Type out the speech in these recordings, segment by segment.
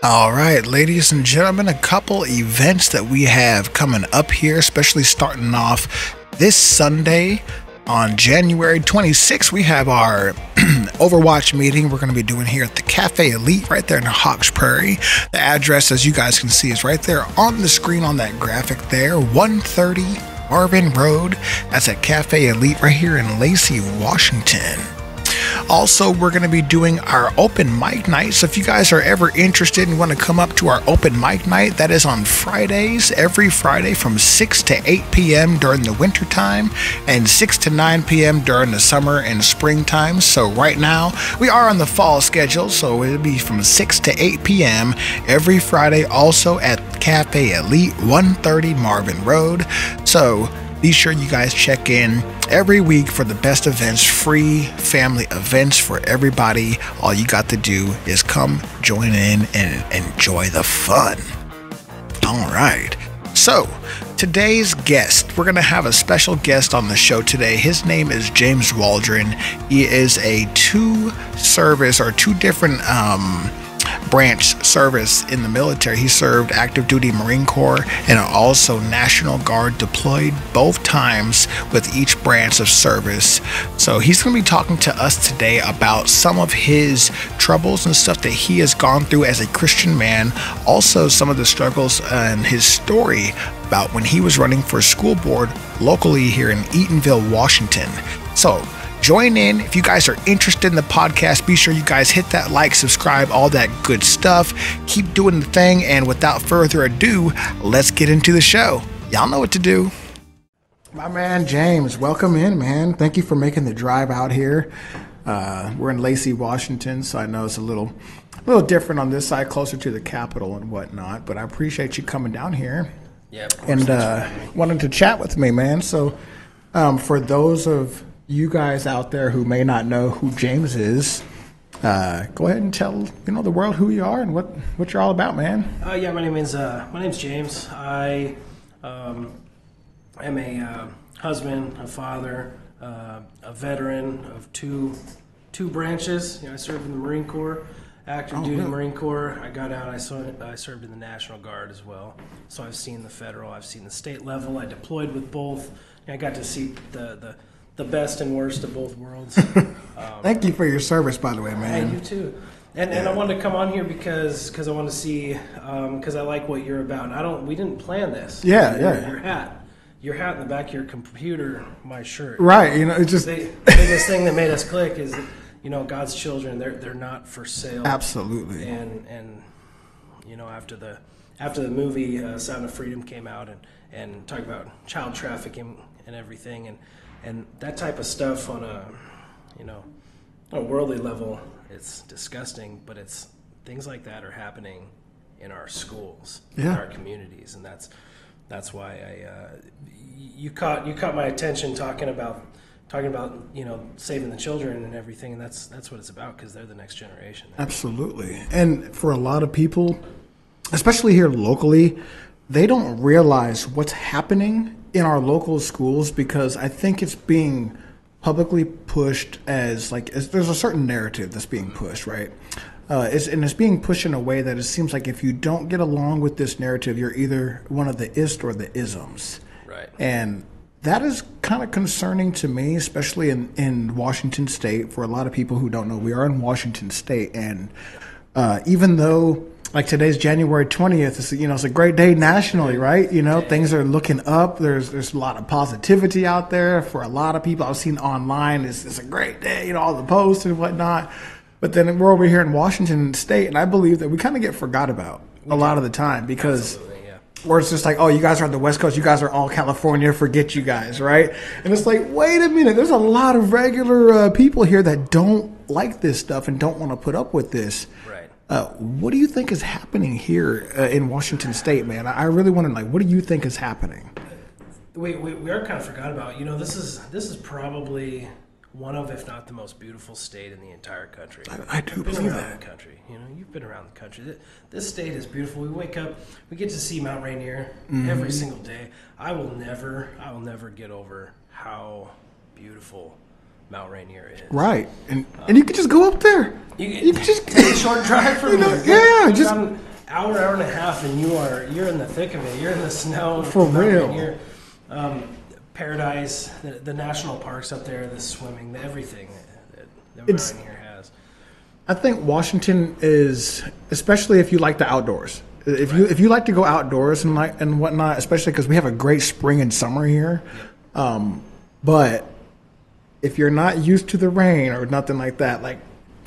All right, ladies and gentlemen, a couple events that we have coming up here, especially starting off this Sunday on January 26th. We have our Overwatch meeting we're going to be doing here at the Cafe Elite right there in Hawks Prairie. The address, as you guys can see, is right there on the screen on that graphic there, 130 Marvin Road. That's at Cafe Elite right here in Lacey, Washington. Also, we're going to be doing our open mic night. So if you guys are ever interested and want to come up to our open mic night, that is on Fridays, every Friday from 6 to 8 p.m. during the winter time and 6 to 9 p.m. during the summer and springtime. So right now, we are on the fall schedule, so it'll be from 6 to 8 p.m. every Friday, also at Cafe Elite, 130 Marvin Road. So be sure you guys check in every week for the best events, free family events for everybody. All you got to do is come join in and enjoy the fun. All right. So today's guest, we're going to have a special guest on the show today. His name is James Waldron. He is a two different branch service in the military. He served active duty Marine Corps and also National Guard, deployed both times with each branch of service. So he's going to be talking to us today about some of his troubles and stuff that he has gone through as a Christian man, also some of the struggles and his story about when he was running for school board locally here in Eatonville, Washington. So join in. If you guys are interested in the podcast, be sure you guys hit that like, subscribe, all that good stuff. Keep doing the thing. And without further ado, let's get into the show. Y'all know what to do. My man, James, welcome in, man. Thank you for making the drive out here. We're in Lacey, Washington, so I know it's a little different on this side, closer to the Capitol and whatnot. But I appreciate you coming down here. Yeah, of course, and wanting to chat with me, man. So for those of you guys out there who may not know who James is, go ahead and tell the world who you are and what you're all about, man. Yeah, my name's James. I am a husband, a father, a veteran of two branches. I served in the Marine Corps, active duty Marine Corps. I got out. I served in the National Guard as well. So I've seen the federal, I've seen the state level. I deployed with both. I got to see the best and worst of both worlds. Thank you for your service, by the way, man. Hey, you too. And I wanted to come on here because I want to see, because I like what you're about. And we didn't plan this. Your hat in the back of your computer, my shirt. Right, it's just the biggest thing that made us click is, God's children. They're not for sale. Absolutely. And after the movie Sound of Freedom came out and talked about child trafficking and everything and that type of stuff on a worldly level, it's disgusting, but it's things like that are happening in our schools, in our communities, and that's why you caught my attention talking about saving the children and everything, and that's what it's about, because they're the next generation. Absolutely. And for a lot of people, especially here locally, they don't realize what's happening in our local schools, because I think it's being publicly pushed as there's a certain narrative that's being pushed, right? It's being pushed in a way that it seems like if you don't get along with this narrative, you're either one of the ist or the isms. Right. And that is kind of concerning to me, especially in Washington State. For a lot of people who don't know, we are in Washington State, and even though today's January 20th, it's a great day nationally, right? Things are looking up. There's a lot of positivity out there for a lot of people. I've seen online, it's a great day, all the posts and whatnot. But then we're over here in Washington State, and I believe that we kind of get forgot about a lot of the time, because where it's just like, oh, you guys are on the West Coast, you guys are all California, forget you guys, right? And it's like, wait a minute, there's a lot of regular people here that don't like this stuff and don't want to put up with this. Right. What do you think is happening here in Washington State, man? I really want to what do you think is happening? We are kind of forgot about. This is probably one of, if not the most beautiful state in the entire country. I do believe that. The country. You've been around the country. This state is beautiful. We wake up, we get to see Mount Rainier every single day. I will never get over how beautiful Mount Rainier is. Right, and you can just go up there. You can just take a short drive from there. Yeah, hour and a half, and you're in the thick of it. You're in the snow. For real. You're, Paradise, the national parks up there, the swimming, everything that everyone here has. I think Washington is, especially if you like the outdoors. If you like to go outdoors and whatnot, especially because we have a great spring and summer here. Yep. But if you're not used to the rain or nothing like that, like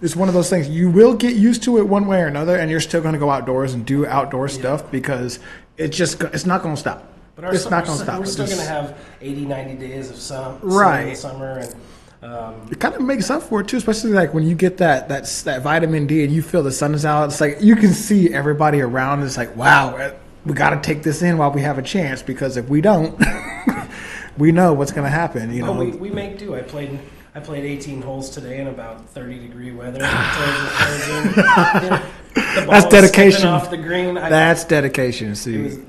it's one of those things you will get used to it one way or another, and you're still going to go outdoors and do outdoor stuff because it's not going to stop. But it's not going to stop. We're still going to have 80, 90 days of sun in the summer. And, it kind of makes up for it, too, especially like when you get that vitamin D and you feel the sun is out. It's like you can see everybody around. It's like, wow, we got to take this in while we have a chance, because if we don't, we know what's going to happen. You know, we make do. I played 18 holes today in about 30-degree weather. That's dedication. Off the green. That's dedication. See.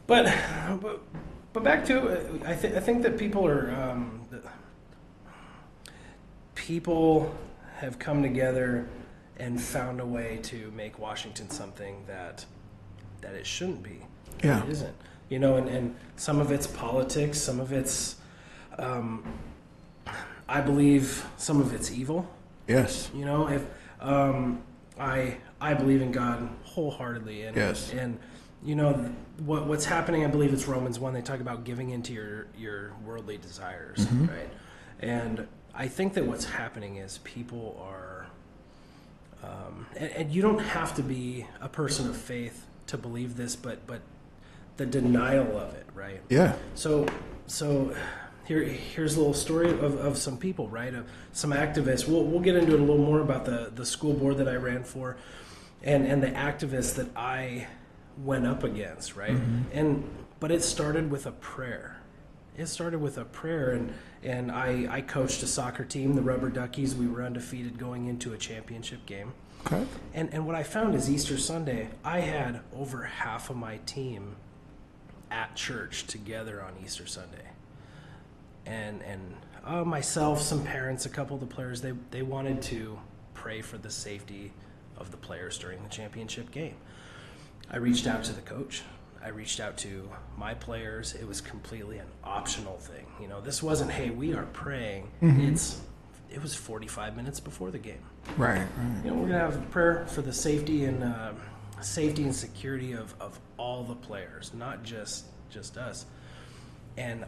But back to I think that people have come together and found a way to make Washington something that it shouldn't be. Yeah, it isn't. You know, and some of it's politics, some of it's I believe some of it's evil. Yes. You know, if I believe in God wholeheartedly, and yes. And you know what's happening. I believe it's Romans 1. They talk about giving into your worldly desires, mm-hmm. right? And I think that what's happening is people are, and you don't have to be a person of faith to believe this, but the denial of it, right? Yeah. So here's a little story of some people, right? Of some activists. We'll get into it a little more about the school board that I ran for, and the activists that I went up against, right? Mm-hmm. But it started with a prayer. And I coached a soccer team, the Rubber Duckies. We were undefeated going into a championship game. Okay. And what I found is Easter Sunday, I had over half of my team at church together on Easter Sunday. And myself, some parents, a couple of the players, they wanted to pray for the safety of the players during the championship game. I reached out to the coach. I reached out to my players. It was completely an optional thing. You know, this wasn't, hey, we are praying. Mm-hmm. It was 45 minutes before the game. Right. You know, we're gonna have a prayer for the safety and security of all the players, not just us. And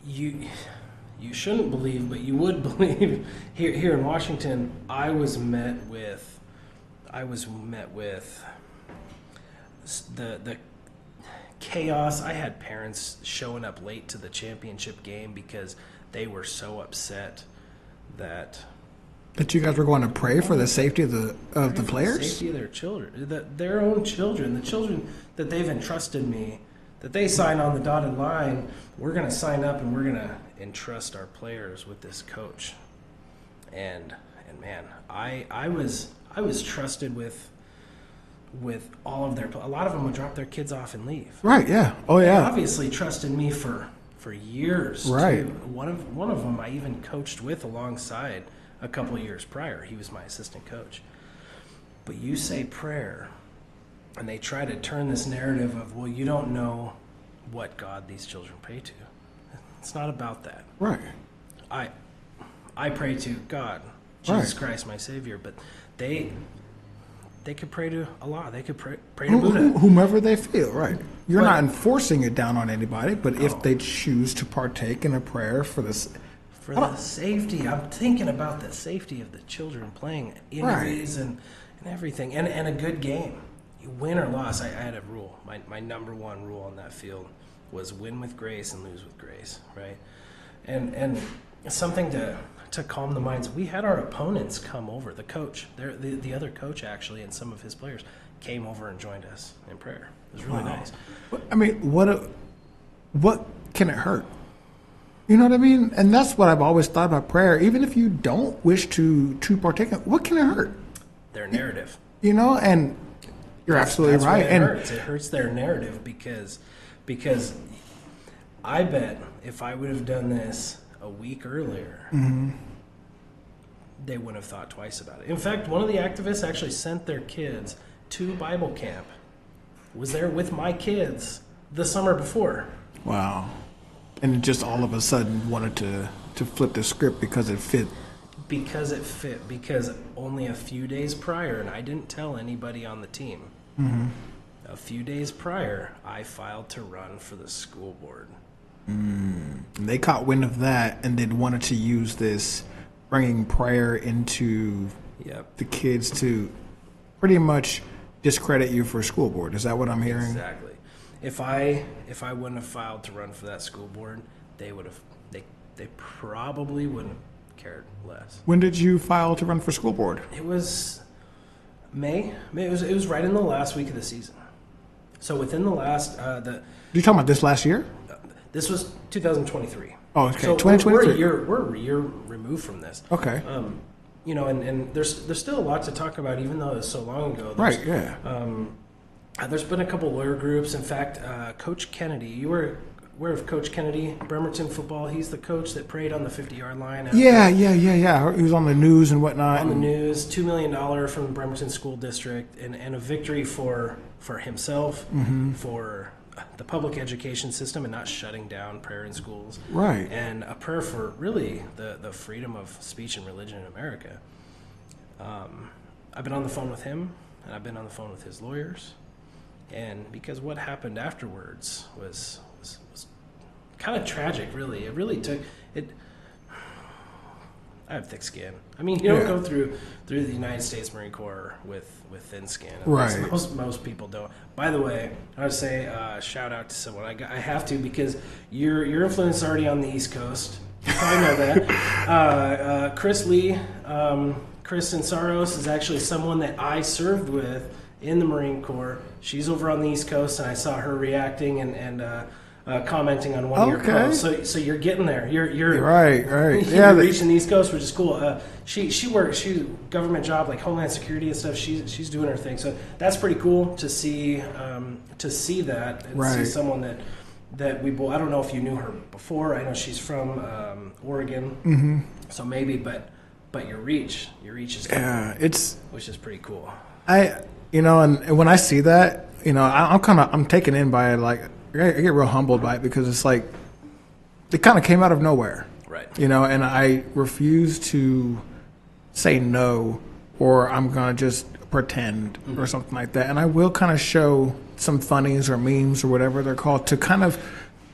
you shouldn't believe, but you would believe. Here in Washington, I was met with the chaos. I had parents showing up late to the championship game because they were so upset that you guys were going to pray for the safety of the players? The safety of their children, their own children, the children that they've entrusted me, that they sign on the dotted line. We're going to sign up and we're going to entrust our players with this coach. And man, I was trusted with all of a lot of them would drop their kids off and leave. Right. Yeah. Oh yeah. They obviously trusted me for years. Right. Too. One of them I even coached with alongside a couple of years prior. He was my assistant coach. But you say prayer, and they try to turn this narrative of, well, you don't know what God these children pray to. It's not about that. Right. I pray to God, Jesus Christ, my Savior, but they could pray to Allah. They could pray to Buddha. Whomever they feel, right. You're not enforcing it down on anybody, but if they choose to partake in a prayer for this... For the safety. I'm thinking about the safety of the children playing injuries and everything. And a good game. You win or loss. I had a rule. My number one rule on that field was win with grace and lose with grace, right? And something to calm the minds. We had our opponents come over. The coach, the other coach actually, and some of his players came over and joined us in prayer. It was really nice. I mean, what can it hurt? You know what I mean? And that's what I've always thought about prayer. Even if you don't wish to partake, what can it hurt? Their narrative. You know, and you're absolutely right. It hurts their narrative because I bet if I would have done this a week earlier, they wouldn't have thought twice about it. In fact, one of the activists actually sent their kids to Bible camp, was there with my kids the summer before. Wow. And just all of a sudden wanted to flip the script because it fit. Because it fit. Because only a few days prior, and I didn't tell anybody on the team, a few days prior, I filed to run for the school board. They caught wind of that and then wanted to use this, bringing prayer into the kids to pretty much discredit you for school board. Is that what I'm hearing? Exactly. If I wouldn't have filed to run for that school board, they probably wouldn't have cared less. When did you file to run for school board? It was May. It was right in the last week of the season. So within the last You talking about this last year? This was 2023. Oh, okay. So 2023. we're a year removed from this. Okay. And there's still a lot to talk about, even though it's so long ago. Right. Yeah. There's been a couple lawyer groups. In fact, Coach Kennedy, you were aware of Coach Kennedy, Bremerton football. He's the coach that prayed on the 50-yard line. Yeah. He was on the news and whatnot. On the news, $2 million from the Bremerton School District, and a victory for himself, for the public education system, and not shutting down prayer in schools. Right. And a prayer for really the freedom of speech and religion in America. I've been on the phone with him, and I've been on the phone with his lawyers. And because what happened afterwards was kind of tragic, really. It really took it. I have thick skin. I mean, you don't go through the United States Marine Corps with thin skin. Right. Most people don't. By the way, I would say shout out to someone. I have to, because your influence is already on the East Coast. You probably know that. Chris Lee, Chris Insaros is actually someone that I served with in the Marine Corps. She's over on the East Coast, and I saw her reacting and commenting on one of your posts. So you're getting there. You're right. You're reaching the East Coast, which is cool. She works. She's government job like Homeland Security and stuff. She's doing her thing. So that's pretty cool to see that and see someone that we both. I don't know if you knew her before. I know she's from Oregon. So maybe, but your reach is cool, which is pretty cool. And when I see that, I'm taken in by it. Like, I get real humbled by it, because it's like it kind of came out of nowhere, right? And I refuse to say no, or I'm gonna just pretend or something like that. And I will kind of show some funnies or memes or whatever they're called to kind of.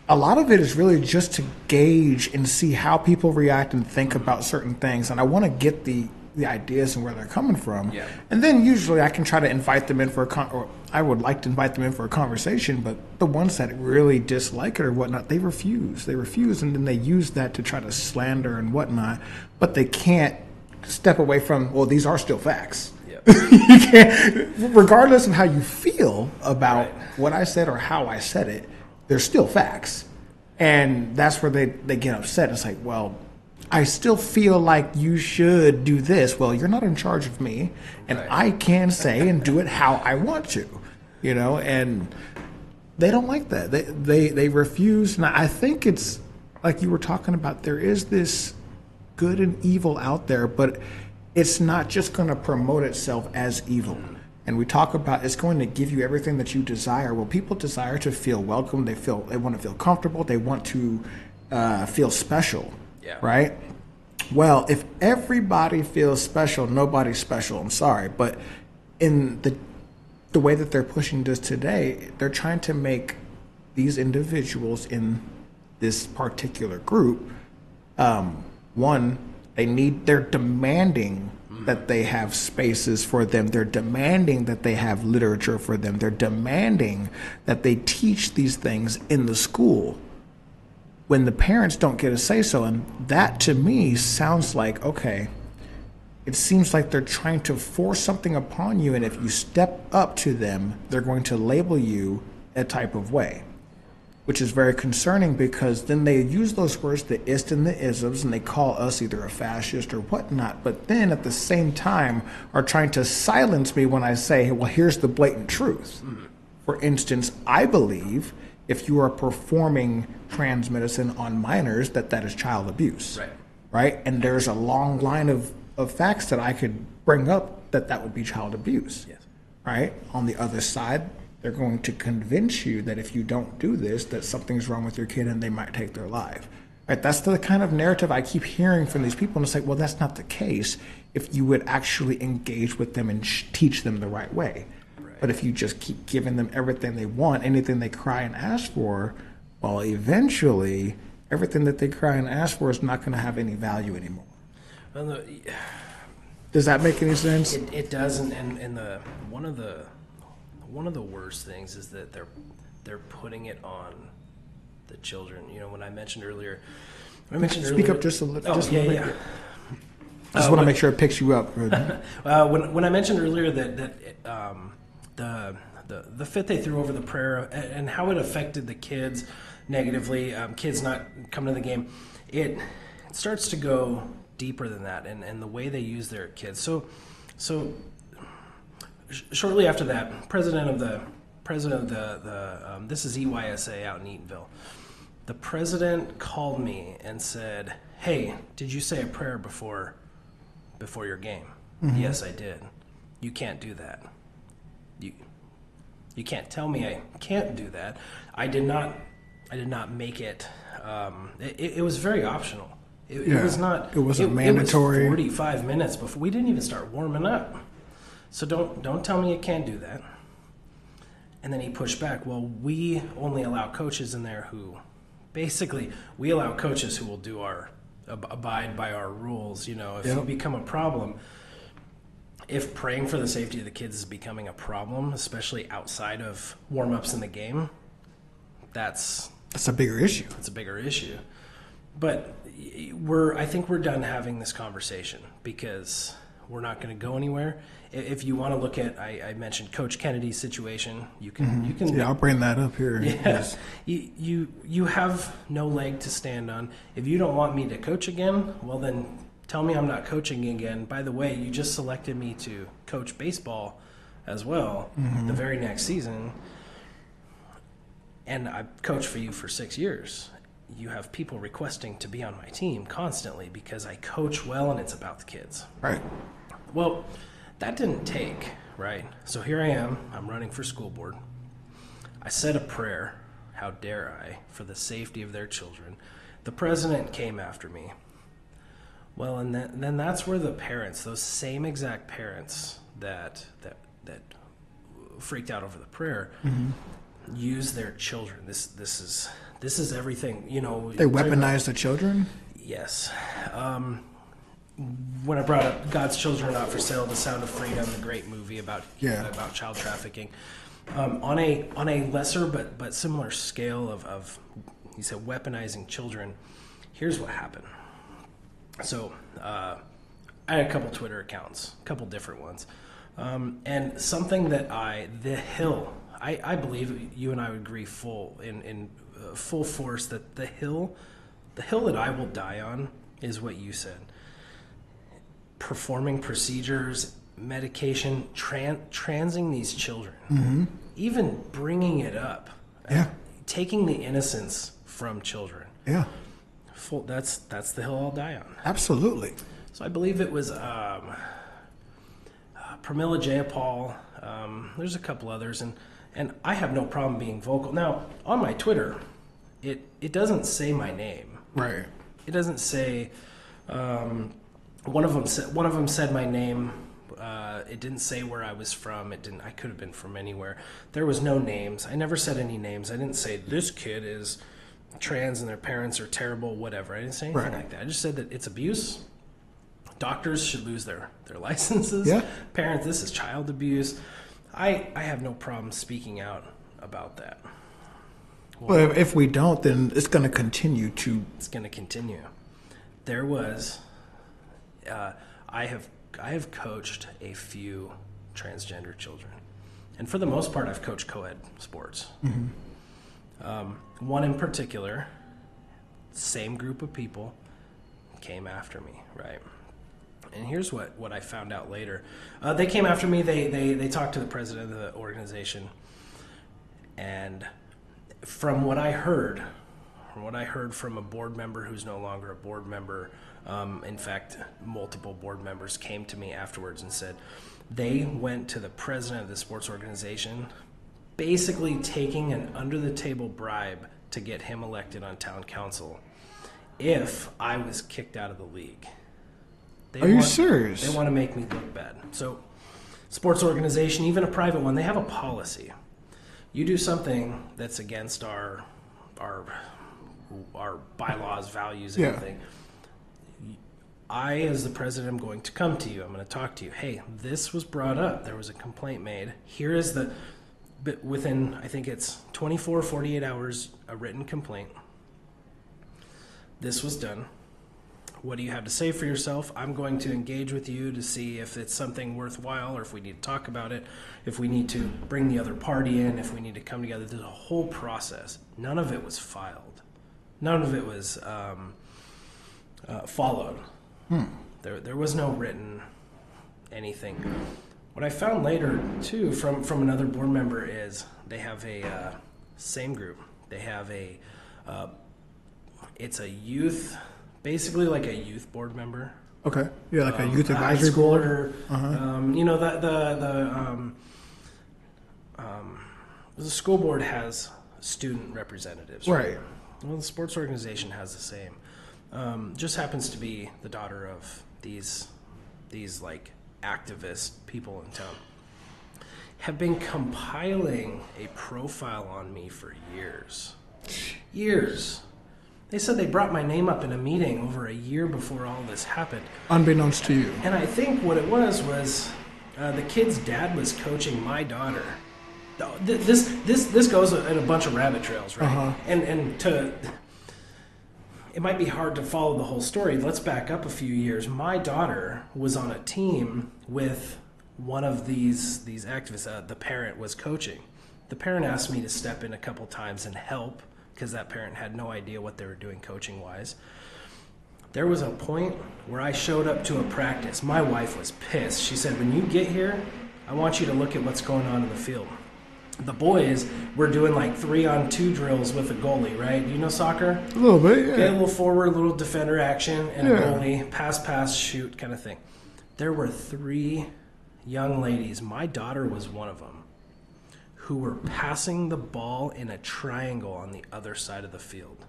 A lot of it is really just to gauge and see how people react and think about certain things, and I want to get the ideas and where they're coming from. Yeah. And then usually I can try to invite them in or I would like to invite them in for a conversation, but the ones that really dislike it or whatnot, they refuse, and then they use that to try to slander and whatnot, but they can't step away from, well, these are still facts. Yep. You can't, regardless of how you feel about what I said or how I said it, they're still facts. And that's where they get upset. It's like, well, I still feel like you should do this. Well, you're not in charge of me, and I can say and do it how I want to, and they don't like that. They refuse. And I think it's like you were talking about, there is this good and evil out there, but it's not just going to promote itself as evil. And we talk about it's going to give you everything that you desire. Well, people desire to feel welcome. They want to feel comfortable. They want to feel special. Yeah. Right? Well, if everybody feels special, nobody's special. I'm sorry. But in the way that they're pushing this today, they're trying to make these individuals in this particular group, they're demanding that they have spaces for them. They're demanding that they have literature for them. They're demanding that they teach these things in the school, when the parents don't get a say-so. And that, to me, sounds like, okay, it seems like they're trying to force something upon you, and if you step up to them, they're going to label you a type of way, which is very concerning, because then they use those words, the ist and the isms, and they call us either a fascist or whatnot, but then at the same time are trying to silence me when I say, well, here's the blatant truth. For instance, I believe if you are performing trans medicine on minors, that is child abuse. Right? And there's a long line of facts that I could bring up that would be child abuse. Yes. right? On the other side, they're going to convince you that if you don't do this, that something's wrong with your kid and they might take their life. Right? That's the kind of narrative I keep hearing from these people, and it's like, well, that's not the case if you would actually engage with them and teach them the right way. Right. But if you just keep giving them everything they want, anything they cry and ask for, well, eventually, everything that they cry and ask for is not going to have any value anymore. Well, does that make any sense? It does, and one of the worst things is that they're putting it on the children. You know, when I mentioned earlier, speak up just a little. Just yeah. I just want to make sure it picks you up. When I mentioned earlier that the fit they threw over the prayer and how it affected the kids negatively, kids not coming to the game, it starts to go deeper than that, and the way they use their kids. So shortly after that, president of the this is EYSA out in Eatonville. The president called me and said, "Hey, did you say a prayer before your game?" Mm-hmm. "Yes, I did." "You can't do that. You can't tell me I can't do that." I did not make it. It was very optional. It was not. It wasn't mandatory. It was 45 minutes before we didn't even start warming up. So don't tell me you can't do that. And then he pushed back. Well, we only allow coaches in there who, basically, we allow coaches who will abide by our rules. You know, if you become a problem, if praying for the safety of the kids is becoming a problem, especially outside of warm-ups in the game, that's a bigger issue. It's a bigger issue. But I think we're done having this conversation because we're not going to go anywhere. If you want to look at, I mentioned Coach Kennedy's situation. You can. Yeah, I'll bring that up here. Yeah, you have no leg to stand on. If you don't want me to coach again, well then tell me I'm not coaching again. By the way, you just selected me to coach baseball as well the very next season, and I coached for you for 6 years. You have people requesting to be on my team constantly because I coach well and it's about the kids. Right. Well, that didn't take, right? So here I am. I'm running for school board. I said a prayer, how dare I, for the safety of their children. The president came after me. Well, and then that's where the parents, those same exact parents that freaked out over the prayer, use their children. This is everything, you know. They weaponize the children? Yes. When I brought up God's Children Are Not for Sale, The Sound of Freedom, the great movie about child trafficking, on a lesser but similar scale of he said weaponizing children. Here's what happened. So I had a couple Twitter accounts, a couple different ones, and something that The Hill. I believe you and I would agree full force that the hill that I will die on is what you said. Performing procedures, medication, transing these children, even bringing it up, taking the innocence from children. Yeah, that's the hill I'll die on. Absolutely. So I believe it was Pramila Jayapal. There's a couple others, and I have no problem being vocal. Now on my Twitter, it doesn't say my name. Right. It doesn't say. One of them said my name. It didn't say where I was from. It didn't. I could have been from anywhere. There was no names. I never said any names. I didn't say this kid is trans and their parents are terrible. Whatever. I didn't say anything like that. I just said that it's abuse. Doctors should lose their licenses. Yeah. Parents, this is child abuse. I have no problem speaking out about that. Well, if we don't, then it's going to continue to. It's going to continue. There was. I have coached a few transgender children, and for the most part, I've coached co-ed sports. One in particular, same group of people, came after me, right? And here's what I found out later. They came after me. They talked to the president of the organization, and from what I heard from a board member who's no longer a board member. In fact, multiple board members came to me afterwards and said, They went to the president of the sports organization, basically taking an under-the-table bribe to get him elected on town council if I was kicked out of the league. Are you serious? They want to make me look bad. So, sports organization, even a private one, they have a policy. You do something that's against our bylaws, values, anything. I, as the president, am going to come to you. I'm going to talk to you. Hey, this was brought up. There was a complaint made. Here is the, within, I think it's 24, 48 hours, a written complaint. This was done. What do you have to say for yourself? I'm going to engage with you to see if it's something worthwhile or if we need to talk about it, if we need to bring the other party in, if we need to come together. There's a whole process. None of it was filed. None of it was followed. There was no written anything. What I found later, too, from another board member is they have a, same group, they have a, it's a youth, basically like a youth board member. Okay. Yeah, like a youth advisory board. You know, the school board has student representatives. Right. Well, the sports organization has the same. Just happens to be the daughter of these like activist people in town. Have been compiling a profile on me for years. Years. They said they brought my name up in a meeting over a year before all this happened. Unbeknownst to you. And I think what it was the kid's dad was coaching my daughter. This goes in a bunch of rabbit trails, right? And it might be hard to follow the whole story. Let's back up a few years. My daughter was on a team with one of these activists. The parent was coaching. The parent asked me to step in a couple times and help because that parent had no idea what they were doing coaching-wise. There was a point where I showed up to a practice. My wife was pissed. She said, when you get here, I want you to look at what's going on in the field. The boys were doing like 3-on-2 drills with a goalie, right? You know soccer? A little bit, yeah. Okay, a little forward, a little defender action, and a goalie, pass, shoot kind of thing. There were 3 young ladies, my daughter was one of them, who were passing the ball in a triangle on the other side of the field.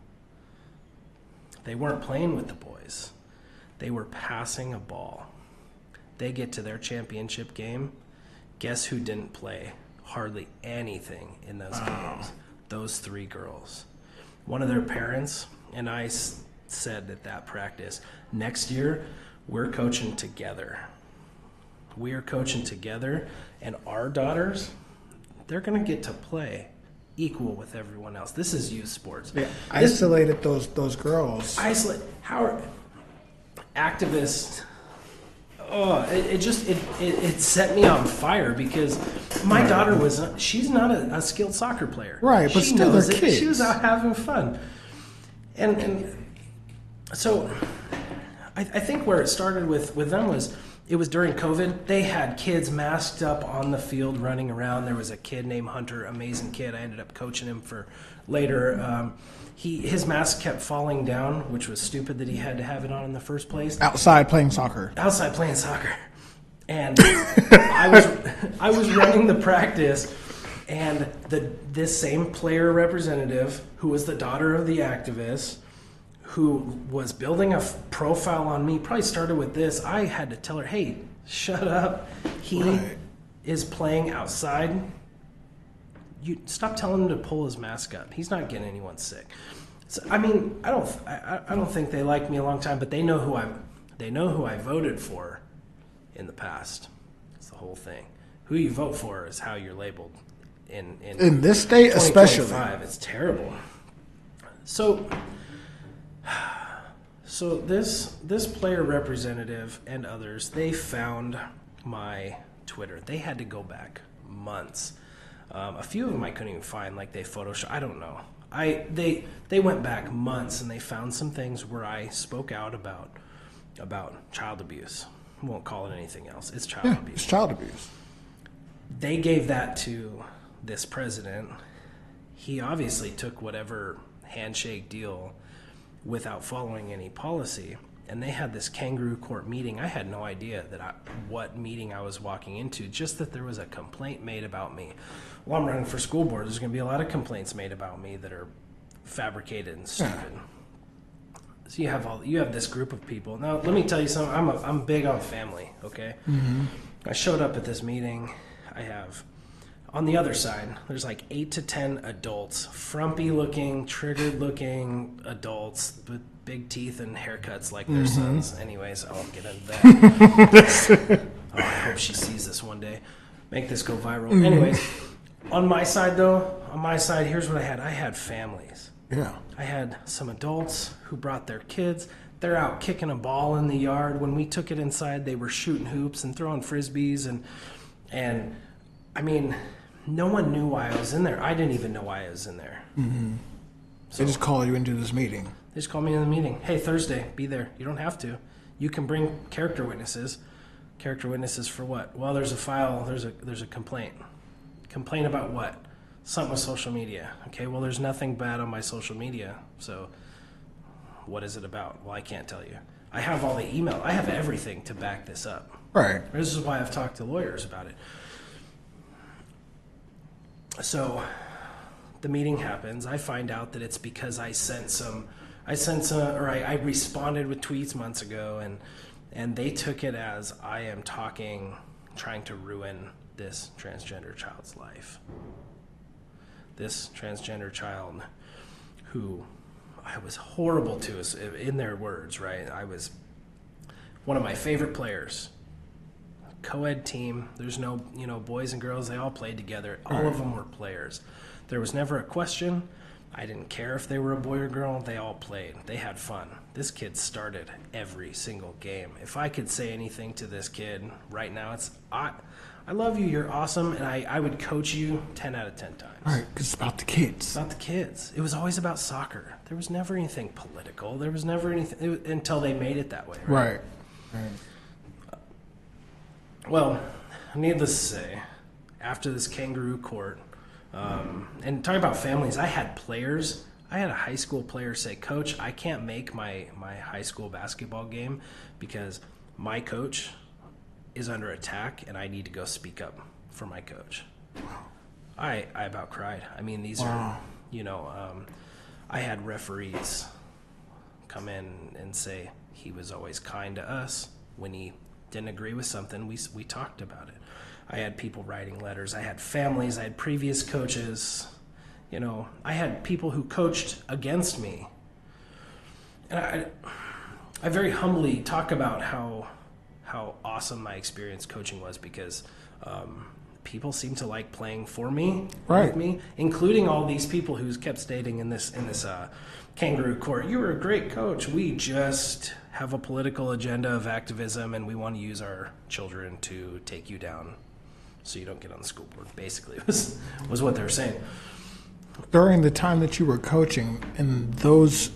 They weren't playing with the boys. They were passing a ball. They get to their championship game. Guess who didn't play hardly anything in those games? Those 3 girls. One of their parents and I said at that practice, next year we're coaching together. We are coaching together, and our daughters, they're going to get to play equal with everyone else. This is youth sports. Yeah, isolated those girls. How are activists? Oh, it set me on fire because my daughter she's not a skilled soccer player. Right, but still they're kids. She was out having fun. And so I think where it started with them was it was during COVID. They had kids masked up on the field running around. There was a kid named Hunter, amazing kid. I ended up coaching him for later. His mask kept falling down, which was stupid that he had to have it on in the first place. Outside playing soccer. Outside playing soccer. And I was running the practice, and this same player representative, who was the daughter of the activist, who was building a profile on me, probably started with this. I had to tell her, hey, shut up. He is playing outside. You stop telling him to pull his mask up. He's not getting anyone sick. So, I mean, I don't think they like me a long time, but they know who I voted for in the past. It's the whole thing. Who you vote for is how you're labeled in this state, especially. It's terrible. So this player representative and others, they found my Twitter. They had to go back months. A few of them I couldn't even find, like they Photoshop. I don't know. They went back months and they found some things where I spoke out about child abuse. I won't call it anything else. It's child abuse. It's child abuse. They gave that to this president. He obviously took whatever handshake deal without following any policy. and they had this kangaroo court meeting. I had no idea what meeting I was walking into, just that there was a complaint made about me. Well, I'm running for school board. There's going to be a lot of complaints made about me that are fabricated and stupid. So you have this group of people. Now, let me tell you something. I'm big on family, okay? Mm-hmm. I showed up at this meeting. I have, on the other side, there's like 8 to 10 adults, frumpy-looking, triggered-looking adults with big teeth and haircuts like their sons. Anyways, I won't get into that. I hope she sees this one day. Make this go viral. Mm-hmm. Anyways, on my side, here's what I had. I had families. Yeah. I had some adults who brought their kids. They're out kicking a ball in the yard. When we took it inside, they were shooting hoops and throwing frisbees. And I mean, no one knew why I was in there. I didn't even know why I was in there. Mm-hmm. So they just called you into this meeting. They just called me in the meeting. Hey, Thursday, be there. You don't have to. You can bring character witnesses. Character witnesses for what? Well, there's a file. There's a complaint. Complaint about what? Something with social media. Okay, well, there's nothing bad on my social media. So what is it about? Well, I can't tell you. I have all the email. I have everything to back this up. Right. This is why I've talked to lawyers about it. So the meeting happens. I find out that it's because I responded with tweets months ago, and they took it as I am trying to ruin this transgender child's life. This transgender child who I was horrible to, in their words, right? I was one of my favorite players. Co-ed team. There's no, boys and girls. They all played together. All of them were players. There was never a question. I didn't care if they were a boy or girl. They all played. They had fun. This kid started every single game. If I could say anything to this kid right now, it's, I love you, you're awesome, and I would coach you 10 out of 10 times. All right, because it's about the kids. It's about the kids. It was always about soccer. There was never anything political. There was never anything, until they made it that way, right? Right. Well, needless to say, after this kangaroo court, and talking about families, I had players. I had a high school player say, Coach, I can't make my high school basketball game because my coach is under attack and I need to go speak up for my coach. I about cried. I mean, these are, I had referees come in and say he was always kind to us. When he didn't agree with something, we talked about it. I had people writing letters. I had families. I had previous coaches. I had people who coached against me. And I very humbly talk about how awesome my experience coaching was because people seem to like playing for me, right, with me, including all these people who kept stating in this kangaroo court, you were a great coach. We just have a political agenda of activism and we want to use our children to take you down so you don't get on the school board. Basically, was what they were saying. During the time that you were coaching, and those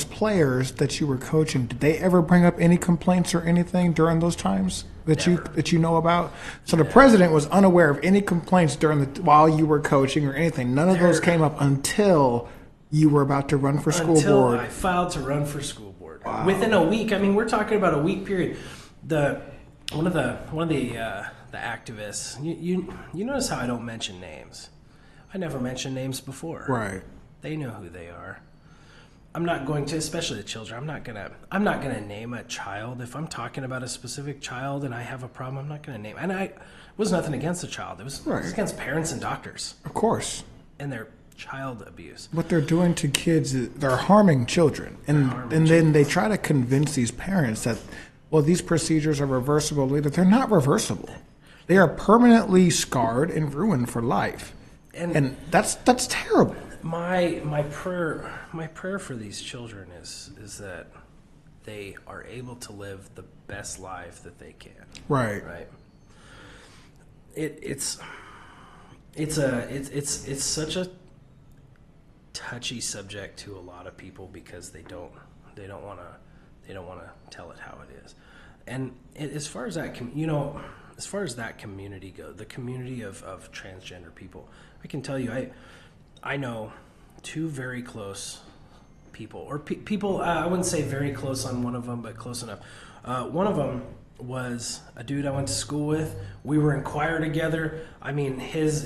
players that you were coaching, did they ever bring up any complaints or anything during those times that you know about? So the president was unaware of any complaints while you were coaching or anything. None of those came up until you were about to run for school board. Until I filed to run for school board. Wow. Within a week. I mean, we're talking about a week period. One of the activists. You notice how I don't mention names. I never mentioned names before. Right. They know who they are. I'm not going to, especially the children. I'm not gonna name a child. If I'm talking about a specific child and I have a problem, I'm not gonna name. And it was nothing against the child. It was against parents and doctors. Of course. And their child abuse. What they're doing to kids is they're harming children, and then they try to convince these parents that, well, these procedures are reversible later. They're not reversible. They are permanently scarred and ruined for life, and that's terrible. My prayer for these children is that they are able to live the best life that they can. Right. Right. It's such a touchy subject to a lot of people because they don't want to tell it how it is. And as far as that community goes, the community of transgender people, I can tell you, I know two very close people, or people, I wouldn't say very close on one of them, but close enough. One of them was a dude I went to school with. We were in choir together. I mean, his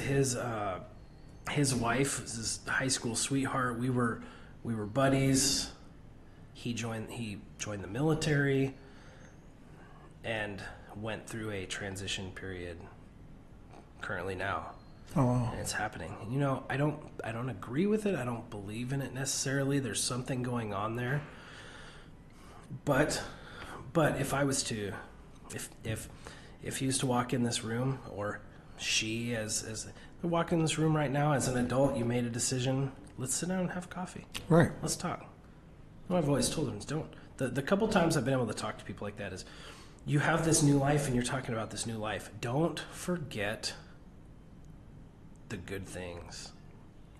wife was his high school sweetheart. We were buddies. He joined the military and went through a transition period currently now. Oh, wow. And it's happening. And, you know, I don't agree with it. I don't believe in it necessarily. There's something going on there. But if I was to, if he was to walk in this room, or she as walk in this room right now as an adult, you made a decision. Let's sit down and have coffee. Right. Let's talk. What I've always told them is don't. The couple times I've been able to talk to people like that is, you have this new life and you're talking about this new life. Don't forget the good things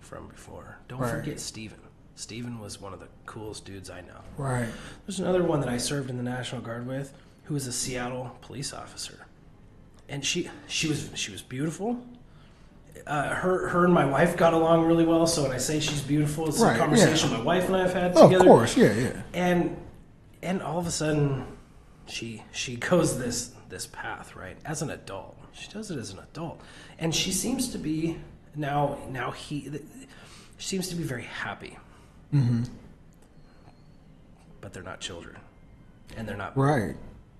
from before. Don't forget Steven. Steven was one of the coolest dudes I know. Right. There's another one that I served in the National Guard with, who was a Seattle police officer. And she was beautiful. Her and my wife got along really well, so when I say she's beautiful, it's a conversation my wife and I have had together. Of course, yeah. And all of a sudden she goes this path, right? As an adult. She does it as an adult. And she seems to be she seems to be very happy. Mm-hmm. But they're not children. And they're not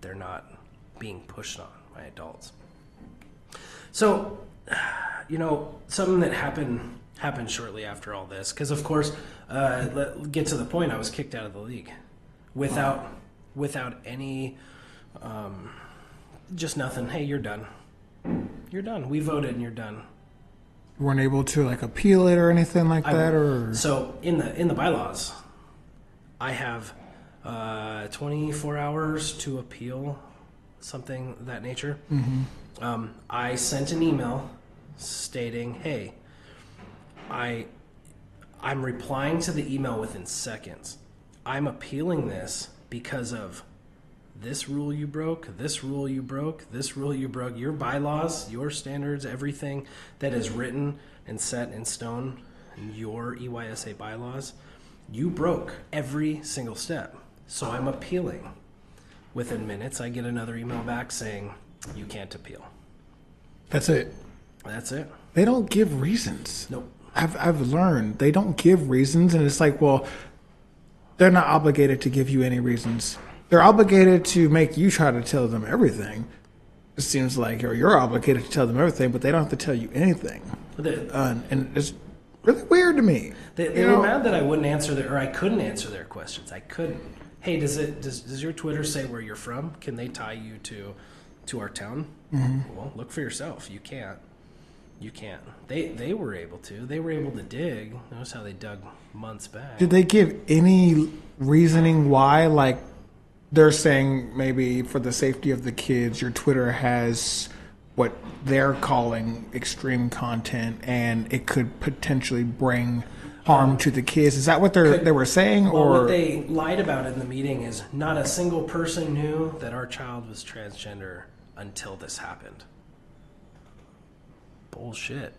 they're not being pushed on by adults. So, you know, something that happened shortly after all this, because of course, get to the point, I was kicked out of the league without any, just nothing. Hey, you're done. You're done. We voted and you're done. You weren't able to like appeal it or anything like that, or so in the bylaws, I have 24 hours to appeal something of that nature. Mm-hmm. I sent an email stating, hey, I'm replying to the email within seconds. I'm appealing this because of this rule you broke, this rule you broke, this rule you broke, your bylaws, your standards, everything that is written and set in stone in your EYSA bylaws, you broke every single step. So I'm appealing. Within minutes, I get another email back saying, you can't appeal. That's it. That's it. They don't give reasons. Nope. I've learned they don't give reasons, and it's like, well, they're not obligated to give you any reasons. They're obligated to make you try to tell them everything. It seems like you're obligated to tell them everything, but they don't have to tell you anything. And it's really weird to me. They were mad that I wouldn't answer I couldn't answer their questions. I couldn't. Hey, does your Twitter say where you're from? Can they tie you to our town? Mm-hmm. Well, look for yourself. You can't. You can't. They were able to. They were able to dig. Notice how they dug months back. Did they give any reasoning why? Like, they're saying maybe for the safety of the kids, your Twitter has what they're calling extreme content, and it could potentially bring harm to the kids. Is that what they were saying? Well, or what they lied about in the meeting is not a single person knew that our child was transgender until this happened. Bullshit.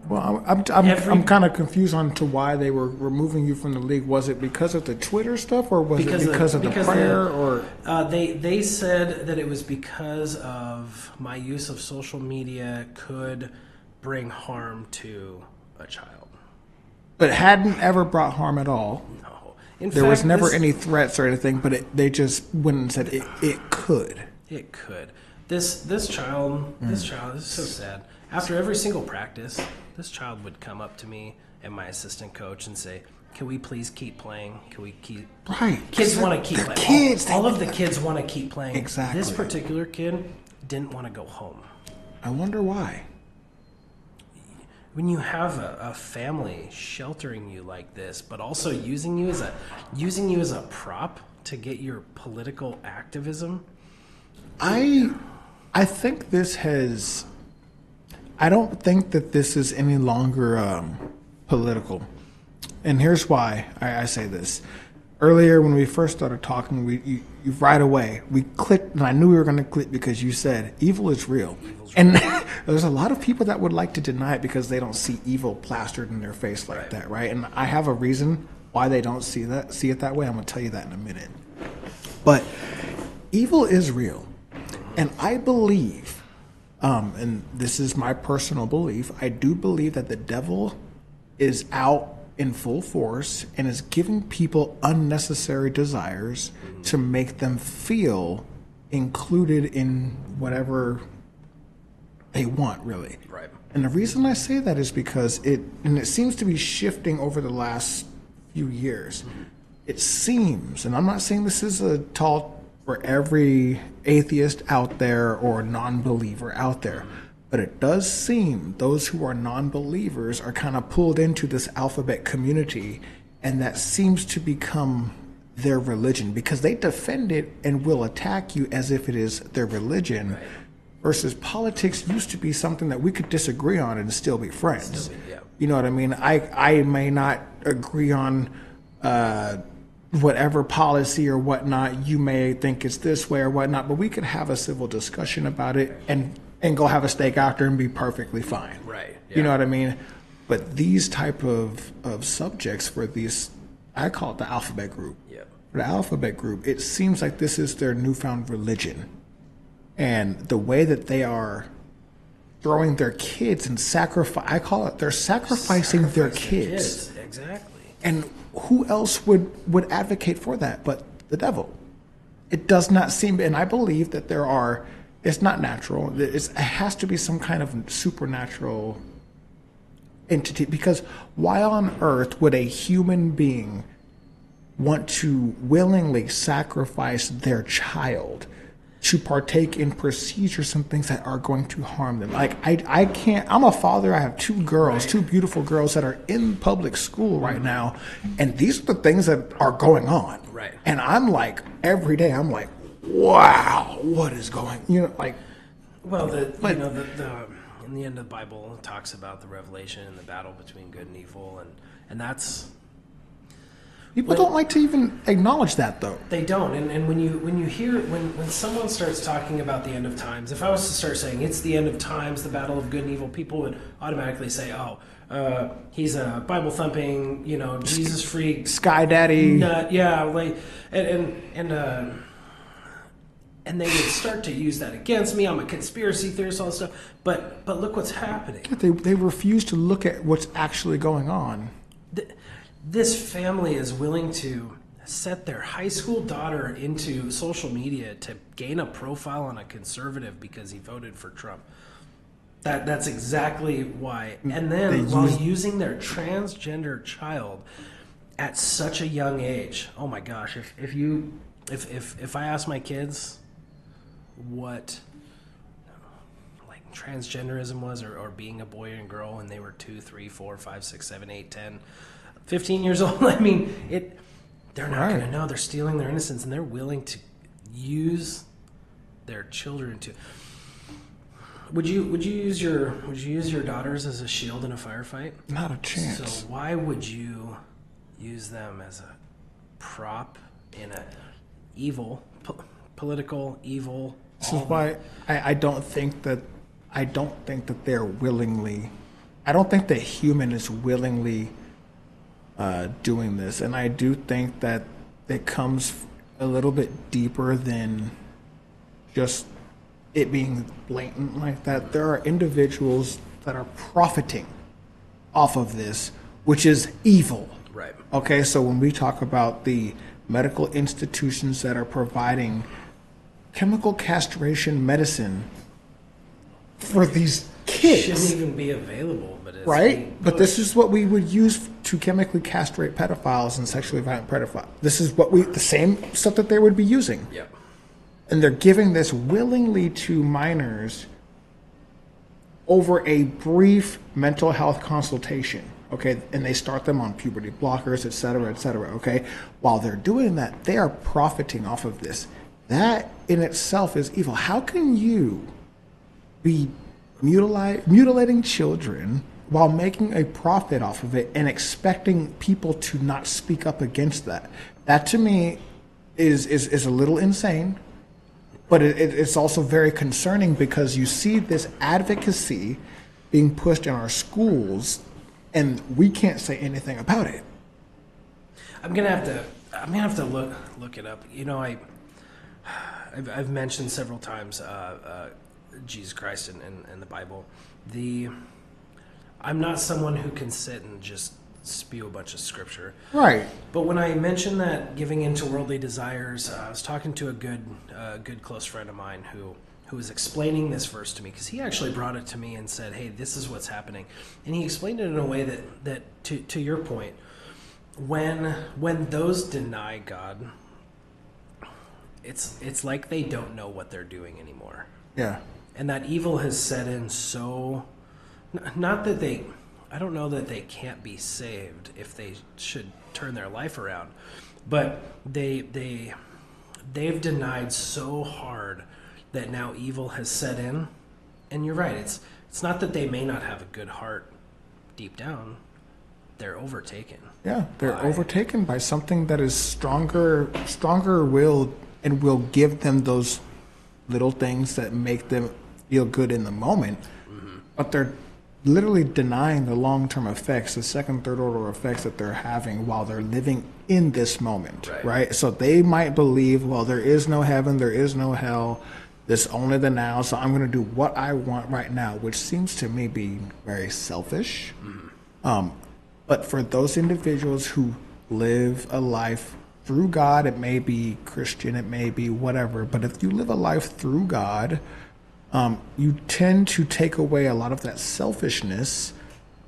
Well, I'm kind of confused on to why they were removing you from the league. Was it because of the Twitter stuff, or was it because of the prayer? Or they said that it was because of my use of social media could bring harm to a child. But it hadn't ever brought harm at all. No. There was never any threats or anything, but they just went and said it could. It could. This child, this is so sad. After every single practice, this child would come up to me and my assistant coach and say, can we please keep playing? Can we keep... Right. Kids want to keep playing. Kids, all of the kids want to keep playing. Exactly. This particular kid didn't want to go home. I wonder why. When you have a family sheltering you like this, but also using you as a prop to get your political activism... I think this has... I don't think that this is any longer political. And here's why I say this. Earlier, when we first started talking, you right away, we clicked, and I knew we were going to click because you said, evil is real. And there's a lot of people that would like to deny it because they don't see evil plastered in their face like that, right? And I have a reason why they don't see it that way, I'm going to tell you that in a minute. But evil is real. And I believe, and this is my personal belief, I do believe that the devil is out in full force and is giving people unnecessary desires to make them feel included in whatever they want, really. Right. And the reason I say that is because it seems to be shifting over the last few years. It seems, and I'm not saying this is a talk for every atheist out there or non-believer out there, but it does seem those who are non-believers are kind of pulled into this alphabet community, and that seems to become their religion because they defend it and will attack you as if it is their religion. Right. Versus politics used to be something that we could disagree on and still be friends. Yeah. You know what I mean? I may not agree on whatever policy or whatnot. You may think it's this way or whatnot, but we could have a civil discussion about it and go have a steak after and be perfectly fine. Right. Yeah. You know what I mean? But these type of subjects for these, I call it the alphabet group. Yeah. For the alphabet group, it seems like this is their newfound religion. And the way that they are throwing their kids and I call it, they're sacrificing their kids. Exactly. And who else would advocate for that but the devil? It does not seem, and I believe that it's not natural. It has to be some kind of supernatural entity, because why on earth would a human being want to willingly sacrifice their child to partake in procedures and things that are going to harm them? Like, I can't, I'm a father, I have two girls, two beautiful girls that are in public school right now, and these are the things that are going on. Right. And I'm like, every day, I'm like, wow, what is going, like. Well, in the end of the Bible, it talks about the revelation and the battle between good and evil, and that's. People don't like to even acknowledge that, though. They don't, and when you hear when someone starts talking about the end of times, if I was to start saying it's the end of times, the battle of good and evil, people would automatically say, "Oh, he's a Bible thumping, Jesus freak, sky daddy, nut, yeah," like, and they would start to use that against me. I'm a conspiracy theorist, all this stuff. But look what's happening. They refuse to look at what's actually going on. This family is willing to set their high school daughter into social media to gain a profile on a conservative because he voted for Trump. That's exactly why. And then while using their transgender child at such a young age, oh my gosh! If I ask my kids what like transgenderism was or being a boy and girl when they were 2, 3, 4, 5, 6, 7, 8, 10. 15 years old, I mean, they're not going to know. They're stealing their innocence, and they're willing to use their children to. Would you use your daughters as a shield in a firefight? Not a chance. So why would you use them as a prop in a political evil? This is why I don't think that they're willingly. I don't think that human is willingly doing this, and I do think that it comes a little bit deeper than just it being blatant like that. There are individuals that are profiting off of this, which is evil. Right. Okay, so when we talk about the medical institutions that are providing chemical castration medicine for these kids, shouldn't even be available, but it's right. But this is what we would use to chemically castrate pedophiles and sexually violent pedophiles. This is the same stuff that they would be using. Yep. And they're giving this willingly to minors over a brief mental health consultation. Okay, and they start them on puberty blockers, et cetera, okay? While they're doing that, they are profiting off of this. That in itself is evil. How can you be mutilating children while making a profit off of it and expecting people to not speak up against that? That to me is a little insane, but it's also very concerning because you see this advocacy being pushed in our schools and we can't say anything about it. I'm gonna have to look it up. You know, I've mentioned several times Jesus Christ in the Bible. I'm not someone who can sit and just spew a bunch of scripture. Right. But when I mentioned that giving into worldly desires, I was talking to a good close friend of mine who was explaining this verse to me, because he actually brought it to me and said, hey, this is what's happening. And he explained it in a way that to your point, when those deny God, it's like they don't know what they're doing anymore. Yeah. And that evil has set in so, not that I don't know that they can't be saved if they should turn their life around, but they've denied so hard that now evil has set in. And you're right, it's not that they may not have a good heart deep down. They're overtaken. Yeah, they're overtaken by something that is stronger willed and will give them those little things that make them feel good in the moment. Mm-hmm. But they're literally denying the long-term effects, the second, third order effects that they're having while they're living in this moment, right? So they might believe, well, there is no heaven, there is no hell, there's only the now, so I'm going to do what I want right now, which seems to me be very selfish. Mm-hmm. But for those individuals who live a life through God, it may be Christian, it may be whatever, but if you live a life through God, you tend to take away a lot of that selfishness,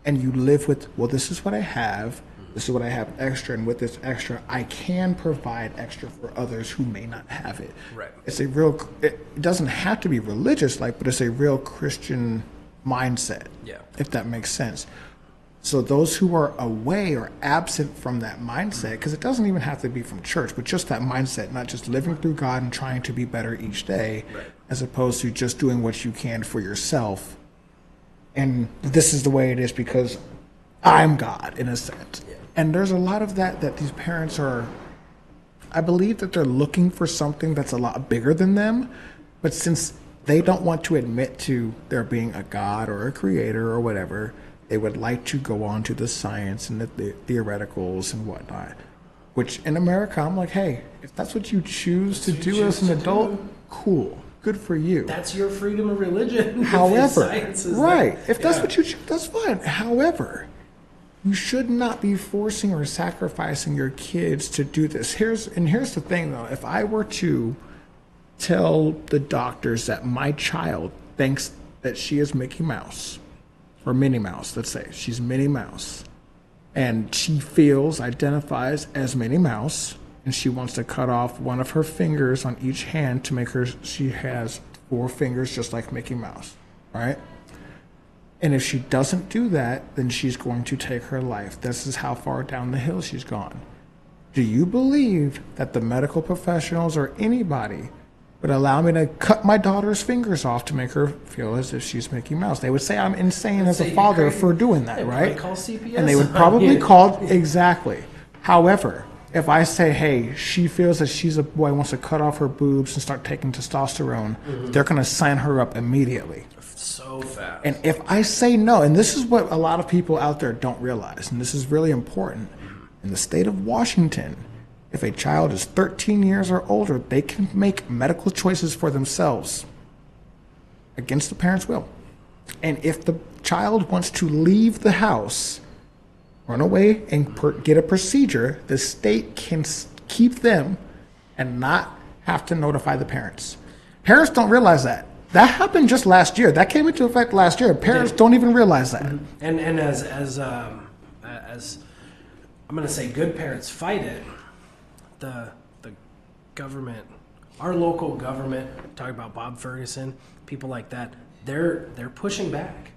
and you live with, well, this is what I have, this is what I have extra, and with this extra, I can provide extra for others who may not have it. Right. It's a real, it doesn't have to be religious, like, but it's a real Christian mindset, if that makes sense. So those who are away or absent from that mindset, because it doesn't even have to be from church, but just that mindset, not just living through God and trying to be better each day, as opposed to just doing what you can for yourself. And this is the way it is because I'm God, in a sense. Yeah. And there's a lot of that these parents are, I believe that they're looking for something that's a lot bigger than them, but since they don't want to admit to there being a God or a creator or whatever, they would like to go on to the science and the theoreticals and whatnot, which in America, I'm like, hey, if that's what you choose to do as an adult, cool. Good for you. That's your freedom of religion. However, right. If that's what you choose, that's fine. However, you should not be forcing or sacrificing your kids to do this. Here's the thing, though. If I were to tell the doctors that my child thinks that she is Mickey Mouse, or Minnie Mouse, let's say. She's Minnie Mouse. And she identifies as Minnie Mouse, and she wants to cut off one of her fingers on each hand to make her, she has 4 fingers just like Mickey Mouse, right? And if she doesn't do that, then she's going to take her life. This is how far down the hill she's gone. Do you believe that the medical professionals or anybody would allow me to cut my daughter's fingers off to make her feel as if she's Mickey Mouse? They would say I'm insane as a father for doing that, right? Call CPS. And they would probably call, exactly. However, if I say, hey, she feels that she's a boy, wants to cut off her boobs and start taking testosterone, they're going to sign her up immediately. So fast. And if I say no, and this is what a lot of people out there don't realize, and this is really important, in the state of Washington, if a child is 13 years or older, they can make medical choices for themselves against the parent's will. And if the child wants to leave the house, run away, and get a procedure, the state can keep them and not have to notify the parents. Parents don't realize that. That happened just last year. That came into effect last year. Parents don't even realize that. And as I'm going to say, good parents fight it. The government, our local government, talking about Bob Ferguson, people like that, they're pushing back.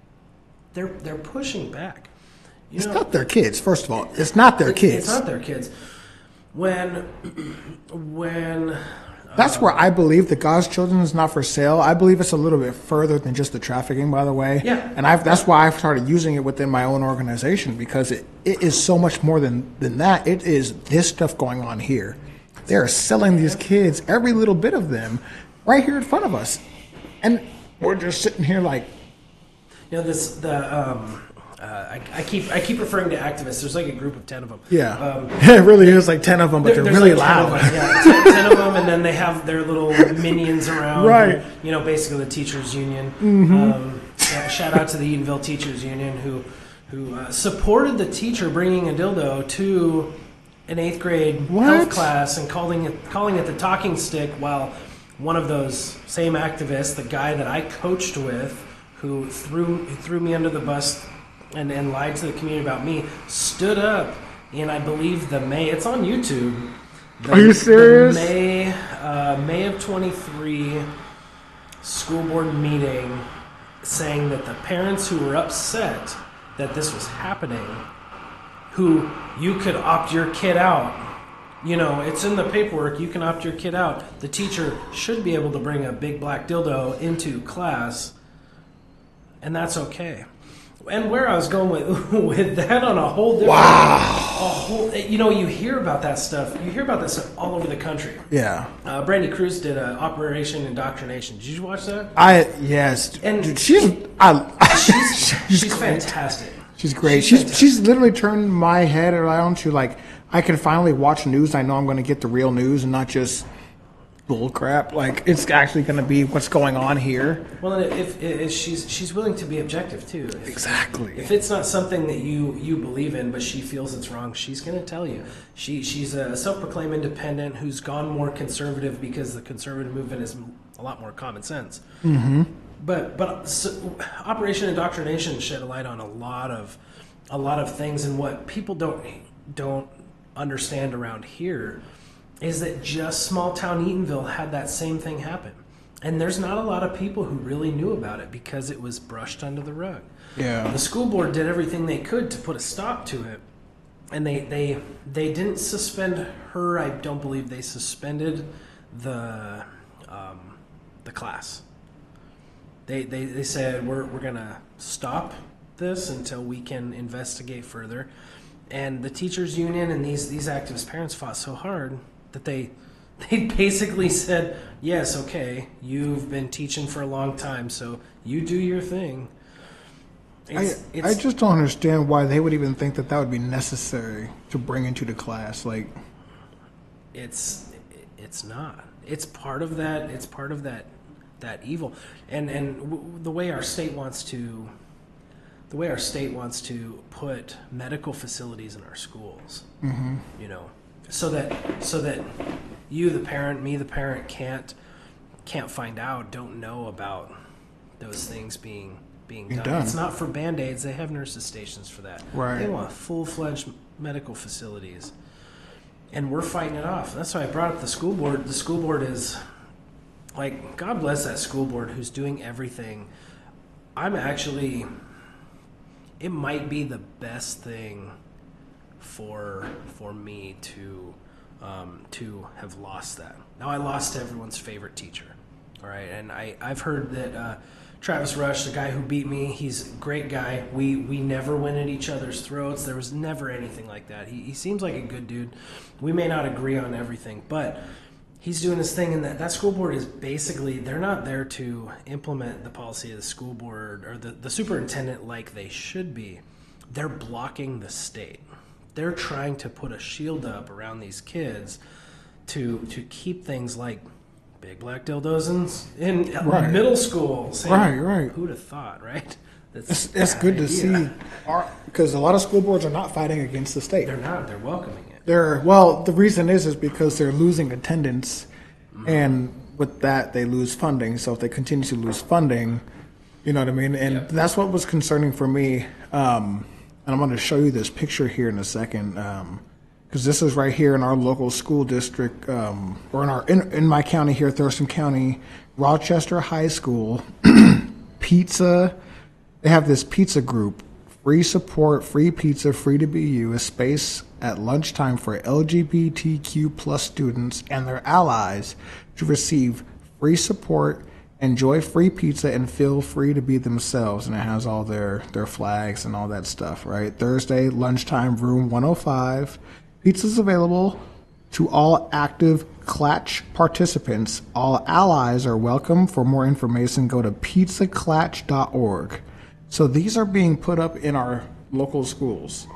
They're pushing back. It's not their kids. First of all, it's not their kids. It's not their kids. When that's where I believe that God's children is not for sale. I believe it's a little bit further than just the trafficking, by the way. Yeah. And that's why I've started using it within my own organization, because it is so much more than that. It is this stuff going on here. They are selling these kids, every little bit of them, right here in front of us. And we're just sitting here like... You know, I keep referring to activists. There's like a group of 10 of them. Yeah, it really is like 10 of them, but they're really like loud. 10 of them, and then they have their little minions around. Right. And, you know, basically the teachers union. Shout out to the Eatonville Teachers Union who supported the teacher bringing a dildo to an 8th grade health class and calling it the talking stick, while one of those same activists, the guy that I coached with, who threw me under the bus and lied to the community about me, stood up in, I believe, the May. It's on YouTube. Are you serious? The May of 23 school board meeting, saying that the parents who were upset that this was happening, who you could opt your kid out. You know, it's in the paperwork. You can opt your kid out. The teacher should be able to bring a big black dildo into class, and that's okay. And where I was going with that on a whole different, you know, you hear about that stuff. You hear about that stuff all over the country. Yeah. Brandy Cruz did Operation Indoctrination. Did you watch that? Yes. And dude, she's she's fantastic. She's great. She's literally turned my head around to, like, I can finally watch news. I know I'm going to get the real news and not just bull crap. Like, it's actually going to be what's going on here. Well, if she's willing to be objective too. Exactly. If it's not something that you believe in, but she feels it's wrong, she's going to tell you. She's a self-proclaimed independent who's gone more conservative because the conservative movement is a lot more common sense. Mm-hmm. But Operation Indoctrination shed a light on a lot of things, and what people don't understand around here is that just small town Eatonville had that same thing happen, and there's not a lot of people who really knew about it because it was brushed under the rug. Yeah, the school board did everything they could to put a stop to it, and they didn't suspend her. I don't believe they suspended the class. They said we're gonna stop this until we can investigate further, and the teachers union and these activist parents fought so hard that they basically said, yes, okay, you've been teaching for a long time, so you do your thing. I just don't understand why they would even think that would be necessary to bring into the class. Like, it's not. It's part of that. It's part of that evil, and the way our state wants to put medical facilities in our schools, mm-hmm. you know, so that you, the parent, me, the parent, can't find out, don't know about those things being done. It's not for Band-Aids. They have nurses stations for that. Right. They want full-fledged medical facilities, and we're fighting it off. That's why I brought up the school board. The school board is, like, God bless that school board who's doing everything. It might be the best thing for me to have lost that. Now, I lost everyone's favorite teacher, all right? And I've heard that Travis Rush, the guy who beat me, he's a great guy. We never went at each other's throats. There was never anything like that. He seems like a good dude. We may not agree on everything, but he's doing his thing, and that school board is basically, they're not there to implement the policy of the school board or the superintendent like they should be. They're blocking the state. They're trying to put a shield up around these kids to keep things like big black dildos in right. middle school. Right. Who'd have thought, right? That's good to see, because a lot of school boards are not fighting against the state. They're not. They're welcoming it. The reason is because they're losing attendance, mm-hmm. and with that they lose funding. So if they continue to lose funding, you know what I mean. And that's what was concerning for me. And I'm going to show you this picture here in a second, because this is right here in our local school district, or in my county here, Thurston County, Rochester High School. Pizza. They have this pizza group. Free support, free pizza, free to be you, a space at lunchtime for LGBTQ plus students and their allies to receive free support, enjoy free pizza, and feel free to be themselves. And it has all their flags and all that stuff, right? Thursday, lunchtime, room 105. Pizza's available to all active Clatch participants. All allies are welcome. For more information, go to pizzaclatch.org. So these are being put up in our local schools.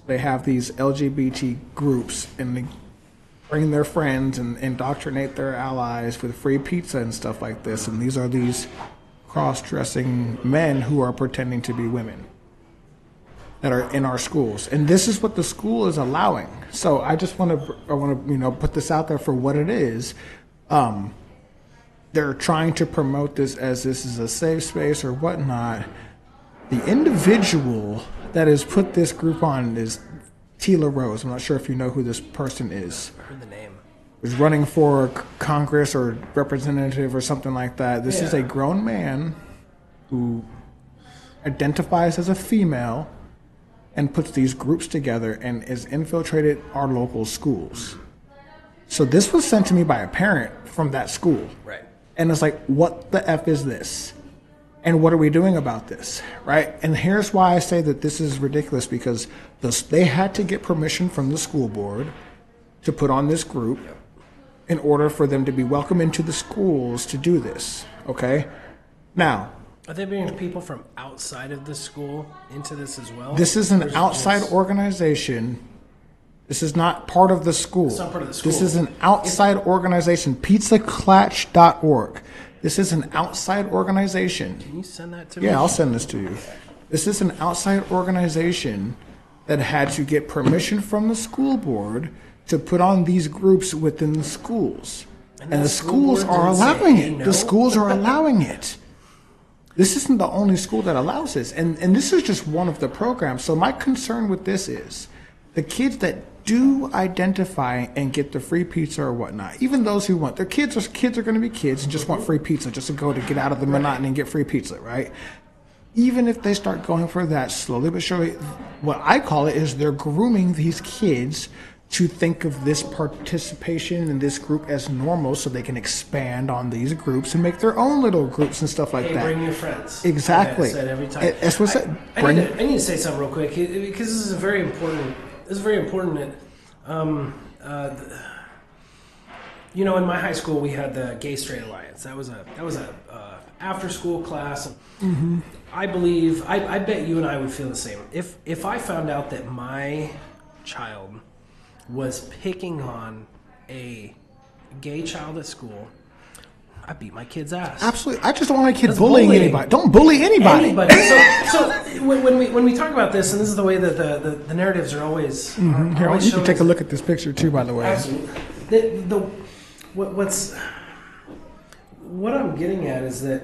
They have these LGBT groups, and they bring their friends and indoctrinate their allies with free pizza and stuff like this. And these are these cross-dressing men who are pretending to be women that are in our schools. And this is what the school is allowing. So I want to put this out there for what it is. They're trying to promote this as this is a safe space or whatnot. The individual that has put this group on is Tila Rose. I'm not sure if you know who this person is. I heard the name. Is running for Congress or representative or something like that. This is a grown man who identifies as a female and puts these groups together and has infiltrated our local schools. So this was sent to me by a parent from that school. Right. And it's like, what the F is this? And what are we doing about this, right? And here's why I say that this is ridiculous, because they had to get permission from the school board to put on this group in order for them to be welcome into the schools to do this, okay? Now, are they bringing people from outside of the school into this as well? this is an outside organization. This is not part of the school. It's not part of the school. This is an outside organization, pizzaclatch.org. This is an outside organization. Can you send that to me? Yeah, I'll send this to you. This is an outside organization that had to get permission from the school board to put on these groups within the schools. And the schools are allowing it. The schools are allowing it. This isn't the only school that allows this. And this is just one of the programs. So my concern with this is the kids that do identify and get the free pizza or whatnot, even those who want, their kids are going to be kids and just want free pizza just to go to get out of the monotony and get free pizza, right? Even if they start going for that slowly but surely, what I call it is they're grooming these kids to think of this participation in this group as normal so they can expand on these groups and make their own little groups and stuff like that. Bring your friends. Exactly. Like I said every time. That's what I said. I need to say something real quick, because this is very important. This is very important. You know, in my high school, we had the Gay Straight Alliance. That was a after school class. Mm-hmm. I believe, I bet you and I would feel the same. If I found out that my child was picking on a gay child at school, I beat my kid's ass. Absolutely. I just don't want a kid bullying anybody. Don't bully anybody. So when we talk about this, and this is the way that the narratives are always. Mm-hmm. Here, you can take a look at this picture too, by the way. Absolutely. What I'm getting at is that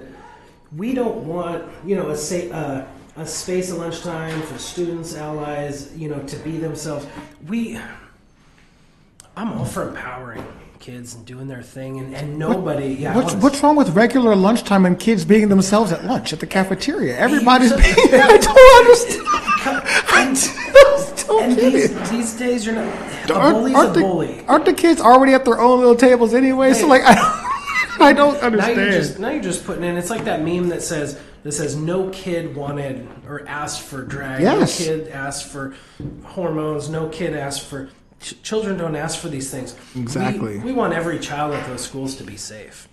we don't want, a space at lunchtime for students, allies, to be themselves. I'm all for empowering kids and doing their thing, and nobody. What's wrong with regular lunchtime and kids being themselves at lunch at the cafeteria? Everybody's being. I don't understand. These days, you're not. A bully's a bully. Aren't the kids already at their own little tables anyway? Hey, so I don't understand. Now you're just putting in. It's like that meme that says no kid wanted or asked for drag. Yes. No kid asked for hormones. No kid asked for. Children don't ask for these things. Exactly. We want every child at those schools to be safe.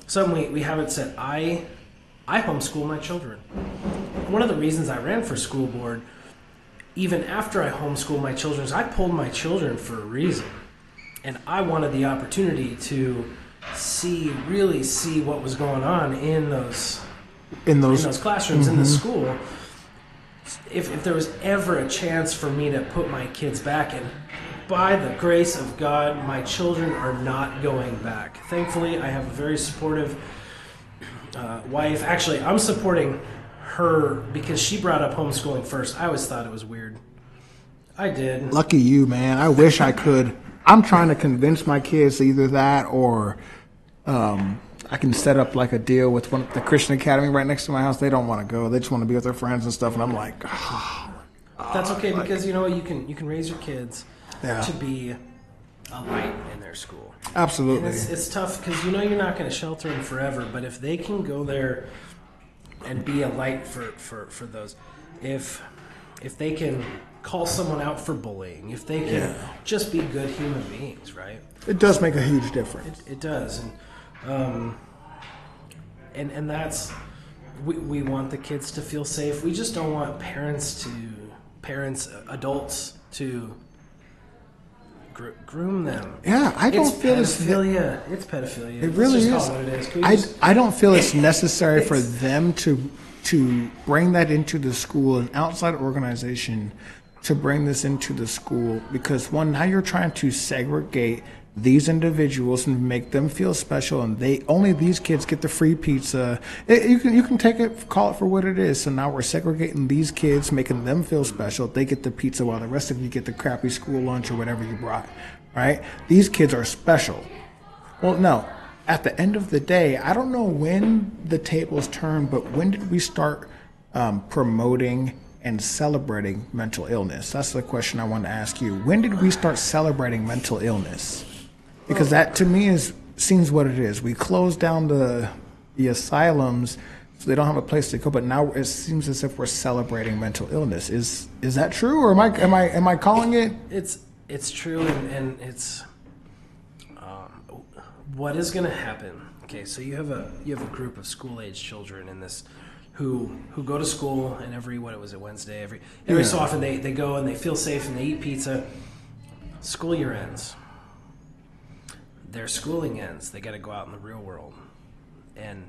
Something we haven't said. I homeschool my children. One of the reasons I ran for school board, even after I homeschool my children, is I pulled my children for a reason. And I wanted the opportunity to really see what was going on in those classrooms, in the school. If there was ever a chance for me to put my kids back in, by the grace of God, my children are not going back. Thankfully, I have a very supportive wife. Actually, I'm supporting her because she brought up homeschooling first. I always thought it was weird. I did. Lucky you, man. I wish I could. I'm trying to convince my kids either that or I can set up like a deal with the Christian Academy right next to my house. They don't want to go. They just want to be with their friends and stuff. And I'm like, that's okay, because you can raise your kids to be a light in their school. Absolutely. And it's tough because you're not going to shelter them forever. But if they can go there and be a light for those, if they can call someone out for bullying, if they can just be good human beings, right? It does make a huge difference. It does, and that's we want the kids to feel safe. We just don't want adults to groom them. Yeah, I don't feel pedophilia. It's pedophilia. It really is. Call it what it is. I don't feel it's necessary for them to bring that into the school, an outside organization, to bring this into the school, because one, now you're trying to segregate these individuals and make them feel special, and only these kids get the free pizza. You can take it, call it for what it is. So now we're segregating these kids, making them feel special. They get the pizza while the rest of you get the crappy school lunch or whatever you brought, right? These kids are special. Well, no. At the end of the day, I don't know when the tables turned, but when did we start promoting and celebrating mental illness? That's the question I want to ask you. When did we start celebrating mental illness? Because that, to me, seems what it is. We closed down the asylums so they don't have a place to go, but now it seems as if we're celebrating mental illness. Is that true, or am I calling it? It's true, and it's what is going to happen. Okay, so you have a group of school-age children in this who go to school, and every Wednesday, every so often they go and they feel safe and they eat pizza. School year ends. Their schooling ends. They got to go out in the real world, and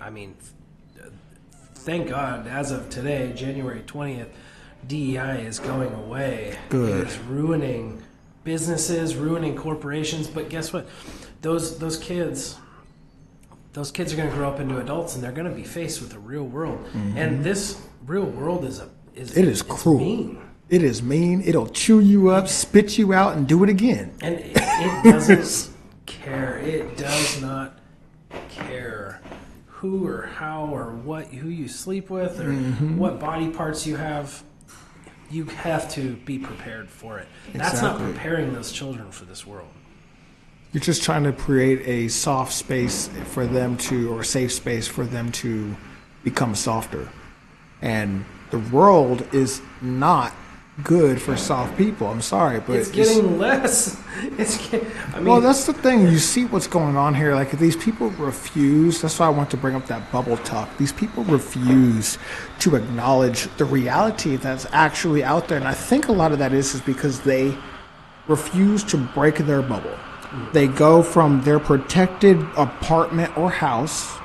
I mean, thank God, as of today, January 20th, DEI is going away. Good. It is ruining businesses, ruining corporations. But guess what? Those kids are going to grow up into adults, and they're going to be faced with the real world. Mm-hmm. And this real world is cruel. Mean. It is mean. It'll chew you up, spit you out, and do it again. And it doesn't care. It does not care who or how or who you sleep with, or what body parts you have. You have to be prepared for it. Exactly. That's not preparing those children for this world. You're just trying to create a soft space for them or safe space for them to become softer. And the world is not good for soft people. I'm sorry, but it's getting less. Well, that's the thing. You see what's going on here. Like, these people refuse. That's why I want to bring up that bubble talk. These people refuse to acknowledge the reality that's actually out there. And I think a lot of that is because they refuse to break their bubble. They go from their protected apartment or house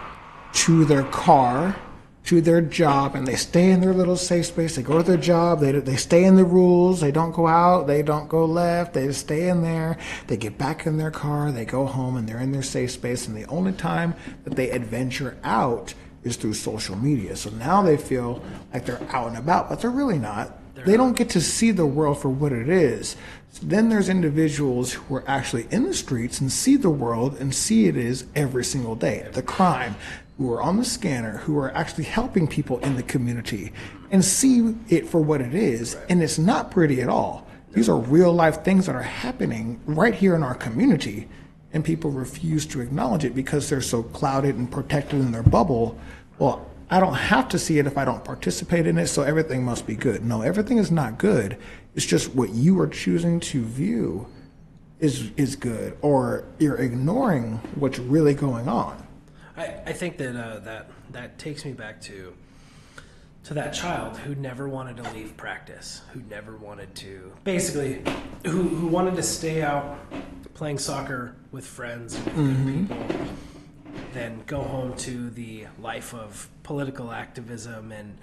to their car, to their job, and they stay in their little safe space. They go to their job. They stay in the rules. They don't go out. They don't go left. They just stay in there. They get back in their car. They go home, and they're in their safe space. And the only time that they adventure out is through social media. So now they feel like they're out and about, but they're really not. They don't get to see the world for what it is. So then there's individuals who are actually in the streets and see the world and see it is every single day. The crime, who are on the scanner, who are actually helping people in the community and see it for what it is. And it's not pretty at all. These are real life things that are happening right here in our community, and people refuse to acknowledge it because they're so clouded and protected in their bubble. Well, I don't have to see it if I don't participate in it, so everything must be good. No, everything is not good. It's just what you are choosing to view is good, or you're ignoring what's really going on. I think that that takes me back to that child who never wanted to leave practice, who never wanted to, basically, who wanted to stay out playing soccer with friends and good people, then go home to the life of political activism and,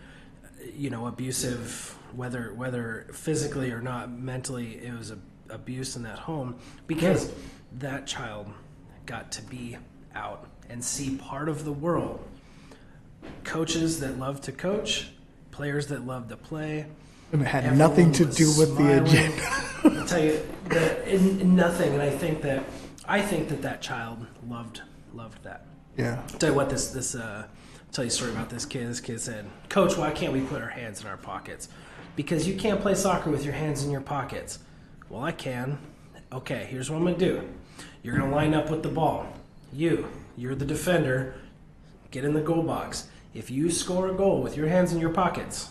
abusive, whether physically or not, mentally, it was abuse in that home, because that child got to be out and see part of the world. Coaches that love to coach, players that love to play. And it had nothing to do with the agenda. I'll tell you, nothing. And I think that child loved that. Yeah. I'll tell you what, tell you a story about this kid. This kid said, "Coach, why can't we put our hands in our pockets?" "Because you can't play soccer with your hands in your pockets." "Well, I can." "Okay, here's what I'm going to do. You're going to line up with the ball. You're the defender. Get in the goal box. If you score a goal with your hands in your pockets,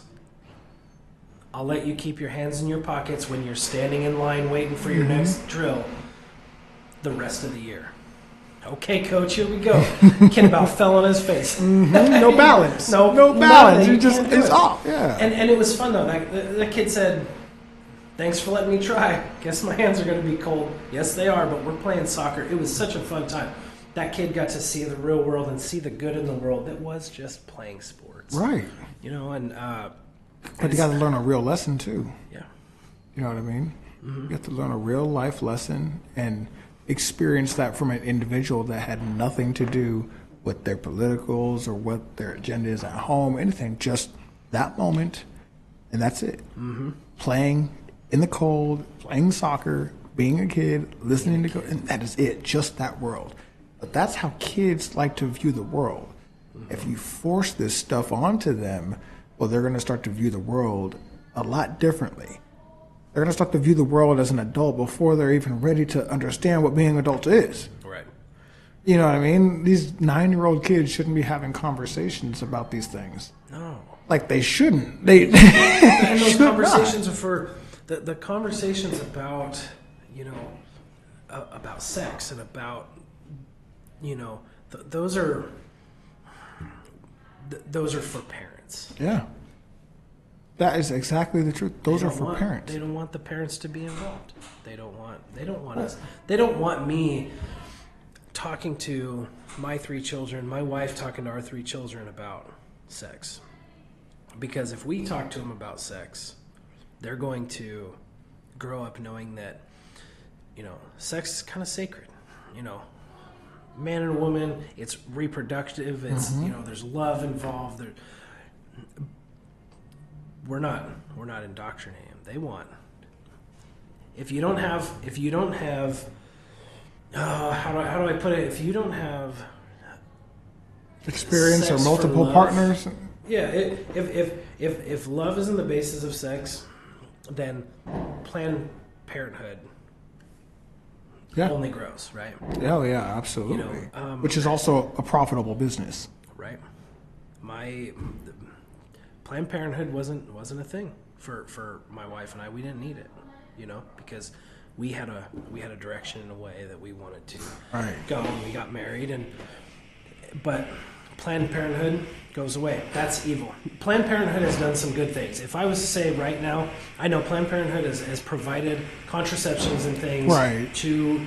I'll let you keep your hands in your pockets when you're standing in line waiting for your next drill the rest of the year." Okay, coach, here we go. Kid about fell on his face. No balance. No balance. nothing. It's off. Yeah. And it was fun though. Like, the kid said, "Thanks for letting me try. Guess my hands are going to be cold." Yes, they are, but we're playing soccer. It was such a fun time. That kid got to see the real world and see the good in the world that was just playing sports. Right. You know, and but you got to learn a real lesson too. Yeah. You know what I mean? You have to learn a real life lesson and experience that from an individual that had nothing to do with their politicals or what their agenda is at home, anything, just that moment, and that's it. Playing in the cold, playing soccer, being a kid, listening to and that is it, just that world. But that's how kids like to view the world. If you force this stuff onto them, well, they're going to start to view the world a lot differently. They're going to start to view the world as an adult before they're even ready to understand what being an adult is. Right. You know what I mean? These 9-year-old kids shouldn't be having conversations about these things. No. Like they shouldn't. They and those conversations are for the conversations about, you know, about sex and about, you know, those are for parents. Yeah. That is exactly the truth. Those are for parents. They don't want the parents to be involved. They don't want us. They don't want me talking to my 3 children, my wife talking to our 3 children about sex. Because if we talk to them about sex, they're going to grow up knowing that, you know, sex is kind of sacred. You know, man and woman, it's reproductive. It's, you know, there's love involved. We're not indoctrinating them. They want. If you don't have, how do I put it? If you don't have experience or multiple partners. Yeah, if love isn't the basis of sex, then Planned Parenthood only grows, right? Oh yeah, absolutely. You know, which is also a profitable business, right? Planned Parenthood wasn't a thing for my wife and I. We didn't need it, you know, because we had a direction in a way that we wanted to go when we got married, but Planned Parenthood goes away. That's evil. Planned Parenthood has done some good things. If I was to say right now, I know Planned Parenthood has provided contraceptions and things to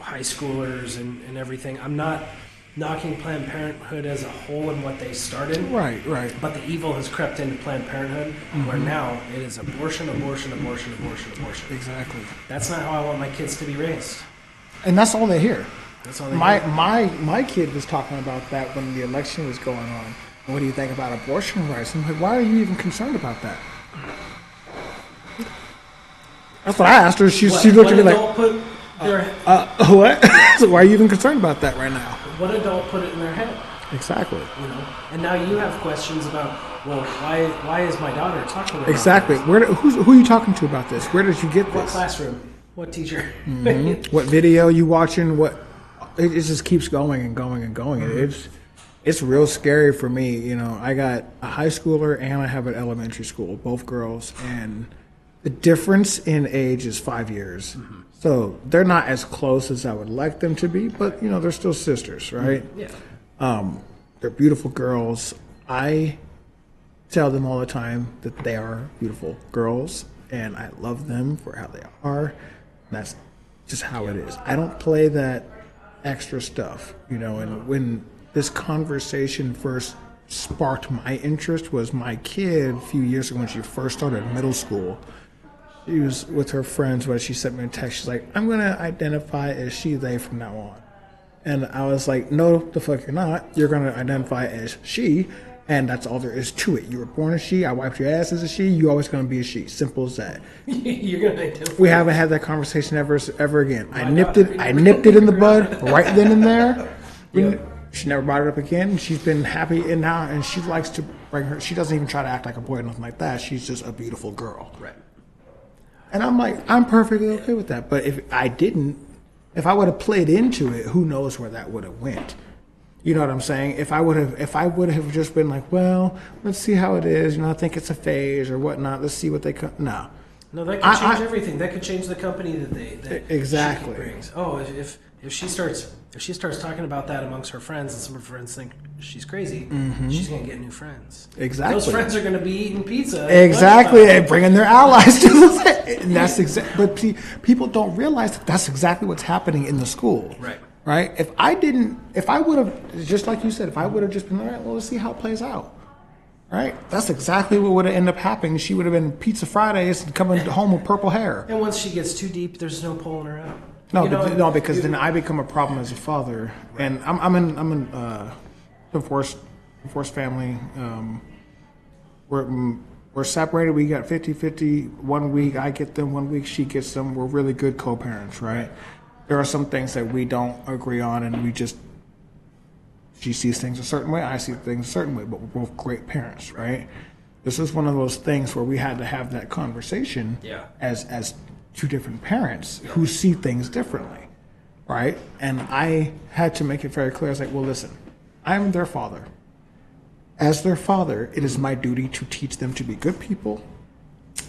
high schoolers and everything. I'm not knocking Planned Parenthood as a whole and what they started. Right. But the evil has crept into Planned Parenthood, where now it is abortion. Exactly. That's not how I want my kids to be raised. And that's all they hear. That's all they hear. My kid was talking about that when the election was going on. What do you think about abortion rights? I'm like, why are you even concerned about that? That's what I asked her. She looked at me like, what? So why are you even concerned about that right now? What adult put it in their head? Exactly. You know, and now you have questions about, well, why is my daughter talking about exactly? this? Who are you talking to about this? Where did you get this? What classroom? What teacher? What video you watching? It just keeps going and going and going. It's real scary for me. You know, I got a high schooler and I have an elementary school, both girls, and the difference in age is 5 years. So they're not as close as I would like them to be, but, you know, they're still sisters, right? Yeah. They're beautiful girls. I tell them all the time that they are beautiful girls, and I love them for how they are. That's just how it is. I don't play that extra stuff, you know, and when this conversation first sparked my interest was my kid a few years ago when she first started middle school. She was with her friends when she sent me a text. She's like, I'm going to identify as she, they from now on. And I was like, no, the fuck you're not. You're going to identify as she, and that's all there is to it. You were born a she. I wiped your ass as a she. You're always going to be a she. Simple as that. You're going to identify. We haven't had that conversation ever again. I nipped it in the bud right then and there. Yep. She never brought it up again. She's been happy in now, and she likes to bring her. She doesn't even try to act like a boy or nothing like that. She's just a beautiful girl. Right. And I'm like, I'm perfectly okay with that. But if I would have played into it, who knows where that would have went? You know what I'm saying? If I would have just been like, well, let's see how it is. You know, I think it's a phase or whatnot. Let's see what they come. No, that could change everything. That could change the company that exactly brings. Oh, if if she starts talking about that amongst her friends, and some of her friends think she's crazy, she's going to get new friends. Exactly. Those friends are going to be eating pizza. Exactly, and bringing their allies to the and that's exactly. But people don't realize that that's exactly what's happening in the school. Right. Right. If I would have, just like you said, if I would have just been, all right, well, let's see how it plays out. Right. That's exactly what would have ended up happening. She would have been Pizza Fridays and coming home with purple hair. And once she gets too deep, there's no pulling her out. No, because then I become a problem as a father, and I'm in divorced family. We're separated. We got 50-50. 1 week I get them, 1 week she gets them. We're really good co-parents, right? There are some things that we don't agree on, and she sees things a certain way, I see things a certain way, but we're both great parents, right? This is one of those things where we had to have that conversation as two different parents who see things differently, right? And I had to make it very clear. I was like, well, listen, I'm their father. As their father, it is my duty to teach them to be good people,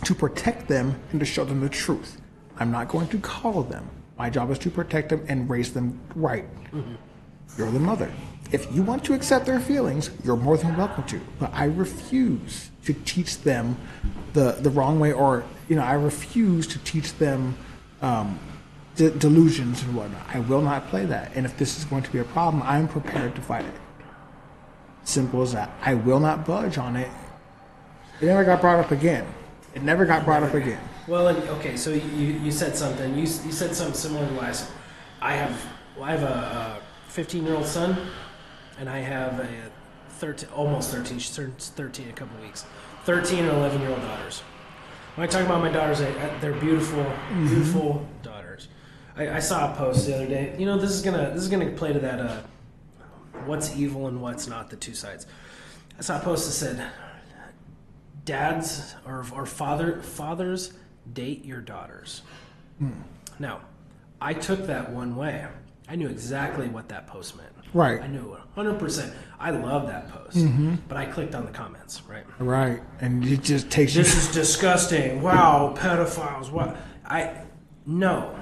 to protect them, and to show them the truth. I'm not going to coddle them. My job is to protect them and raise them right. You're the mother. If you want to accept their feelings, you're more than welcome to. But I refuse to teach them the wrong way, or I refuse to teach them delusions and whatnot. I will not play that. And if this is going to be a problem, I'm prepared to fight it. Simple as that. I will not budge on it. It never got brought up again. Well, okay, so you said something. You said something similar to last. I have a 15-year-old son, and I have a almost 13. She turns 13 in a couple of weeks. 13 and 11-year-old daughters. When I talk about my daughters, they're beautiful, beautiful daughters. I saw a post the other day. This is gonna play to that. What's evil and what's not, the two sides. I saw a post that said, dads or fathers date your daughters. Now, I took that one way. I knew exactly what that post meant. Right. I knew 100%. I love that post. But I clicked on the comments, right? Right. And it just takes This is disgusting. Wow, pedophiles. What? No.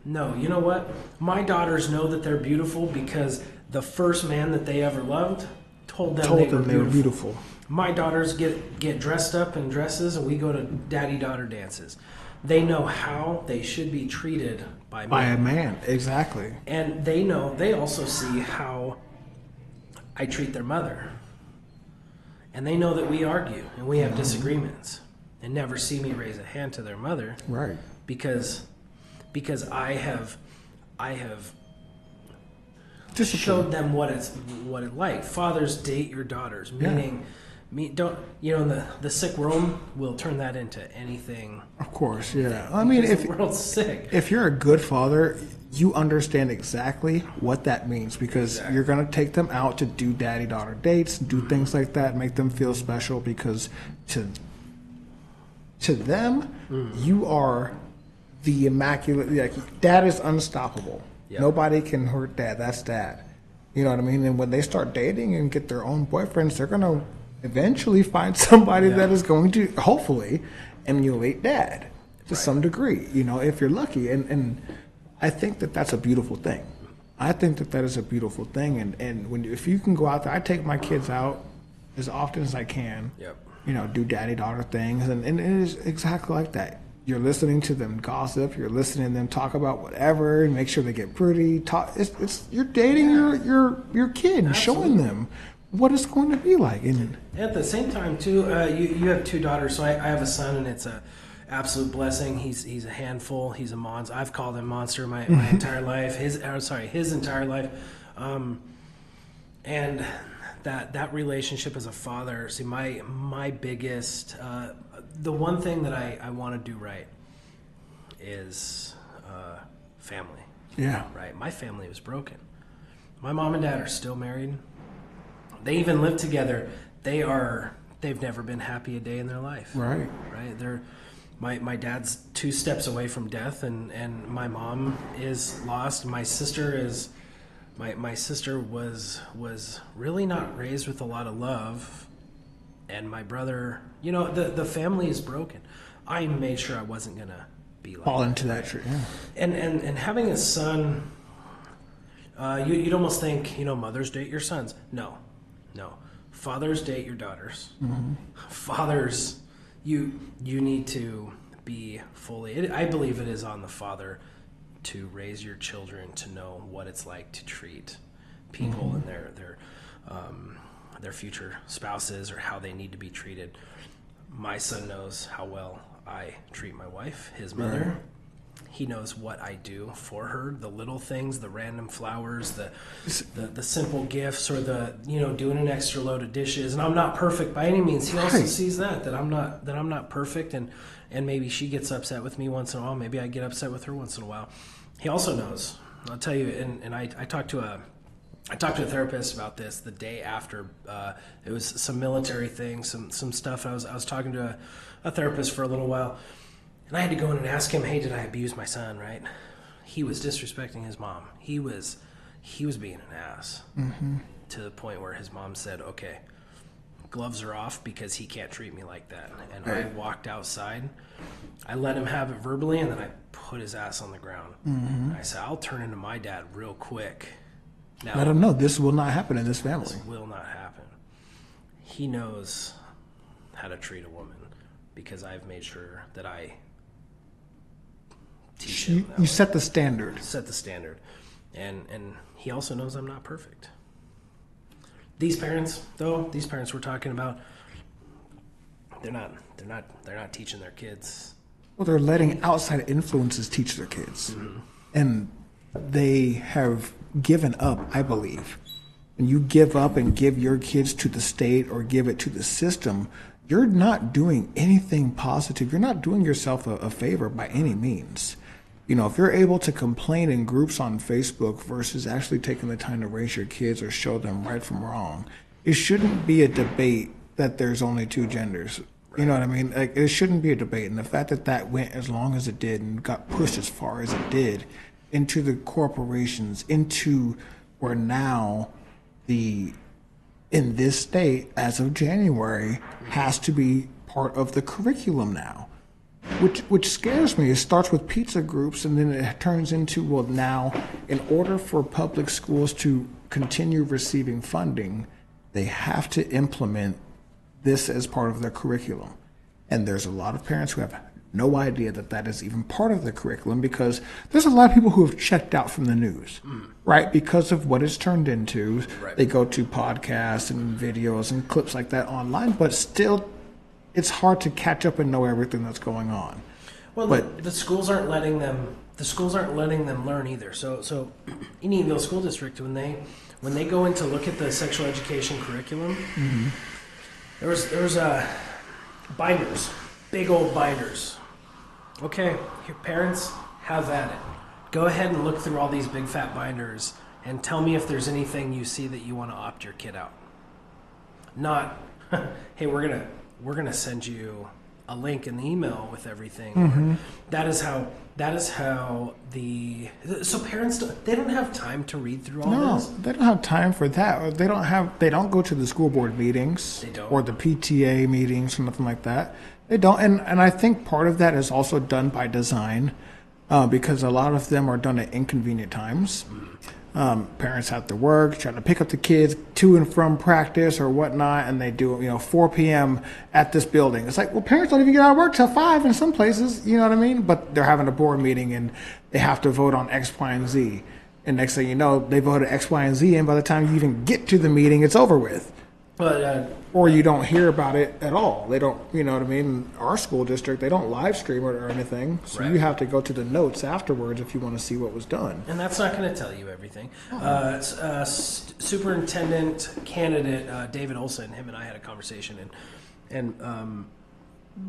You know what? My daughters know that they're beautiful because the first man that they ever loved told them they were beautiful. My daughters get dressed up in dresses, and we go to daddy-daughter dances. They know how they should be treated by a man, exactly. And they also see how I treat their mother. And they know that we argue and we have disagreements, and never see me raise a hand to their mother. Right. Because I have Discipline. showed them what it's like. Fathers date your daughters, meaning the sick world will turn that into anything. Of course, yeah. I mean, the world's sick. If you're a good father, you understand exactly what that means, because you're going to take them out to do daddy-daughter dates, do things like that, make them feel special, because to them, you are the immaculate. Like, dad is unstoppable. Yep. Nobody can hurt dad. That's dad. You know what I mean? And when they start dating and get their own boyfriends, they're going to eventually find somebody that is going to, hopefully, emulate dad to some degree, if you're lucky. And I think that that's a beautiful thing. I think that is a beautiful thing. And if you can go out there, I take my kids out as often as I can, do daddy-daughter things. And it is exactly like that. You're listening to them gossip. You're listening to them talk about whatever, and make sure they get pretty. You're dating your kid and showing them what it's going to be like. And at the same time, too, you have two daughters. So I have a son, and it's a absolute blessing. He's a handful. He's a monster. I've called him monster my entire life. His entire life. And that relationship as a father. See, my biggest. The one thing that I want to do right is family. Yeah. Right. My family was broken. My mom and dad are still married. They even live together. They've never been happy a day in their life. Right. Right. My dad's 2 steps away from death, and my mom is lost. My sister is. My sister was really not raised with a lot of love. And my brother, the family is broken. I made sure I wasn't gonna be like fall into that tree. Yeah. And having a son, You'd almost think, mothers date your sons. No. Fathers date your daughters. Mm-hmm. Fathers, you need to be fully. I believe it is on the father to raise your children to know what it's like to treat people and their future spouses, or how they need to be treated. My son knows how well I treat my wife, his mother. Right. He knows what I do for her, the little things, the random flowers, the simple gifts, or doing an extra load of dishes. And I'm not perfect by any means. He also sees that I'm not perfect, and maybe she gets upset with me once in a while. Maybe I get upset with her once in a while. He also knows. I'll tell you, and I talked to a therapist about this the day after. It was some military thing, some stuff. I was talking to a therapist for a little while. And I had to go in and ask him, hey, did I abuse my son, right? He was disrespecting his mom. He was being an ass, to the point where his mom said, okay, gloves are off because he can't treat me like that. And right. I walked outside. I let him have it verbally, and then I put his ass on the ground. Mm-hmm. I said, I'll turn into my dad real quick. Now, let him know this will not happen in this family. This will not happen. He knows how to treat a woman because I've made sure that I teach him. You set the standard. Set the standard. And he also knows I'm not perfect. These parents we're talking about, they're not teaching their kids. Well, they're letting outside influences teach their kids. Mm-hmm. And they have given up, I believe. When you give up and give your kids to the state or give it to the system, you're not doing anything positive. You're not doing yourself a favor by any means. If you're able to complain in groups on Facebook versus actually taking the time to raise your kids or show them right from wrong, it shouldn't be a debate that there's only two genders. You know what I mean? Like, it shouldn't be a debate. And the fact that went as long as it did and got pushed as far as it did into the corporations, into where now in this state, as of January, has to be part of the curriculum now. Which scares me. It starts with pizza groups, and then it turns into, well, now, in order for public schools to continue receiving funding, they have to implement this as part of their curriculum. And there's a lot of parents who have no idea that is even part of the curriculum, because there's a lot of people who have checked out from the news, right? Because of what it's turned into. Right. They go to podcasts and videos and clips like that online, but still, it's hard to catch up and know everything that's going on. Well, but the schools aren't letting them. The schools aren't letting them learn either. So, in Eatonville School District, when they go in to look at the sexual education curriculum, there was binders, big old binders. Okay, your parents, have at it. Go ahead and look through all these big fat binders and tell me if there's anything you see that you want to opt your kid out. Not, hey, we're gonna send you a link in the email with everything. Mm-hmm. That is how so parents they don't have time to read through all this. No, they don't have time for that. They don't go to the school board meetings or the PTA meetings or nothing like that. They don't, and I think part of that is also done by design, because a lot of them are done at inconvenient times. Parents have to work, trying to pick up the kids to and from practice or whatnot, and they do 4 p.m. at this building. It's like, well, parents don't even get out of work till 5 in some places, you know what I mean? But they're having a board meeting and they have to vote on X, Y, and Z. And next thing you know, they voted X, Y, and Z, and by the time you even get to the meeting, it's over with. But or you don't hear about it at all. They don't, you know what I mean? Our school district, they don't live stream it or anything. So right. You have to go to the notes afterwards if you want to see what was done. And that's not going to tell you everything. Superintendent candidate David Olson, him and I had a conversation, and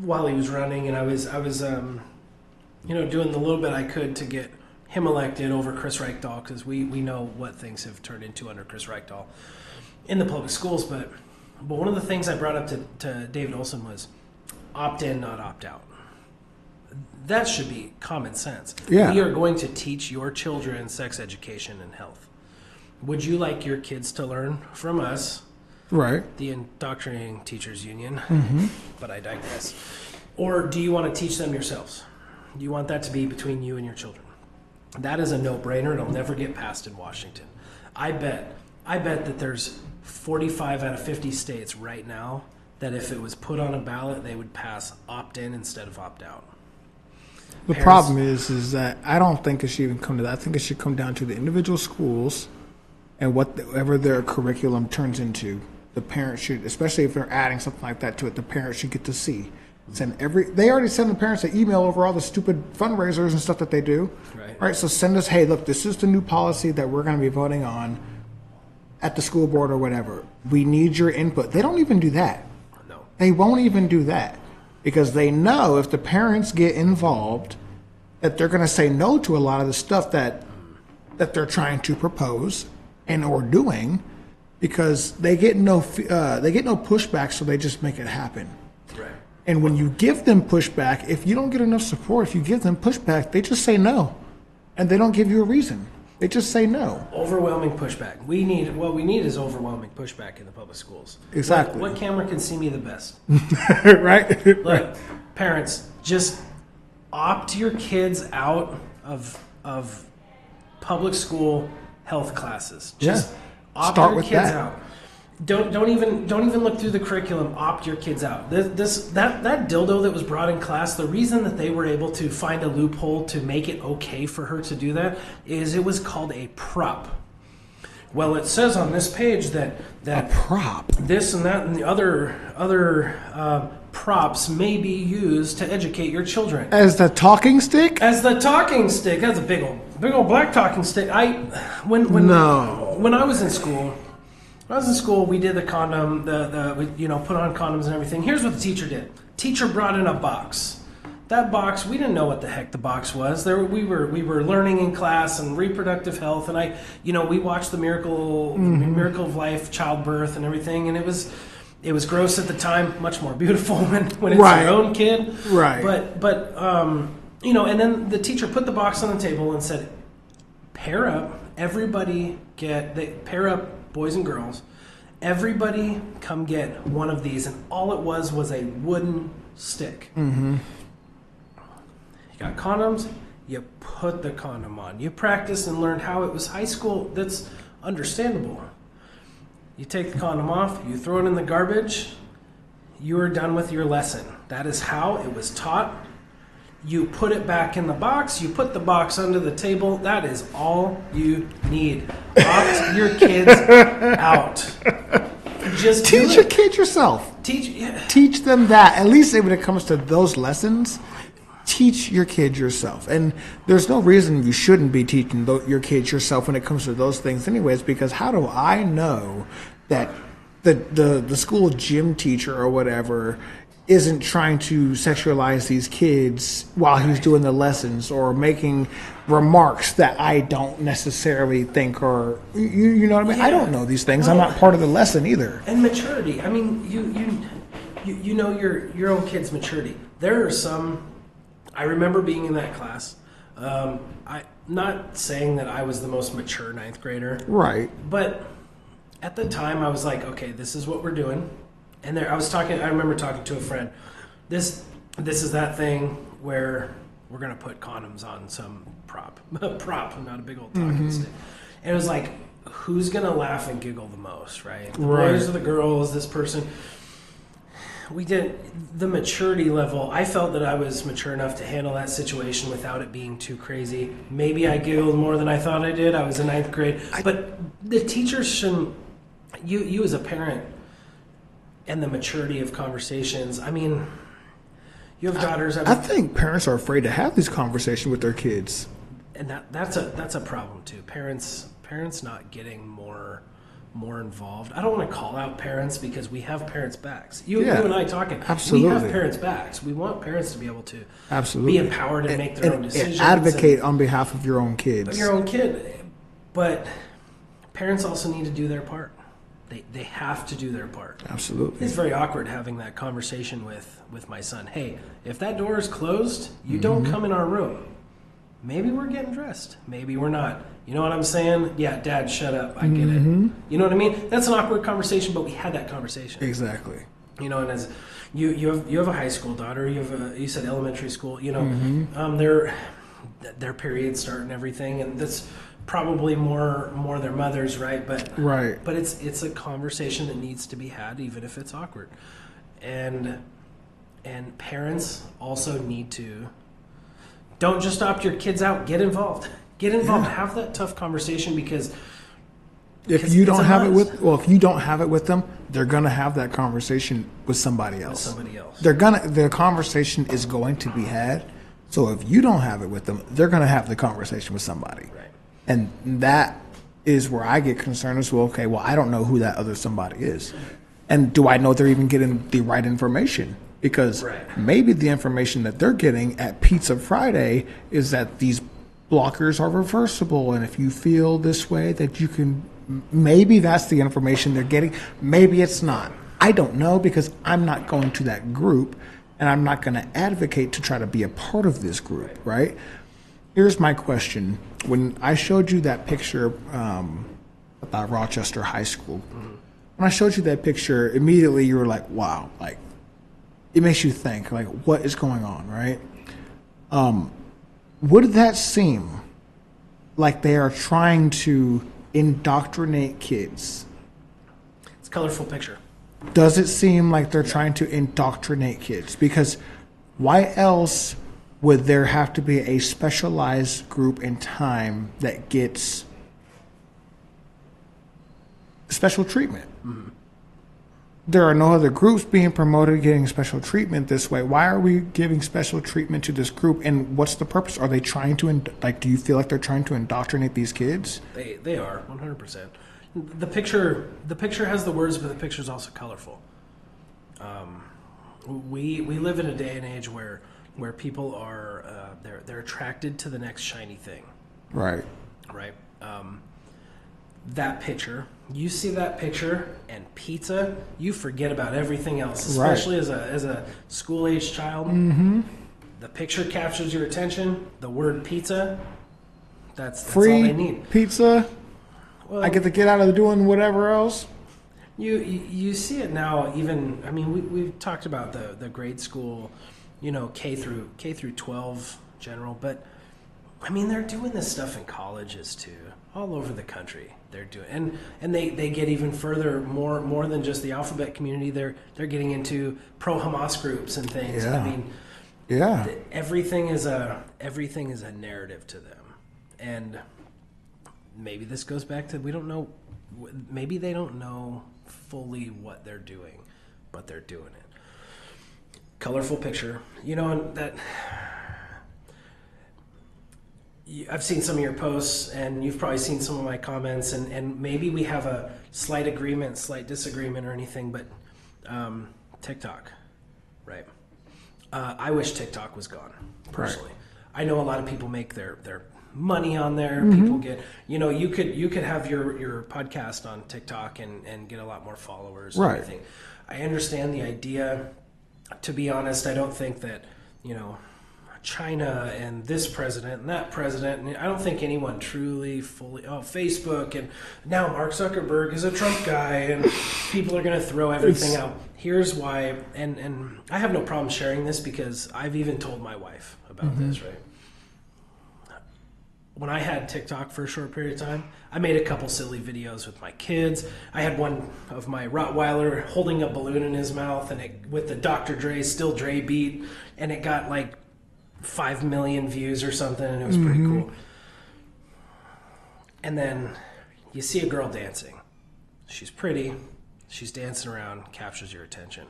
while he was running, and I was doing the little bit I could to get him elected over Chris Reichdahl, because we know what things have turned into under Chris Reichdahl in the public schools, but one of the things I brought up to David Olson was opt in, not opt out. That should be common sense. Yeah. We are going to teach your children sex education and health. Would you like your kids to learn from us, right? The Indoctrinating Teachers Union, but I digress. Or do you want to teach them yourselves? Do you want that to be between you and your children? That is a no-brainer. It'll never get passed in Washington. I bet that there's 45 out of 50 states right now that if it was put on a ballot, they would pass opt-in instead of opt-out. The problem is that I don't think it should even come to that. I think it should come down to the individual schools and whatever their curriculum turns into. The parents should, especially if they're adding something like that to it, the parents should get to see. They already send the parents an email over all the stupid fundraisers and stuff that they do. Right. So send us, hey, look, this is the new policy that we're going to be voting on at the school board or whatever. We need your input. They don't even do that. No. They won't even do that because they know if the parents get involved that they're going to say no to a lot of the stuff that they're trying to propose and or doing because they get no pushback, so they just make it happen. Right. And when you give them pushback, if you don't get enough support, if you give them pushback, they just say no. And they don't give you a reason. They just say no. Overwhelming pushback. What we need is overwhelming pushback in the public schools. Exactly. What camera can see me the best? Right? Look, parents, just opt your kids out of public school health classes. Just opt Start your with kids that. out. Don't even look through the curriculum. Opt your kids out. That dildo that was brought in class. The reason that they were able to find a loophole to make it okay for her to do that is it was called a prop. Well, it says on this page that a prop. This and that and the other props may be used to educate your children. As the talking stick? As the talking stick. That's a big old black talking stick. When I was in school. When I was in school, we did the condom, we put on condoms and everything. Here's what the teacher did. Teacher brought in a box. That box, we didn't know what the heck the box was. We were learning in class and reproductive health, and we watched the miracle of life, childbirth, and everything, and it was gross at the time, much more beautiful when it's your own kid. Right. But and then the teacher put the box on the table and said, pair up. Pair up. Boys and girls, everybody come get one of these, and all it was a wooden stick. Mm-hmm. You got condoms, you put the condom on. You practiced and learned how it was high school. That's understandable. You take the condom off, you throw it in the garbage, you are done with your lesson. That is how it was taught. You put it back in the box. You put the box under the table. That is all you need. Opt your kids out. Just teach your kid yourself. Teach them that. At least when it comes to those lessons, teach your kid yourself. And there's no reason you shouldn't be teaching your kids yourself when it comes to those things anyways, because how do I know that the school gym teacher or whatever isn't trying to sexualize these kids while he's doing the lessons or making remarks that I don't necessarily think are, you know what I mean? Yeah. I don't know these things. I'm not part of the lesson either. And maturity. I mean, you know your own kid's maturity. There are some, I remember being in that class. I'm not saying that I was the most mature ninth grader. Right. But at the time I was like, okay, this is what we're doing. And I remember talking to a friend. This is that thing where we're going to put condoms on some prop, not a big old talking stick. And it was like, who's going to laugh and giggle the most, right? The boys or the girls, this person. We did the maturity level. I felt that I was mature enough to handle that situation without it being too crazy. Maybe I giggled more than I thought I did. I was in ninth grade. But the teachers shouldn't, you as a parent, and the maturity of conversations. I mean, you have daughters. I think parents are afraid to have these conversations with their kids, and that's a problem too. Parents not getting more involved. I don't want to call out parents because we have parents' backs. You and I talking. Absolutely. We have parents' backs. We want parents to be able to absolutely be empowered and make their own decisions. And advocate on behalf of your own kids. Your own kid, but parents also need to do their part. They have to do their part. Absolutely. It's very awkward having that conversation with my son. Hey, if that door is closed, you don't come in our room. Maybe we're getting dressed. Maybe we're not. You know what I'm saying? Yeah, Dad, shut up. I get it. You know what I mean? That's an awkward conversation, but we had that conversation. Exactly. You know, and as you have a high school daughter, you said elementary school. You know, their periods start and everything, and that's probably more their mothers, right? But it's a conversation that needs to be had, even if it's awkward. And parents also need to, don't just opt your kids out. Get involved. Have that tough conversation, because if you don't have it with them, they're gonna have that conversation with somebody else. The conversation is going to be had. So if you don't have it with them, they're gonna have the conversation with somebody. Right. And that is where I get concerned as well. Okay, well, I don't know who that other somebody is. And do I know they're even getting the right information? Because maybe the information that they're getting at Pizza Friday is that these blockers are reversible. And if you feel this way, that you can, maybe that's the information they're getting. Maybe it's not. I don't know, because I'm not going to that group, and I'm not going to advocate to try to be a part of this group, right? Here's my question. When I showed you that picture about Rochester High School, when I showed you that picture, immediately you were like, wow, like, it makes you think, like, what is going on, right? Would that seem like they are trying to indoctrinate kids? It's a colorful picture. Does it seem like they're trying to indoctrinate kids? Because why else would there have to be a specialized group in time that gets special treatment? Mm-hmm. There are no other groups being promoted getting special treatment this way. Why are we giving special treatment to this group? And what's the purpose? Are they trying to, do you feel like they're trying to indoctrinate these kids? They are, 100%. The picture has the words, but the picture is also colorful. We live in a day and age where people are they're attracted to the next shiny thing. Right. That picture, you see that picture and pizza, you forget about everything else, especially as a school-age child. Mm-hmm. The picture captures your attention. The word pizza, that's free all they need. Pizza. Well, I get to get out of doing whatever else. You see it now. Even, I mean, we've talked about the grade school, K through 12 general, but I mean, they're doing this stuff in colleges too, all over the country. They're doing, and they get even further, more than just the alphabet community. They're getting into pro-Hamas groups and things. Yeah. I mean, everything is a narrative to them, and maybe this goes back to, we don't know. Maybe they don't know fully what they're doing, but they're doing it. Colorful picture, and that. I've seen some of your posts, and you've probably seen some of my comments, and maybe we have a slight agreement, slight disagreement or anything, but TikTok, right? I wish TikTok was gone, personally. Right. I know a lot of people make their money on there. Mm-hmm. People get, you could have your podcast on TikTok and get a lot more followers and everything. I understand the idea. To be honest, I don't think that, China and this president and that president, and I don't think anyone truly fully, Facebook, and now Mark Zuckerberg is a Trump guy, and people are going to throw everything out. Here's why, and I have no problem sharing this, because I've even told my wife about this, right? When I had TikTok for a short period of time, I made a couple silly videos with my kids. I had one of my Rottweiler holding a balloon in his mouth, and it, with the Dr. Dre, Still Dre beat, and it got like 5 million views or something, and it was pretty cool. And then you see a girl dancing. She's pretty, she's dancing around, captures your attention.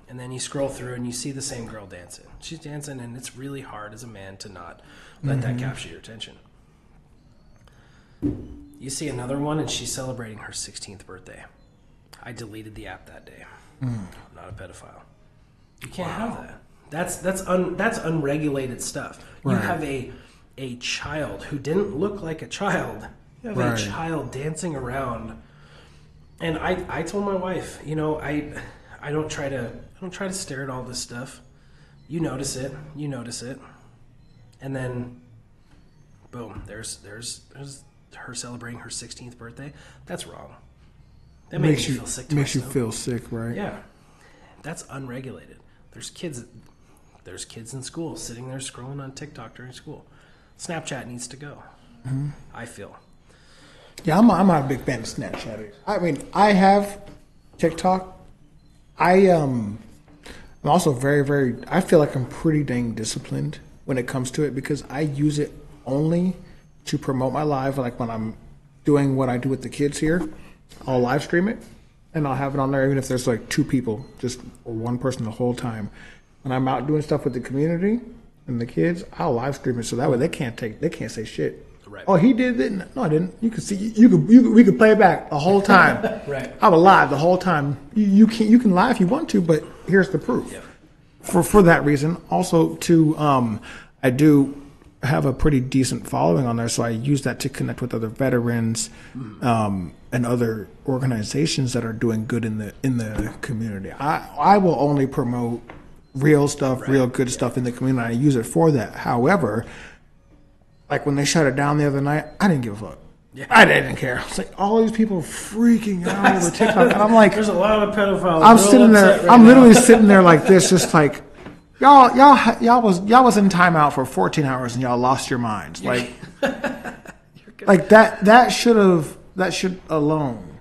And then you scroll through and you see the same girl dancing. She's dancing, and it's really hard as a man to not let that capture your attention. You see another one, and she's celebrating her 16th birthday. I deleted the app that day. I'm not a pedophile. You can't have that. That's unregulated stuff. You have a child who didn't look like a child. You have a child dancing around, and I told my wife, I don't try to stare at all this stuff. You notice it, and then boom, there's her celebrating her 16th birthday. That's wrong. That makes you feel sick. Makes you feel sick, right? Yeah, that's unregulated. There's kids there's kids in school sitting there scrolling on TikTok during school. Snapchat needs to go. I feel. Yeah, I'm not a big fan of Snapchat. I mean, I have TikTok. I'm also very, I feel like I'm pretty dang disciplined when it comes to it because I use it only to promote my live. Like when I'm doing what I do with the kids here, I'll live stream it and I'll have it on there even if there's like 2 people, just or 1 person the whole time. When I'm out doing stuff with the community and the kids, I'll live stream it so that way they can't say shit. Right. Oh, he did it. No, I didn't. You can see. We could play it back the whole time. Right. I'm alive the whole time. You can lie if you want to, but here's the proof. Yeah. For that reason, also to I do have a pretty decent following on there, so I use that to connect with other veterans and other organizations that are doing good in the community. I will only promote real stuff, real good stuff in the community. I use it for that. However, like when they shut it down the other night, I didn't give a fuck. Yeah. I didn't care. It's like all these people freaking out over TikTok, and I'm like, there's a lot of pedophiles. I'm sitting there. I'm literally sitting there like this, just like y'all was in timeout for 14 hours and y'all lost your minds. Like, like that should alone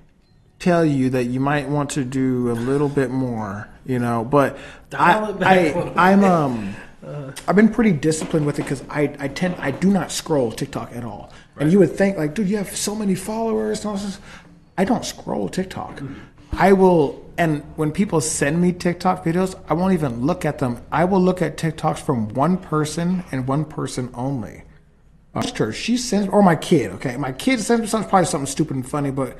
tell you that you might want to do a little bit more, you know. But I've been pretty disciplined with it because I do not scroll TikTok at all. Right. And you would think like, dude, you have so many followers. And all this. I don't scroll TikTok. Mm-hmm. I will, and when people send me TikTok videos, I won't even look at them. I will look at TikToks from one person and one person only. She sends, or my kid. Okay, my kid sends me something, probably something stupid and funny, but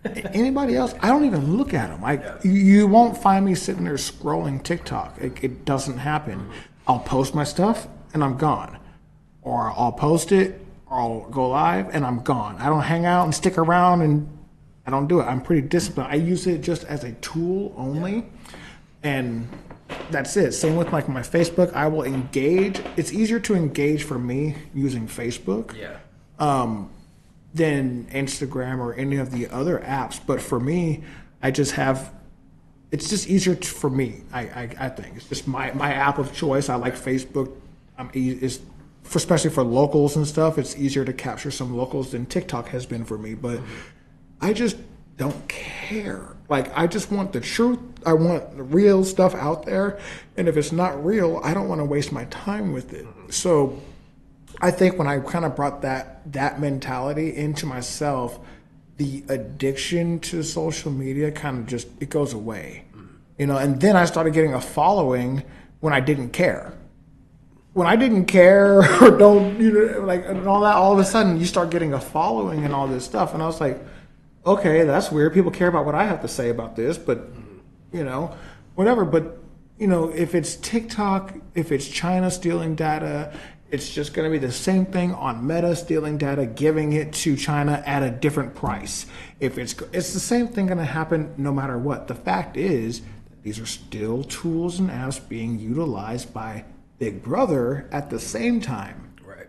anybody else, I don't even look at them. You won't find me sitting there scrolling TikTok. It doesn't happen. I'll post my stuff and I'm gone, or I'll post it, or I'll go live and I'm gone. I don't hang out and stick around, and I don't do it. I'm pretty disciplined. I use it just as a tool only, and that's it. Same with like my Facebook. I will engage. It's easier to engage for me using Facebook than Instagram or any of the other apps. But for me, it's just easier for me. I think it's just my app of choice. I like Facebook. Especially for locals and stuff. It's easier to capture some locals than TikTok has been for me. But I just don't care. Like, I just want the truth. I want the real stuff out there. And if it's not real, I don't want to waste my time with it. So I think when I kind of brought that mentality into myself, the addiction to social media kind of just, it goes away. You know, and then I started getting a following when I didn't care. When I didn't care or don't, you know, like, and all that, all of a sudden you start getting a following and all this stuff. And I was like, okay, that's weird. People care about what I have to say about this, but, you know, whatever. But, you know, if it's TikTok, if it's China stealing data, it's just going to be the same thing on Meta stealing data, giving it to China at a different price. If it's the same thing going to happen no matter what. The fact is, these are still tools and apps being utilized by Big Brother at the same time. Right.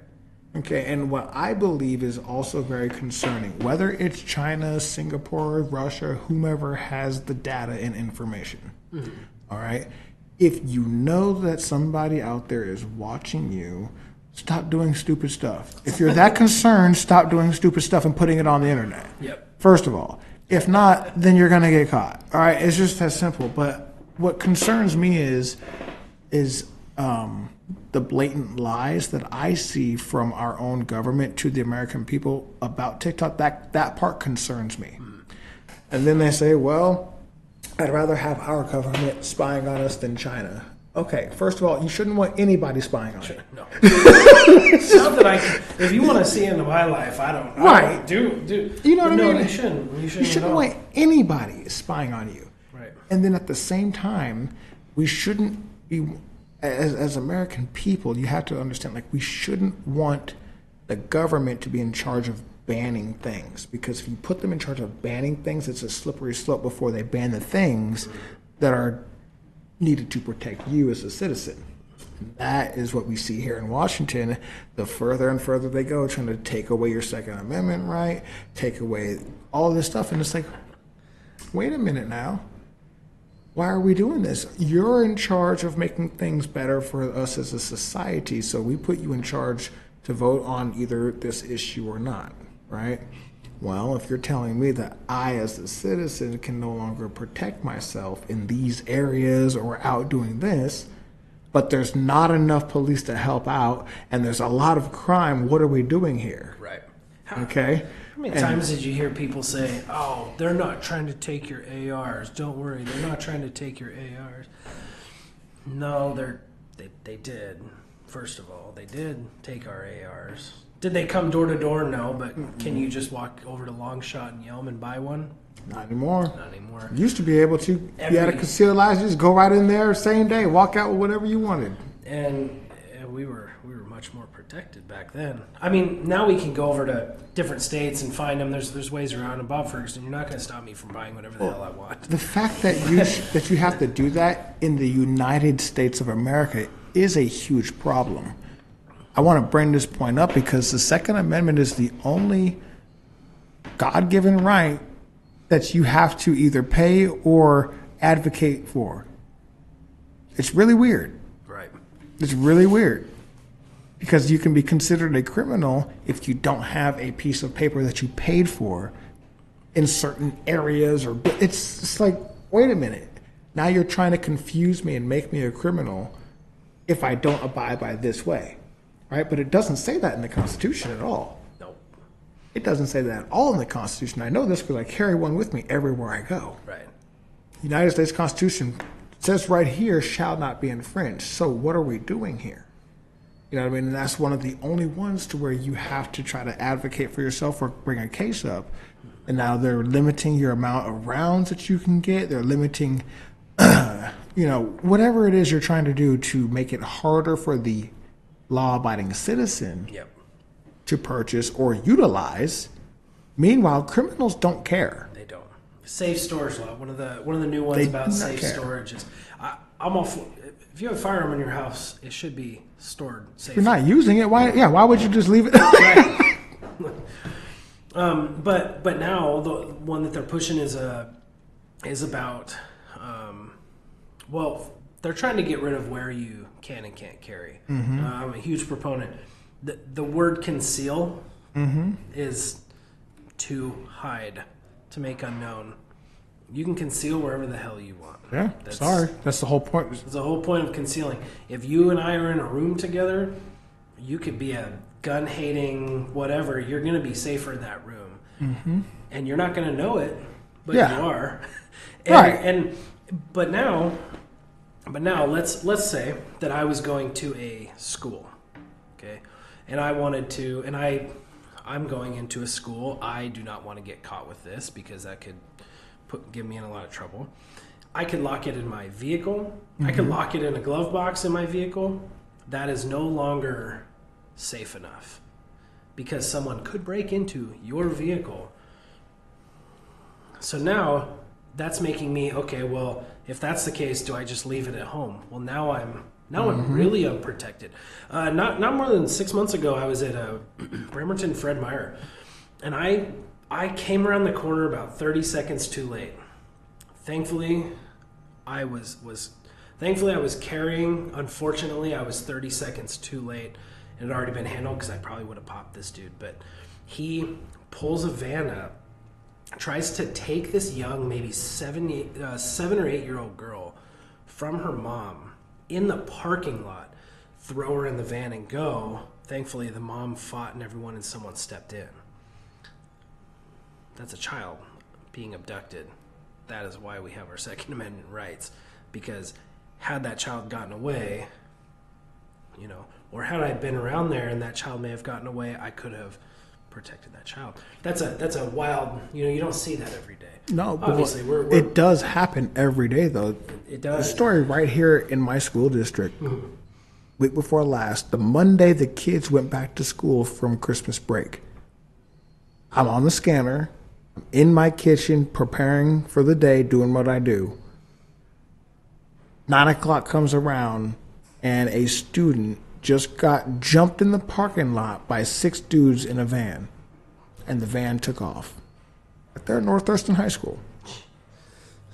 Okay, and what I believe is also very concerning, whether it's China, Singapore, Russia, whomever has the data and information. Mm-hmm. All right? If you know that somebody out there is watching you, stop doing stupid stuff. If you're that concerned, stop doing stupid stuff and putting it on the internet. Yep. First of all. If not, then you're going to get caught. All right? It's just that simple. But what concerns me is the blatant lies that I see from our own government to the American people about TikTok. That part concerns me. And then they say, well, I'd rather have our government spying on us than China. Okay, first of all, you shouldn't want anybody spying on you. No. It's not that if you want to see into my life, I don't. Right. Do. You know what I mean? No, you shouldn't. You shouldn't want anybody spying on you. Right. And then at the same time, we shouldn't be, as American people, you have to understand, like, we shouldn't want the government to be in charge of banning things, because if you put them in charge of banning things, it's a slippery slope before they ban the things that are needed to protect you as a citizen. And that is what we see here in Washington. The further and further they go, trying to take away your Second Amendment right, take away all this stuff, and it's like, wait a minute now. why are we doing this? You're in charge of making things better for us as a society, so we put you in charge to vote on either this issue or not, right? Well, if you're telling me that I, as a citizen, can no longer protect myself in these areas or out doing this, but there's not enough police to help out, and there's a lot of crime, what are we doing here? Right. Okay? How many times did you hear people say, oh, they're not trying to take your ARs. Don't worry, they're not trying to take your ARs. No, they did. First of all, they did take our ARs. Did they come door to door? No, but can you just walk over to Longshot and Yelm and buy one? Not anymore. Not anymore. You used to be able to. You had a concealed license, just go right in there same day, walk out with whatever you wanted. And we were much more protected back then. I mean, now we can go over to different states and find them. There's ways around. And Bob Ferguson, you're not going to stop me from buying whatever the hell I want. The fact that that you have to do that in the United States of America is a huge problem. I want to bring this point up because the Second Amendment is the only God-given right that you have to either pay or advocate for. It's really weird. Right. It's really weird. Because you can be considered a criminal if you don't have a piece of paper that you paid for in certain areas. Or it's like, wait a minute. Now you're trying to confuse me and make me a criminal if I don't abide by this way. Right? But it doesn't say that in the Constitution at all. No. It doesn't say that at all in the Constitution. I know this because I carry one with me everywhere I go. Right. United States Constitution says right here, shall not be infringed. So what are we doing here? You know what I mean? And that's one of the only ones to where you have to try to advocate for yourself or bring a case up. And now they're limiting your amount of rounds that you can get. They're limiting, whatever it is you're trying to do to make it harder for the law-abiding citizen to purchase or utilize. Meanwhile, criminals don't care. They don't. Safe storage law. One of the new ones about safe storage is I'm all for, if you have a firearm in your house, it should be stored safely. If you're not using it, why would you just leave it? Right. But now the one that they're pushing is about they're trying to get rid of where you can and can't carry. Mm-hmm. I'm a huge proponent. The word conceal is to hide, to make unknown. You can conceal wherever the hell you want. Yeah, that's the whole point. It's the whole point of concealing. If you and I are in a room together, you could be a gun-hating whatever. You're going to be safer in that room. And you're not going to know it, but you are. But now let's say that I was going to a school, okay, and I wanted to, and I'm going into a school. I do not want to get caught with this because that could give me in a lot of trouble. I could lock it in my vehicle. I could lock it in a glove box in my vehicle. That is no longer safe enough because someone could break into your vehicle. So now that's making me, okay, well, if that's the case, do I just leave it at home? Well, now I'm really unprotected. Not more than 6 months ago, I was at Bremerton Fred Meyer, and I came around the corner about 30 seconds too late. Thankfully, I was carrying. Unfortunately, I was 30 seconds too late. It had already been handled because I probably would have popped this dude. But he pulls a van up, tries to take this young, maybe 7 or 8 year old girl from her mom in the parking lot, throw her in the van and go. Thankfully, the mom fought and everyone and someone stepped in. That's a child being abducted. That is why we have our Second Amendment rights. Because had that child gotten away, or had I been around there and that child may have gotten away, I could have protected that child. That's a wild, you don't see that every day. No, obviously it does happen every day though. It does. The story right here in my school district, week before last, the Monday the kids went back to school from Christmas break. I'm on the scanner, I'm in my kitchen preparing for the day, doing what I do. 9 o'clock comes around and a student just got jumped in the parking lot by 6 dudes in a van, and the van took off. Right there at North Thurston High School.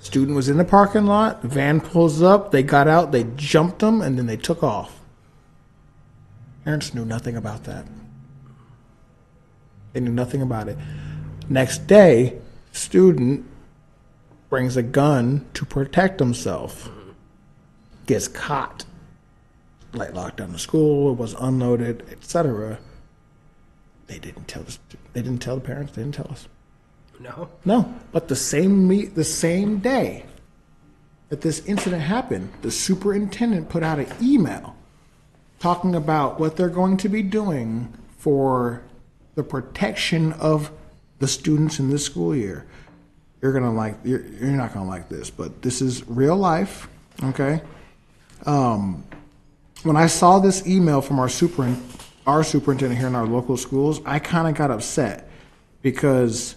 Student was in the parking lot. The van pulls up. They got out. They jumped them, and then they took off. Parents knew nothing about that. They knew nothing about it. Next day, student brings a gun to protect himself. Gets caught. Light locked down the school. It was unloaded, etc. They didn't tell the parents. They didn't tell us. No. But the same day that this incident happened, the superintendent put out an email talking about what they're going to be doing for the protection of the students in this school year. You're not gonna like this, but this is real life. Okay. When I saw this email from our superintendent here in our local schools, I kind of got upset because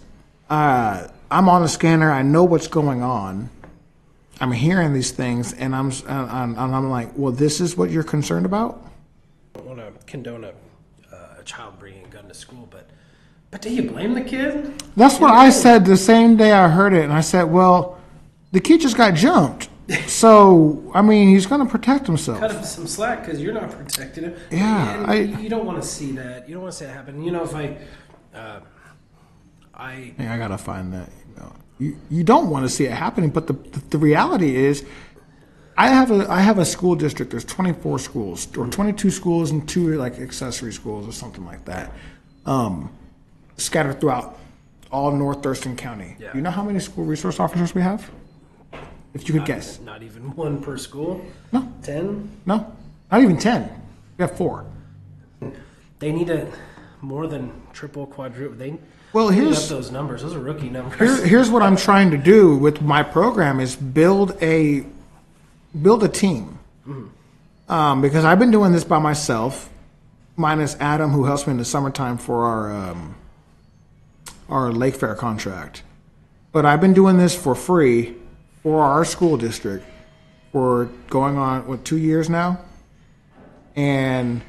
I'm on a scanner. I know what's going on. I'm hearing these things, and I'm like, well, this is what you're concerned about? I don't want to condone a child bringing a gun to school, but do you blame the kid? That's what I said the same day I heard it, and I said, well, the kid just got jumped. So, I mean, he's going to protect himself. Cut him some slack because you're not protecting him. Yeah. You don't want to see that. You don't want to see that happen. You know, if I got to find that. You don't want to see it happening, but the reality is I have a school district. There's 24 schools or 22 schools and 2 like accessory schools or something like that, scattered throughout all North Thurston County. Yeah. You know how many school resource officers we have? If you could guess. Not even 1 per school? No. 10? No, not even 10. We have 4. They need more than triple, quadruple. Here's up those numbers. Those are rookie numbers. Here's what I'm trying to do with my program is build a team. Mm-hmm. Because I've been doing this by myself, minus Adam, who helps me in the summertime for our Lake Fair contract. But I've been doing this for free for our school district for going on 2 years now, and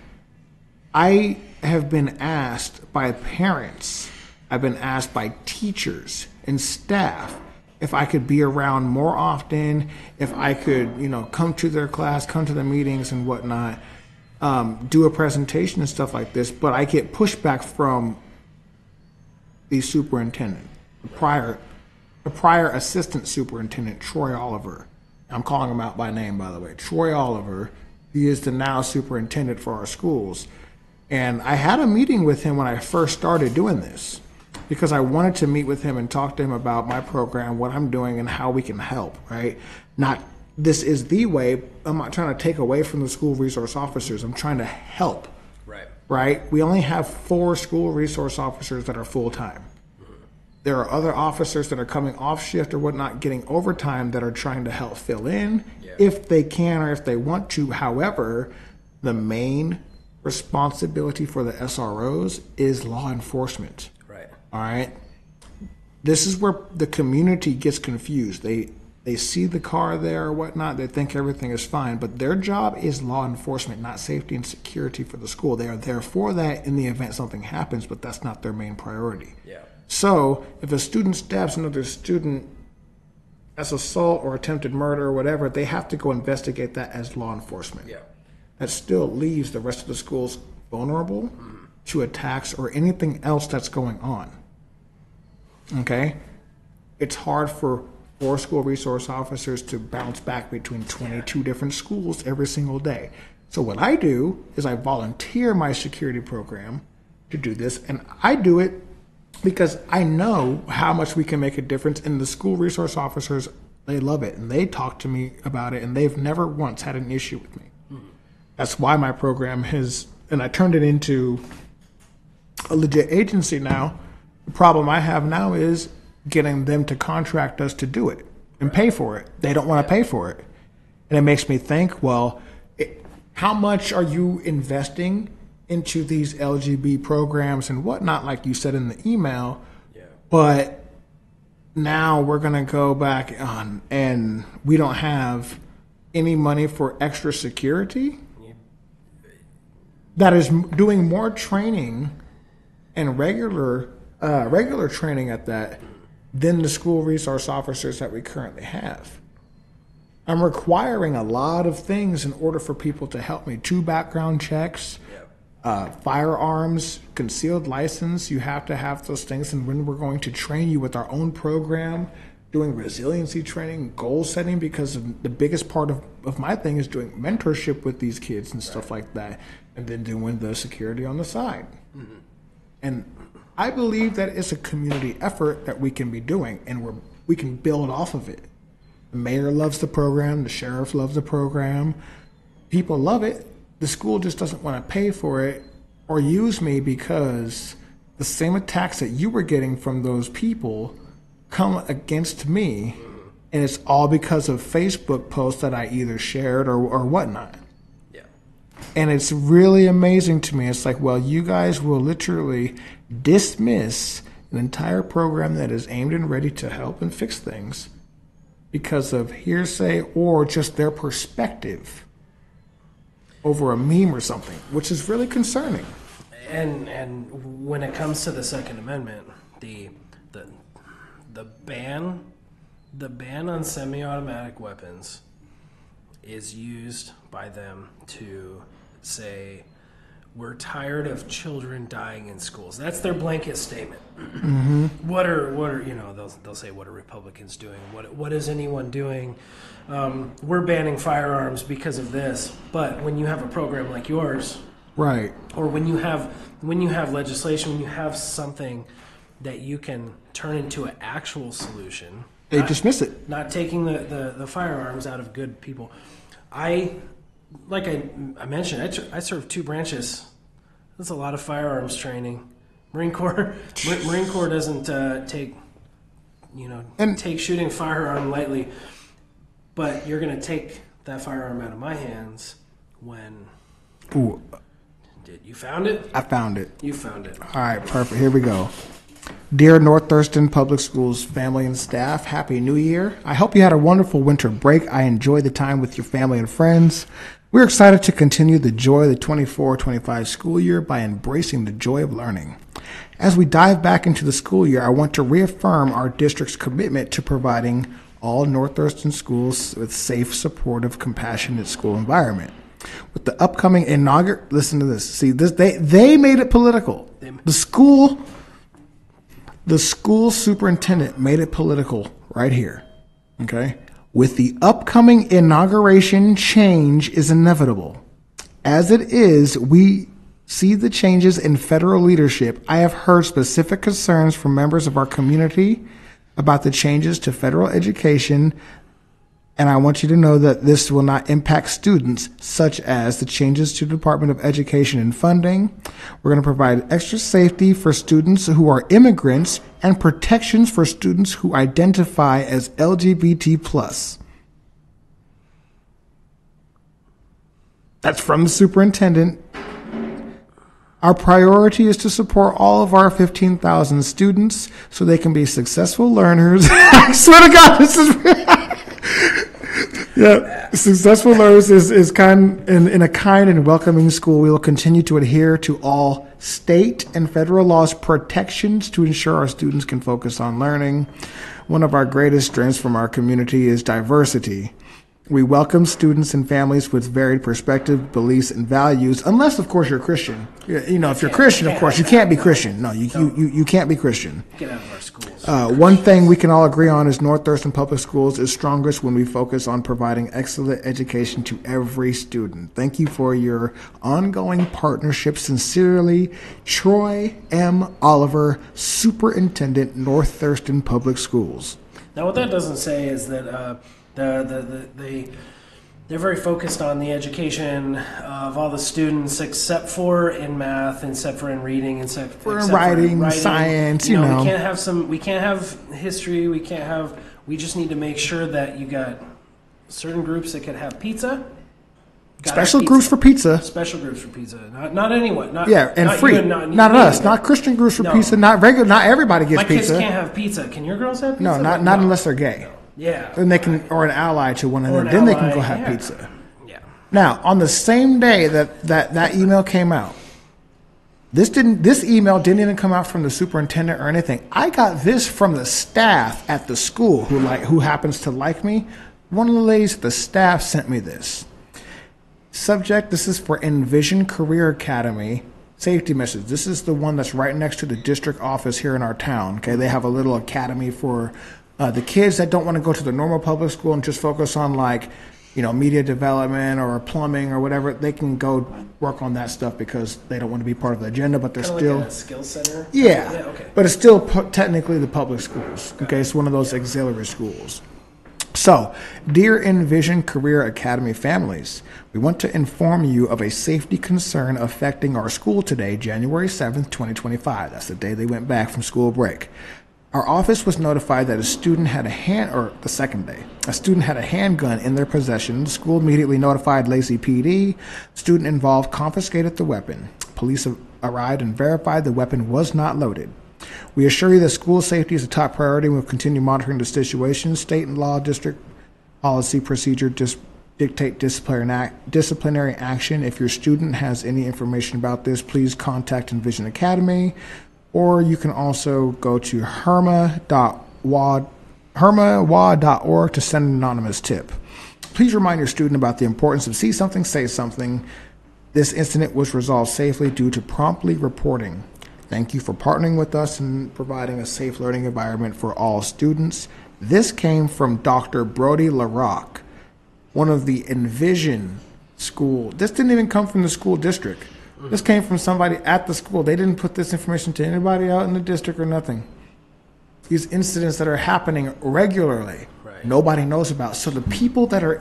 I have been asked by parents, I've been asked by teachers and staff if I could be around more often, if I could, come to their class, come to the meetings and whatnot, do a presentation and stuff like this. But I get pushback from the superintendent, the prior assistant superintendent, Troy Oliver. I'm calling him out by name, by the way. Troy Oliver. He is the now superintendent for our schools. And I had a meeting with him when I first started doing this because I wanted to meet with him and talk to him about my program, what I'm doing, and how we can help, right? Not this is the way. I'm not trying to take away from the school resource officers. I'm trying to help. Right? We only have 4 school resource officers that are full-time. There are other officers that are coming off shift or whatnot, getting overtime that are trying to help fill in if they can or if they want to. However, the main responsibility for the SROs is law enforcement. Right. All right. This is where the community gets confused. They see the car there or whatnot. They think everything is fine, but their job is law enforcement, not safety and security for the school. They are there for that in the event something happens, but that's not their main priority. Yeah. So if a student stabs another student as assault or attempted murder or whatever, they have to go investigate that as law enforcement. Yeah. That still leaves the rest of the schools vulnerable to attacks or anything else that's going on. Okay? It's hard for 4 school resource officers to bounce back between 22 different schools every single day. So what I do is I volunteer my security program to do this, and I do it because I know how much we can make a difference, and the school resource officers, they love it, and they talk to me about it, and they've never once had an issue with me. That's why my program has, and I turned it into a legit agency now. The problem I have now is getting them to contract us to do it and pay for it. They don't want to pay for it. And it makes me think, well, how much are you investing into these LGB programs and whatnot, like you said in the email? Yeah. But now we're going to go back on and we don't have any money for extra security? That is doing more training and regular training at that than the school resource officers that we currently have. I'm requiring a lot of things in order for people to help me. 2 background checks, firearms, concealed license. You have to have those things. And when we're going to train you with our own program, doing resiliency training, goal setting, because the biggest part of my thing is doing mentorship with these kids and stuff like that, and then doing the security on the side. Mm-hmm. And I believe that it's a community effort that we can be doing, and we can build off of it. The mayor loves the program. The sheriff loves the program. People love it. The school just doesn't want to pay for it or use me, because the same attacks that you were getting from those people come against me, and it's all because of Facebook posts that I either shared or whatnot. Yeah. And it's really amazing to me. It's like, well, you guys will literally dismiss an entire program that is aimed and ready to help and fix things because of hearsay or just their perspective over a meme or something, which is really concerning. And when it comes to the Second Amendment, the ban on semi-automatic weapons is used by them to say, we're tired of children dying in schools. That's their blanket statement. Mm-hmm. What are they'll say, what are Republicans doing? What is anyone doing? We're banning firearms because of this. But when you have a program like yours, right, or when you have legislation, when you have something that you can turn into an actual solution, they dismiss it. Not taking the firearms out of good people. Like I mentioned, I served 2 branches. That's a lot of firearms training. Marine Corps doesn't take shooting firearm lightly. But you're going to take that firearm out of my hands when. Ooh. You found it? I found it. You found it. All right, perfect. Here we go. Dear North Thurston Public Schools family and staff, Happy New Year. I hope you had a wonderful winter break. I enjoyed the time with your family and friends. We're excited to continue the joy of the 24-25 school year by embracing the joy of learning. As we dive back into the school year, I want to reaffirm our district's commitment to providing all North Thurston schools with safe, supportive, compassionate school environment. With the upcoming listen to this. See, this they made it political. The school superintendent made it political right here. Okay? With the upcoming inauguration, change is inevitable. As it is, we see the changes in federal leadership. I have heard specific concerns from members of our community about the changes to federal education, and I want you to know that this will not impact students, such as the changes to the Department of Education and funding. We're going to provide extra safety for students who are immigrants and protections for students who identify as LGBT+. That's from the superintendent. Our priority is to support all of our 15,000 students so they can be successful learners. I swear to God, this is yeah. Successful learners is kind in a kind and welcoming school. We will continue to adhere to all state and federal laws protections to ensure our students can focus on learning. One of our greatest strengths from our community is diversity. We welcome students and families with varied perspectives, beliefs, and values, unless, of course, you're Christian. You know, if you're Christian, of course, you can't be Christian. No, you can't be Christian. Get out of our schools. One thing we can all agree on is North Thurston Public Schools is strongest when we focus on providing excellent education to every student. Thank you for your ongoing partnership. Sincerely, Troy M. Oliver, Superintendent, North Thurston Public Schools. Now, what that doesn't say is that they're very focused on the education of all the students, except for in math, except for in reading, except for writing, science. You know, we can't have history. We just need to make sure that you got certain groups that can have pizza. Special groups for pizza. Special groups for pizza. Not anyone. And free. Not us. Not Christian groups for pizza. Not regular. Not everybody gets pizza. My kids can't have pizza. Can your girls have No, pizza? not unless they're gay. No. Yeah. Then they can, or an ally to one another. Then they can go have pizza. Yeah. Now, on the same day that email came out, This email didn't even come out from the superintendent or anything. I got this from the staff at the school who happens to like me. One of the ladies at the staff sent me this. Subject, this is for Envision Career Academy. Safety message. This is the one that's right next to the district office here in our town. Okay, they have a little academy for the kids that don't want to go to the normal public school and just focus on like, media development or plumbing or whatever. They can go work on that stuff because they don't want to be part of the agenda, but they're Kinda still like a skill center. yeah, Okay. but it's still technically the public schools. Okay, it's one of those auxiliary schools. So, dear Envision Career Academy families, we want to inform you of a safety concern affecting our school today, January 7th, 2025. That's the day they went back from school break. Our office was notified that a student had a handgun in their possession. The school immediately notified Lacey PD. Student involved confiscated the weapon. Police arrived and verified the weapon was not loaded. We assure you that school safety is a top priority and will continue monitoring the situation. State and law, district policy, procedure dictate disciplinary action. If your student has any information about this, please contact Envision Academy, or you can also go to herma.wa.org to send an anonymous tip. Please remind your student about the importance of see something, say something. This incident was resolved safely due to promptly reporting. Thank you for partnering with us and providing a safe learning environment for all students. This came from Dr. Brody LaRock, one of the Envision school. This didn't even come from the school district. This came from somebody at the school. They didn't put this information to anybody out in the district or nothing. These incidents that are happening regularly, Right. nobody knows about. So the people that are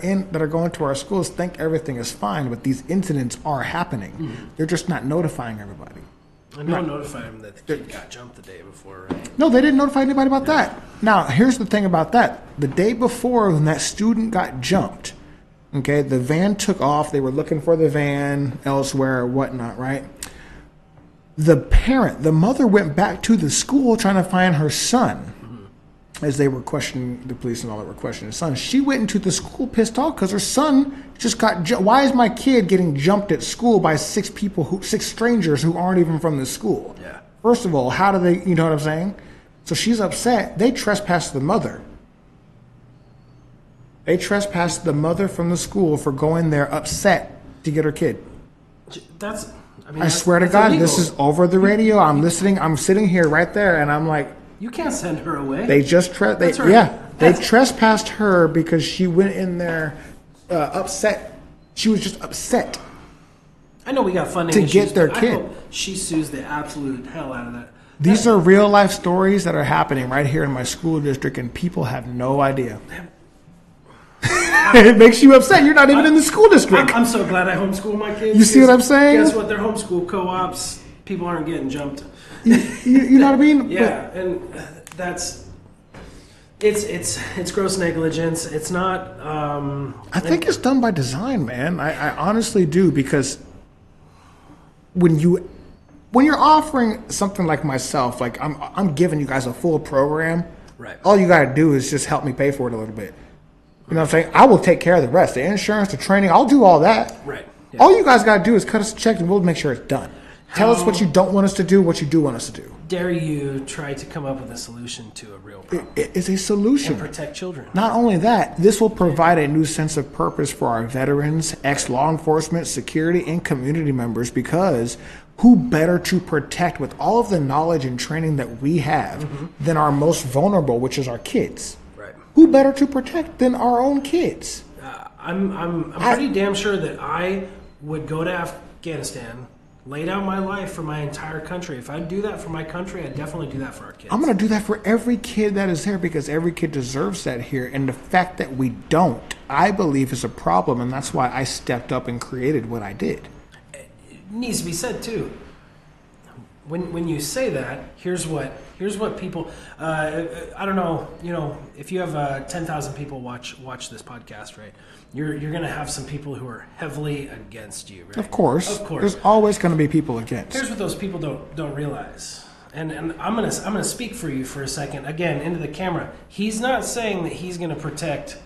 going to our schools think everything is fine, but these incidents are happening. They're just not notifying everybody. And no one notified him that the kid got jumped the day before, right? No, they didn't notify anybody about that. Now, here's the thing about that. The day before, when that student got jumped, okay, the van took off. They were looking for the van elsewhere or whatnot, right? The mother went back to the school trying to find her son. As they were questioning, the police and all that were questioning his son. She went into the school pissed off because her son just got why is my kid getting jumped at school by six strangers who aren't even from the school? Yeah. First of all, how do they, you know what I'm saying? So she's upset. They trespassed the mother. They trespassed the mother from the school for going there upset to get her kid. I swear to God, illegal. this is over the radio. I'm listening. I'm sitting here right there, and I'm like, You can't send her away. they just That's right. they trespassed her because she went in there upset. She was just upset. I know we got funding To issues, get their but I kid. hope she sues the absolute hell out of that. These are real life stories that are happening right here in my school district, and people have no idea. It makes you upset. You're not even in the school district. I'm so glad I homeschool my kids. You see what I'm saying? Guess what? They're homeschool co-ops. People aren't getting jumped. You know what I mean? Yeah, and that's it's gross negligence. It's not. I think it's done by design, man. I honestly do, because when you're offering something like myself, like I'm giving you guys a full program. Right. All you gotta do is just help me pay for it a little bit. You know what I'm saying? I will take care of the rest, the insurance, the training. I'll do all that. Right. Yeah. All you guys gotta do is cut us a check, and we'll make sure it's done. Tell us what you don't want us to do, what you do want us to do. Dare you try to come up with a solution to a real problem It is a solution. and protect children? Not only that, this will provide a new sense of purpose for our veterans, ex-law enforcement, security, and community members, because who better to protect with all of the knowledge and training that we have than our most vulnerable, which is our kids? Right. Who better to protect than our own kids? I'm pretty damn sure that I would go to Afghanistan, lay down my life for my entire country. If I do that for my country, I'd definitely do that for our kids. I'm going to do that for every kid that is there, because every kid deserves that here. And the fact that we don't, I believe, is a problem. And that's why I stepped up and created what I did. It needs to be said too. When you say that, here's what people. I don't know. You know, if you have 10,000 people watch this podcast, right? You're gonna have some people who are heavily against you, right? Of course. There's always going to be people against. Here's what those people don't realize, and I'm gonna speak for you for a second. Again, into the camera. He's not saying that he's gonna protect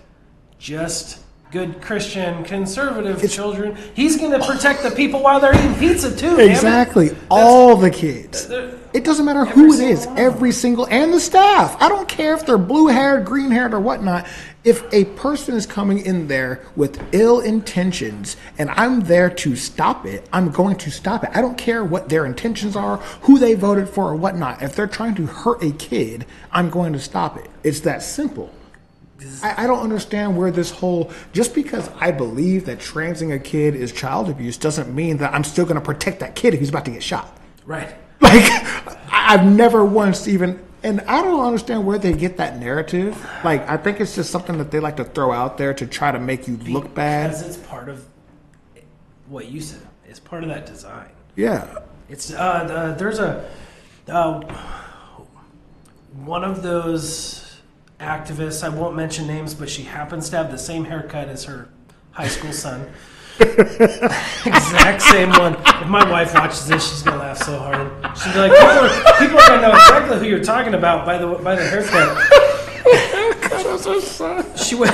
just good Christian, conservative children. He's going to protect the people while they're eating pizza too. Exactly. All the kids. It doesn't matter who it is. Every single, and the staff. I don't care if they're blue-haired, green-haired, or whatnot. If a person is coming in there with ill intentions and I'm there to stop it, I'm going to stop it. I don't care what their intentions are, who they voted for, or whatnot. If they're trying to hurt a kid, I'm going to stop it. It's that simple. I don't understand where this whole, just because I believe that transing a kid is child abuse doesn't mean that I'm still going to protect that kid if he's about to get shot. Right. Like, I've never once even, and I don't understand where they get that narrative. Like, I think it's just something that they like to throw out there to try to make you look bad. Because it's part of what you said. It's part of that design. Yeah. It's, there's one of those activists, I won't mention names, but she happens to have the same haircut as her high school son. Exact same one. If my wife watches this, she's gonna laugh so hard. She'll be like, people are gonna know exactly who you're talking about by the haircut. Haircut as her son. She went.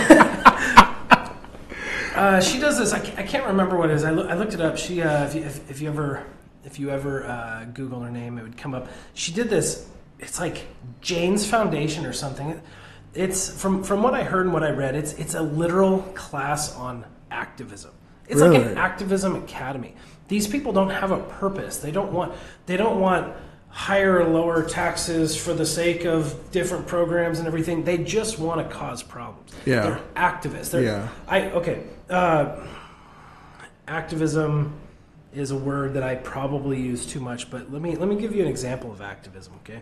She does this. I can't remember what it is. I looked it up. She if you ever Google her name, it would come up. She did this. It's like Jane's Foundation or something. It's from what I heard and what I read. It's a literal class on activism. It's really? Like an activism academy. These people don't have a purpose. They don't want higher or lower taxes for the sake of different programs and everything. They just want to cause problems. Yeah. They're activists. Activism is a word that I probably use too much, but let me give you an example of activism, okay?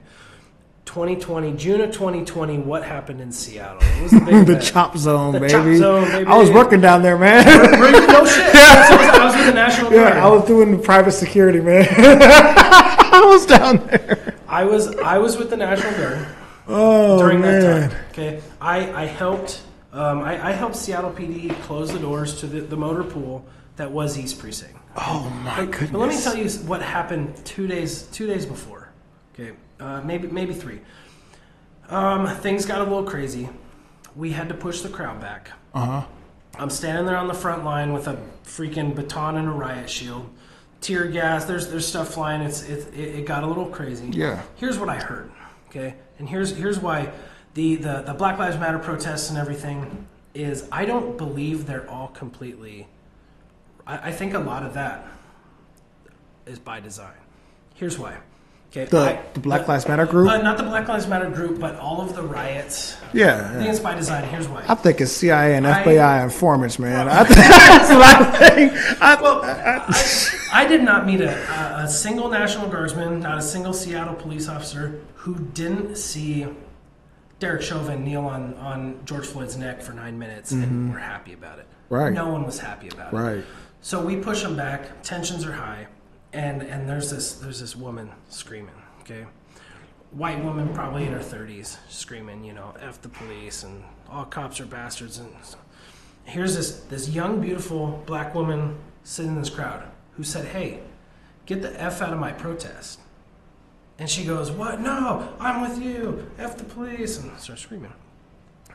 2020, June of 2020, what happened in Seattle? It was the big the chop zone, the baby. Chop zone, baby. I was working down there, man. No shit. I was with the National Guard. Yeah, I was doing the private security, man. I was down there. I was with the National Guard. Oh, during man. that time. Okay, I helped Seattle PD close the doors to the motor pool that was East Precinct. Oh my goodness! But let me tell you what happened 2 days before. Okay, maybe 3. Things got a little crazy. We had to push the crowd back. I'm standing there on the front line with a freaking baton and a riot shield, tear gas. There's stuff flying. It got a little crazy. Yeah. Here's what I heard. Okay, and here's why the Black Lives Matter protests and everything is. I don't believe they're all completely. I think a lot of that is by design. Here's why. Okay, the Black Lives Matter group? Not the Black Lives Matter group, but all of the riots. Yeah. I think it's by design. Here's why. I think it's CIA and FBI informants, man. That's what I think. I did not meet a single National Guardsman, not a single Seattle police officer who didn't see Derek Chauvin kneel on George Floyd's neck for 9 minutes and were happy about it. Right. No one was happy about it. Right. So we push them back. Tensions are high, and there's this woman screaming. Okay, white woman, probably in her 30s, screaming, "F the police" and all cops are bastards. And here's this young, beautiful black woman sitting in this crowd who said, "Hey, get the F out of my protest." And she goes, "What? No, I'm with you. F the police," and starts screaming.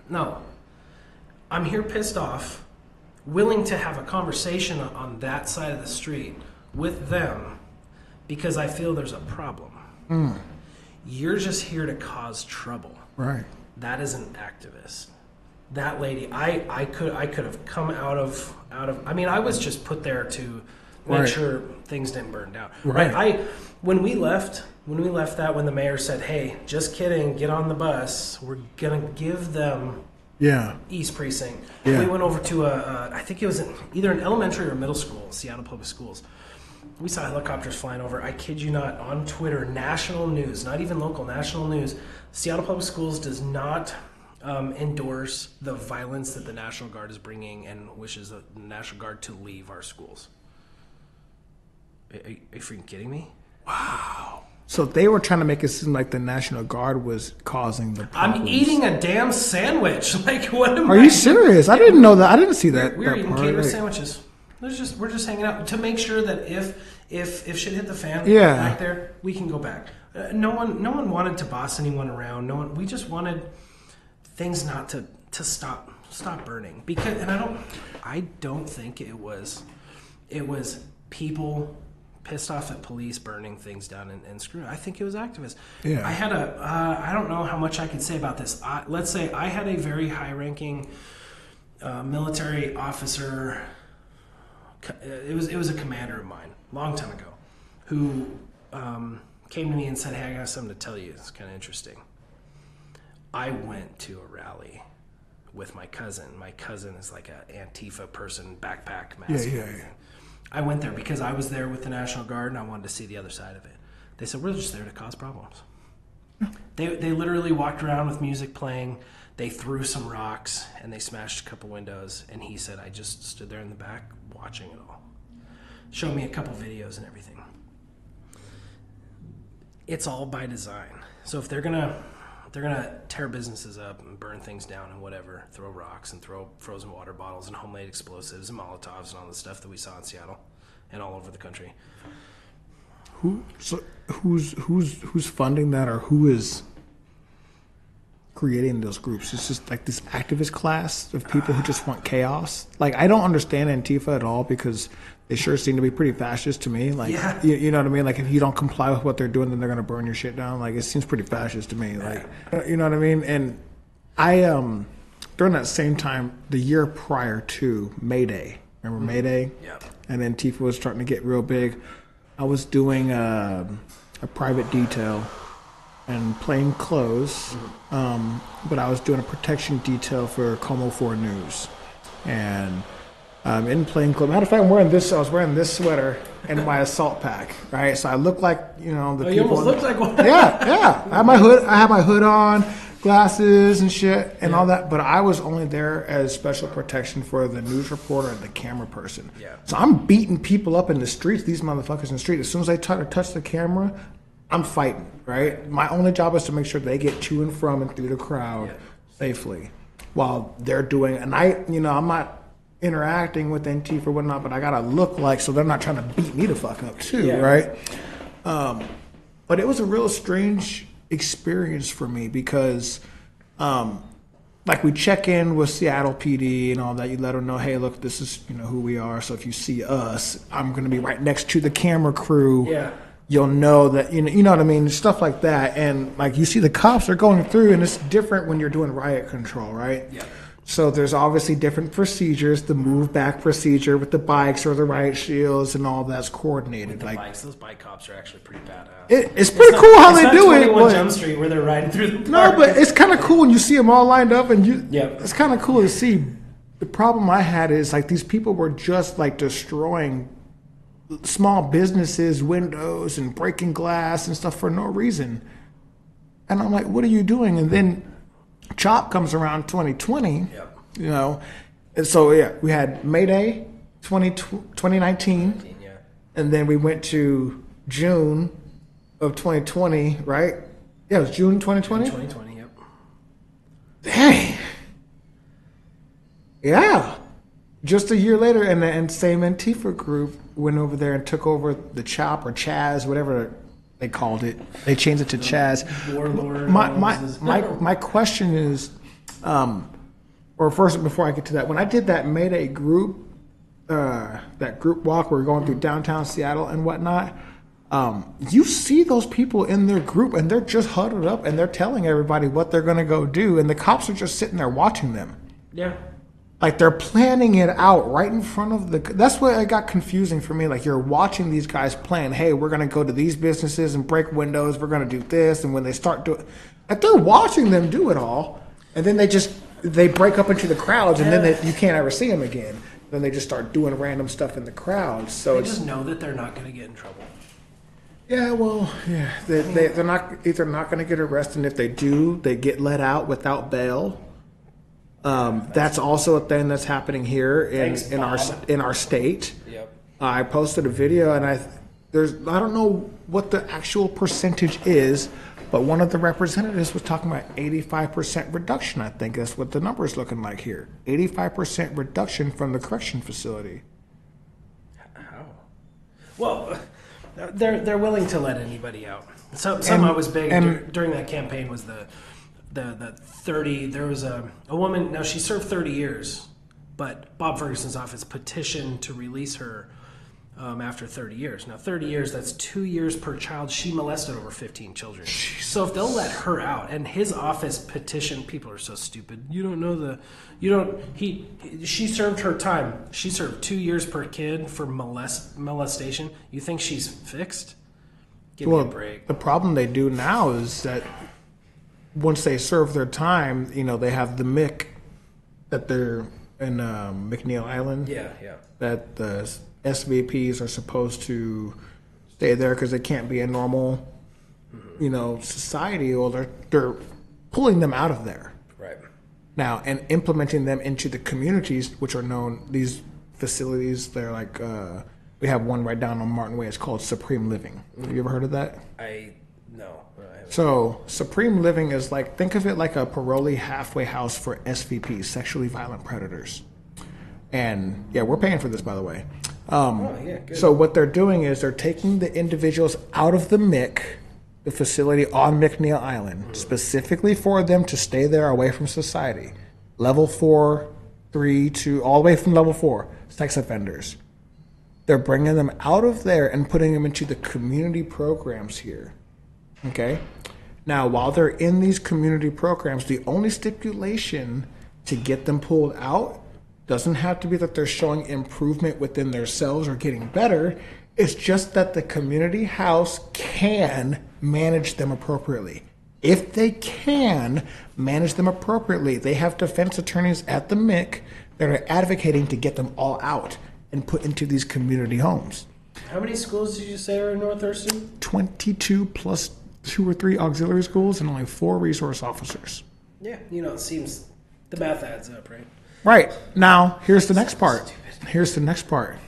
No, I'm here pissed off, willing to have a conversation on that side of the street with them because I feel there's a problem. You're just here to cause trouble. Right. That is an activist. That lady, I could have come out of. I mean, I was just put there to make sure things didn't burn down. Right. When we left that, when the mayor said, "Hey, just kidding, get on the bus. We're gonna give them." Yeah. East Precinct. Yeah. We went over to I think it was either an elementary or middle school, Seattle Public Schools. We saw helicopters flying over. I kid you not, on Twitter, national news, not even local, national news. Seattle Public Schools does not endorse the violence that the National Guard is bringing and wishes the National Guard to leave our schools. Are you freaking kidding me? Wow. So they were trying to make it seem like the National Guard was causing the problems. I'm eating a damn sandwich. Like, what am I? Are you serious? I didn't know that. I didn't see that. We were eating catered sandwiches. We're just hanging out to make sure that if shit hit the fan back there, we can go back. No one wanted to boss anyone around. We just wanted things not to stop stop burning, because and I don't think it was people pissed off at police burning things down and screwing. I think it was activists. Yeah. I had I don't know how much I could say about this. Let's say I had a very high-ranking military officer. It was a commander of mine, long time ago, who came to me and said, "Hey, I got something to tell you. It's kind of interesting." I went to a rally with my cousin. My cousin is like an Antifa person, backpack, mask. Yeah. I went there because I was there with the National Guard and I wanted to see the other side of it. They said, "We're just there to cause problems." They literally walked around with music playing. They threw some rocks and they smashed a couple windows. And he said, "I just stood there in the back watching it all." Showed me a couple videos and everything. It's all by design. So if they're gonna tear businesses up and burn things down and whatever, throw rocks and throw frozen water bottles and homemade explosives and Molotovs and all the stuff that we saw in Seattle and all over the country. Who's funding that, or who is creating those groups? It's just like this activist class of people who just want chaos. Like, I don't understand Antifa at all, because they sure seem to be pretty fascist to me. Like, yeah. you know what I mean? Like, if you don't comply with what they're doing, then they're going to burn your shit down. Like, it seems pretty fascist to me. Like, you know what I mean? And I, during that same time, the year prior to May Day, remember May Day? Yeah. And Antifa was starting to get real big. I was doing a private detail and plain clothes, but I was doing a protection detail for Como 4 News. And in plain clothes. Matter of fact, I was wearing this sweater and my assault pack, right? So I look like, you know, the people. You almost look like one. Yeah. I had my hood on, glasses and shit and all that, but I was only there as special protection for the news reporter and the camera person. Yeah. So I'm beating people up in the streets, these motherfuckers in the street. As soon as they try to touch the camera, I'm fighting, right? My only job is to make sure they get to and from and through the crowd safely while they're doing, and I'm not interacting with Antifa or whatnot, but I gotta look like, so they're not trying to beat me the fuck up too, right? But it was a real strange experience for me, because like, we check in with Seattle PD and all that. You let them know, hey, look, this is, you know, who we are. So if you see us, I'm going to be right next to the camera crew. Yeah. You'll know that, you know what I mean? Stuff like that. And like, you see the cops are going through, and it's different when you're doing riot control, right? Yeah. So there's obviously different procedures. The move back procedure with the bikes or the riot shields and all that's coordinated. Like bikes, those bike cops are actually pretty badass. It's pretty cool how they do it. It's not 21 Jump Street where they're riding through the park. No, but it's kind of cool when you see them all lined up, and Yep. it's kind of cool to see. The problem I had is, like, these people were just like destroying small businesses, windows, and breaking glass and stuff for no reason. And I'm like, what are you doing? And then CHOP comes around 2020, you know, and so we had May Day 2019, and then we went to June of 2020, right? Yeah, it was June 2020. 2020, yep. Dang. Yeah. Just a year later, and the same Antifa group went over there and took over the CHOP or Chaz, whatever they called it. They changed it to Chaz. Warlord. My question is, or first, before I get to that, when I did that Mayday group, that group walk, where we're going through downtown Seattle and whatnot, you see those people in their group, and they're just huddled up, and they're telling everybody what they're going to go do, and the cops are just sitting there watching them. Yeah. Like, they're planning it out right in front of the... That's what it got confusing for me. Like, you're watching these guys plan, hey, we're going to go to these businesses and break windows, we're going to do this, and when they start doing... Like, they're watching them do it all, and then they break up into the crowds, and then you can't ever see them again. Then they just start doing random stuff in the crowds. So they just know that they're not going to get in trouble. Yeah, well, yeah. They're not going to get arrested, and if they do, they get let out without bail. That's also a thing that's happening here in our state. Yep. I posted a video, and I don't know what the actual percentage is, but one of the representatives was talking about 85% reduction. I think that's what the number is looking like here. 85% reduction from the correction facility. How? Well, they're willing to let anybody out. Something that was big during that campaign was the the 30. There was a woman. Now she served 30 years, but Bob Ferguson's office petitioned to release her after 30 years. Now 30 years, that's 2 years per child. She molested over 15 children. So if they'll let her out, and his office petitioned, people are so stupid. She served her time. She served 2 years per kid for molestation. You think she's fixed? Give me a break. The problem they do now is that once they serve their time, they have the MIC that they're in McNeil Island. Yeah. That the SVPs are supposed to stay there because they can't be a normal, society, or they're pulling them out of there. Right. Now, and implementing them into the communities, which are known, these facilities, they're like, we have one right down on Martin Way. It's called Supreme Living. Have you ever heard of that? No. So Supreme Living is like, think of it like a parolee halfway house for SVPs, sexually violent predators. And yeah, we're paying for this, by the way. Good. So what they're doing is they're taking the individuals out of the MIC, the facility on McNeil Island, specifically for them to stay there away from society. Level 4, 3, 2, all the way from level 4, sex offenders. They're bringing them out of there and putting them into the community programs here. Okay? Now, while they're in these community programs, the only stipulation to get them pulled out doesn't have to be that they're showing improvement within themselves or getting better. It's just that the community house can manage them appropriately. If they can manage them appropriately, they have defense attorneys at the MIC that are advocating to get them all out and put into these community homes. How many schools did you say are in North Thurston? 22 plus 2 or 3 auxiliary schools and only 4 resource officers. Yeah, it seems the math adds up, right? Right. Now, here's the next part.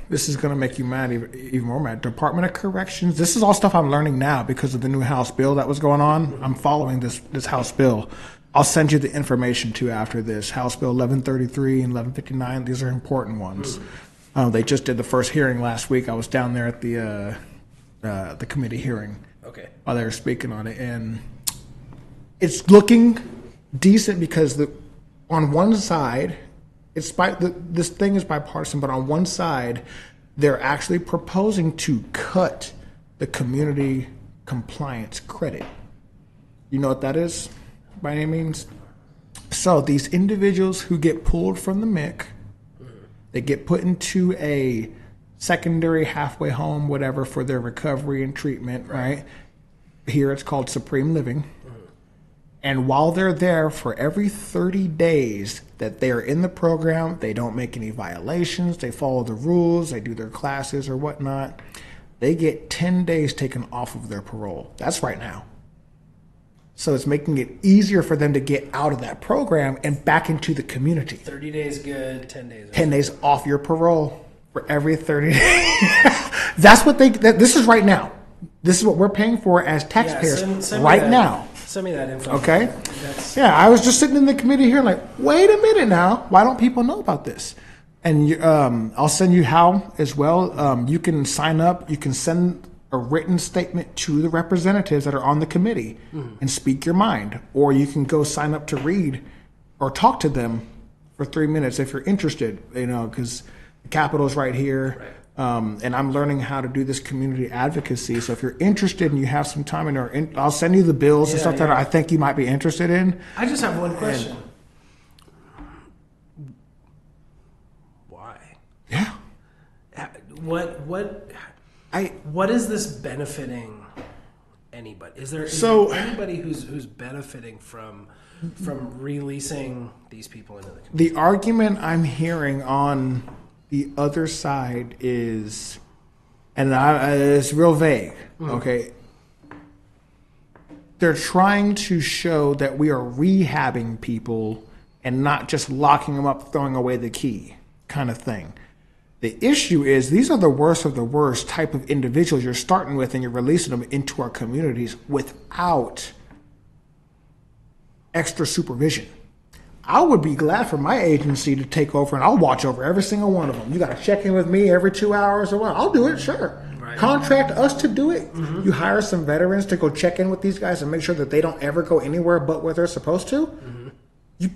This is going to make you mad, even more mad. Department of Corrections. This is all stuff I'm learning now because of the new House bill that was going on. I'm following this House bill. I'll send you the information, too, after this. House Bill 1133 and 1159. These are important ones. They just did the first hearing last week. I was down there at the committee hearing while they were speaking on it. And it's looking decent because on one side, this thing is bipartisan, but on one side, they're actually proposing to cut the community compliance credit. You know what that is by any means? So these individuals who get pulled from the MIC, they get put into a secondary halfway home, whatever, for their recovery and treatment, right? Here it's called Supreme Living. And while they're there, for every 30 days that they're in the program, they don't make any violations, they follow the rules, they do their classes or whatnot, they get 10 days taken off of their parole. That's right now. So it's making it easier for them to get out of that program and back into the community. 30 days good, 10 days off. 10 days off your parole for every 30 days. That's what this is right now. This is what we're paying for as taxpayers send right now. Send me that info. Okay? Yeah, I was just sitting in the committee here like, wait a minute now. Why don't people know about this? And I'll send you how as well. You can sign up. You can send a written statement to the representatives that are on the committee and speak your mind. Or you can go sign up to read or talk to them for 3 minutes if you're interested, because the Capitol's right here. Right. And I'm learning how to do this community advocacy. So if you're interested and you have some time, I'll send you the bills and stuff that I think you might be interested in. I just have one question. Why? Yeah. What is this benefiting anybody? Is there anybody who's benefiting from releasing these people into the community? The argument I'm hearing on the other side is, and it's real vague, okay? They're trying to show that we are rehabbing people and not just locking them up, throwing away the key kind of thing. The issue is these are the worst of the worst type of individuals you're starting with, and you're releasing them into our communities without extra supervision. I would be glad for my agency to take over, and I'll watch over every single one of them. You got to check in with me every 2 hours or what? I'll do it, sure. Right. contract us to do it. You hire some veterans to go check in with these guys and make sure that they don't ever go anywhere but where they're supposed to. You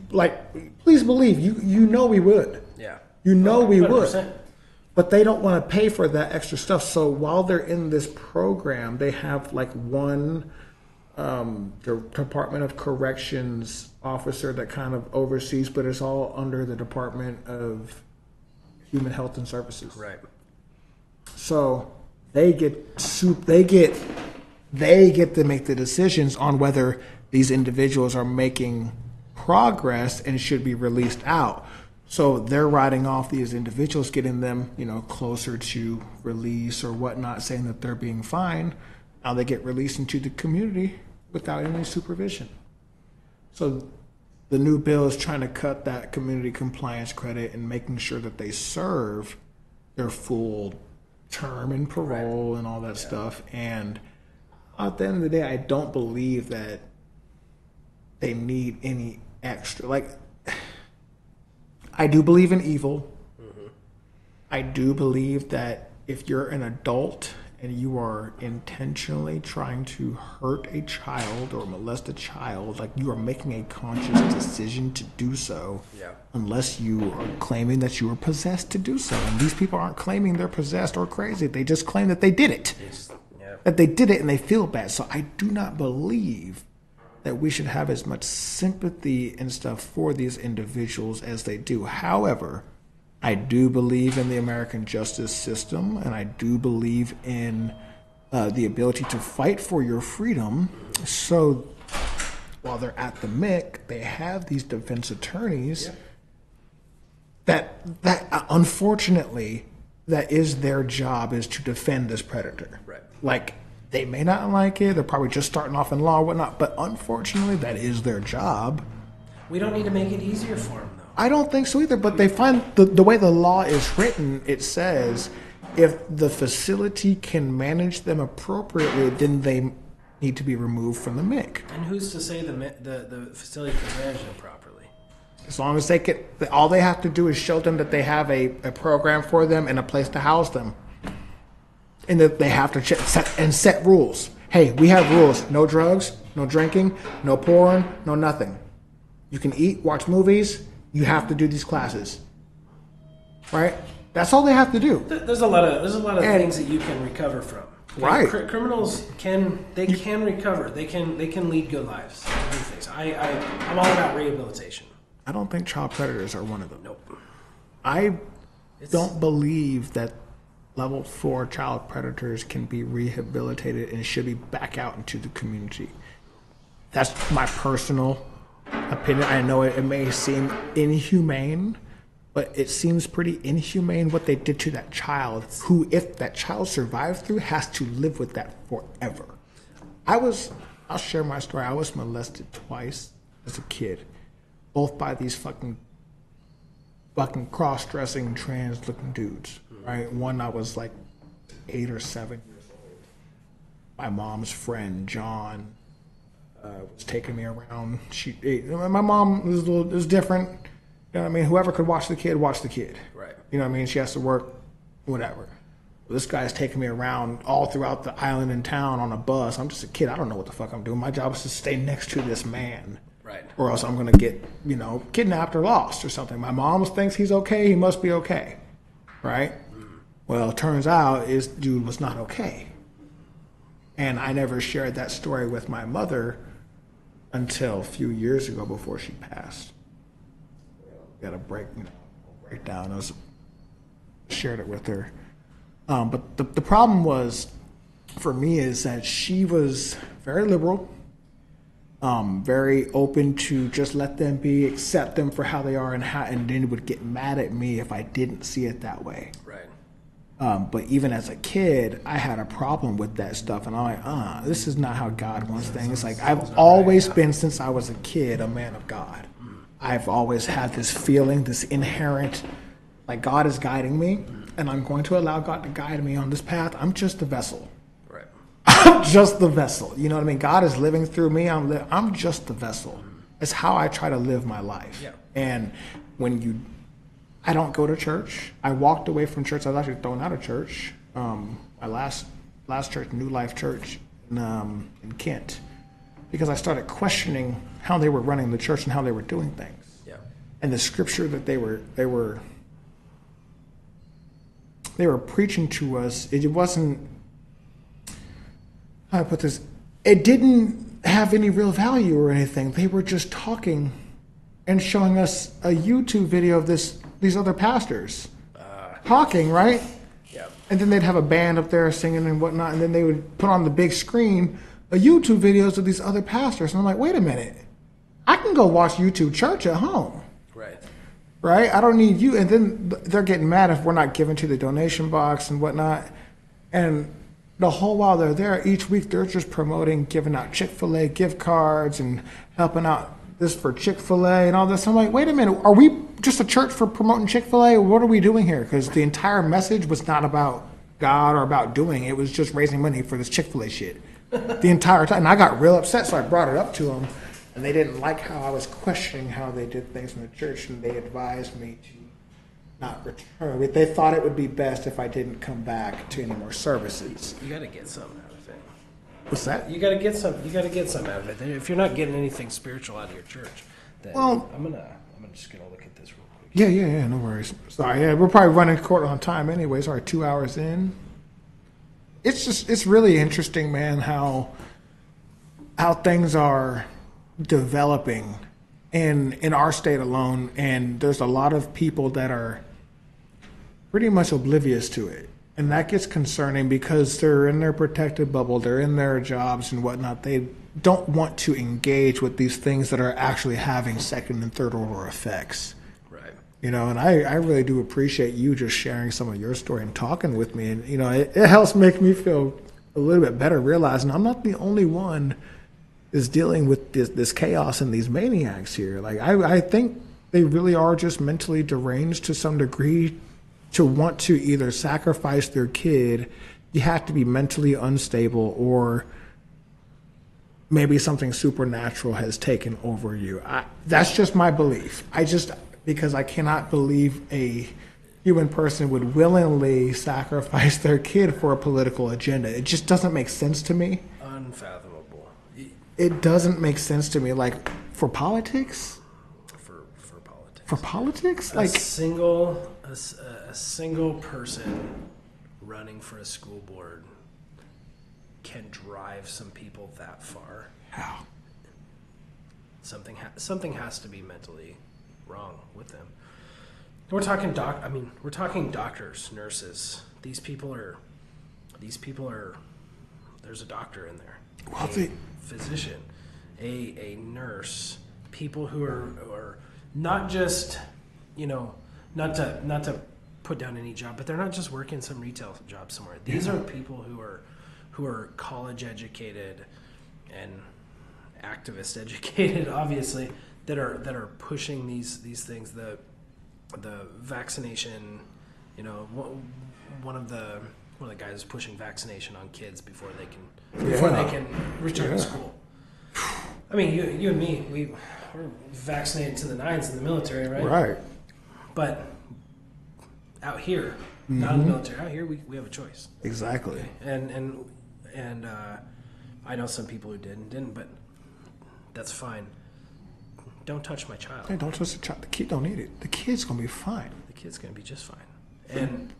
please believe you know we would. Yeah. You know we 100%. would. But they don't want to pay for that extra stuff. So while they're in this program, they have like one the Department of Corrections officer that kind of oversees, but it's all under the Department of Human Health and Services. Right. So they get to make the decisions on whether these individuals are making progress and should be released out. So they're writing off these individuals, getting them, closer to release or whatnot, saying that they're being fine. Now they get released into the community without any supervision. So the new bill is trying to cut that community compliance credit and making sure that they serve their full term in parole and all that stuff. And at the end of the day, I don't believe that they need any extra. I do believe in evil. I do believe that if you're an adult and you are intentionally trying to hurt a child or molest a child, you are making a conscious decision to do so, unless you are claiming that you were possessed to do so. And these people aren't claiming they're possessed or crazy. They just claim that they did it. That they did it and they feel bad. So I do not believe that we should have as much sympathy and stuff for these individuals as they do. However, I do believe in the American justice system, and I do believe in the ability to fight for your freedom. So while they're at the MIC, they have these defense attorneys that unfortunately, that is their job, is to defend this predator. Right. They may not like it. They're probably just starting off in law or whatnot, but unfortunately, that is their job. We don't need to make it easier for them, though. I don't think so either, but they find the way the law is written, it says if the facility can manage them appropriately, then they need to be removed from the MIC. And who's to say the facility can manage them properly? As long as all they have to do is show them that they have a program for them and a place to house them. And that they have to set rules. Hey, we have rules. No drugs, no drinking, no porn, no nothing. You can eat, watch movies. You have to do these classes, right? That's all they have to do. There's a lot of things that you can recover from. Right. Criminals can recover. They can lead good lives. Do things. I'm all about rehabilitation. I don't think child predators are one of them. Nope. I don't believe that level 4 child predators can be rehabilitated and should be back out into the community. That's my personal opinion. I know it may seem inhumane, but it seems pretty inhumane what they did to that child, who, if that child survived through, has to live with that forever. I'll share my story. I was molested twice as a kid, both by these fucking cross-dressing trans-looking dudes, right? One, I was 8 or 7 years old. My mom's friend, John, was taking me around. My mom was different. You know what I mean? Whoever could watch the kid, watch the kid. Right. You know what I mean? She has to work, whatever. Well, this guy's taking me around all throughout the island and town on a bus. I'm just a kid. I don't know what the fuck I'm doing. My job is to stay next to this man. Right. Or else I'm going to get, kidnapped or lost or something. My mom thinks he's okay. He must be okay. Right? Well, it turns out this dude was not okay. And I never shared that story with my mother until a few years ago before she passed. Got a breakdown. I shared it with her. But the problem was, for me, is that she was very liberal, very open to just let them be, accept them for how they are, and then would get mad at me if I didn't see it that way. Right. But even as a kid, I had a problem with that stuff, and I'm like, this is not how God wants things. I've always been, since I was a kid, a man of God. I've always had this feeling, this inherent, God is guiding me, and I'm going to allow God to guide me on this path. I'm just the vessel. Right. I'm just the vessel. You know what I mean? God is living through me. I'm just the vessel. It's how I try to live my life. Yeah. And I don't go to church. I walked away from church. I was actually thrown out of church. My last last church, New Life Church in Kent, because I started questioning how they were running the church and how they were doing things. Yeah. And the scripture that they were preaching to us, it wasn't, how do I put this? It didn't have any real value or anything. They were just talking and showing us a YouTube video of these other pastors talking, right? Yeah. And then they'd have a band up there singing and whatnot, and then they would put on the big screen a YouTube videos of these other pastors. And I'm like, wait a minute. I can go watch YouTube church at home. Right. Right? I don't need you. And then they're getting mad if we're not giving to the donation box and whatnot. And the whole while they're there, each week they're just promoting, giving out Chick-fil-A gift cards and helping out this for Chick-fil-A and all this. I'm like, wait a minute, are we just a church for promoting Chick-fil-A? What are we doing here? Because the entire message was not about God or about doing. It was just raising money for this Chick-fil-A shit the entire time. And I got real upset, so I brought it up to them. And they didn't like how I was questioning how they did things in the church, and they advised me to not return. They thought it would be best if I didn't come back to any more services. You got to get something out of it. What's that? You got to get some. You got to get something out of it. If you're not getting anything spiritual out of your church, then I'm just gonna look at this real quick. Yeah. No worries. Sorry. Yeah, we're probably running short on time anyway. Sorry, 2 hours in. It's really interesting, man, how things are developing in our state alone, and there's a lot of people that are pretty much oblivious to it, and that gets concerning because they're in their protected bubble, they're in their jobs and whatnot. They don't want to engage with these things that are actually having second and third order effects. Right. You know, and I really do appreciate you just sharing some of your story and talking with me, and you know, it helps make me feel a little bit better, realizing I'm not the only one is dealing with this chaos and these maniacs here. Like, I think they really are just mentally deranged to some degree to want to either sacrifice their kid. You have to be mentally unstable, or maybe something supernatural has taken over you. That's just my belief. Because I cannot believe a human person would willingly sacrifice their kid for a political agenda. It just doesn't make sense to me. Unfathomable. It doesn't make sense to me. Like, for politics? For politics. For politics? Like a single person running for a school board can drive some people that far. How? Something has to be mentally wrong with them. We're talking doctors, nurses. These people are. There's a doctor in there. Well, Physician, a nurse, people who are not just, not to put down any job, but they're not just working some retail job somewhere. These are people who are college educated and activist educated, obviously, that are pushing these things. The vaccination, one of the guys is pushing vaccination on kids before they can return to school. I mean, you and me, we're vaccinated to the nines in the military, right? Right. But out here, not in the military, out here we have a choice. Exactly. And I know some people who did and didn't, but that's fine. Don't touch my child. Hey, don't touch the child. The kid don't need it. The kid's gonna be fine. The kid's gonna be just fine. And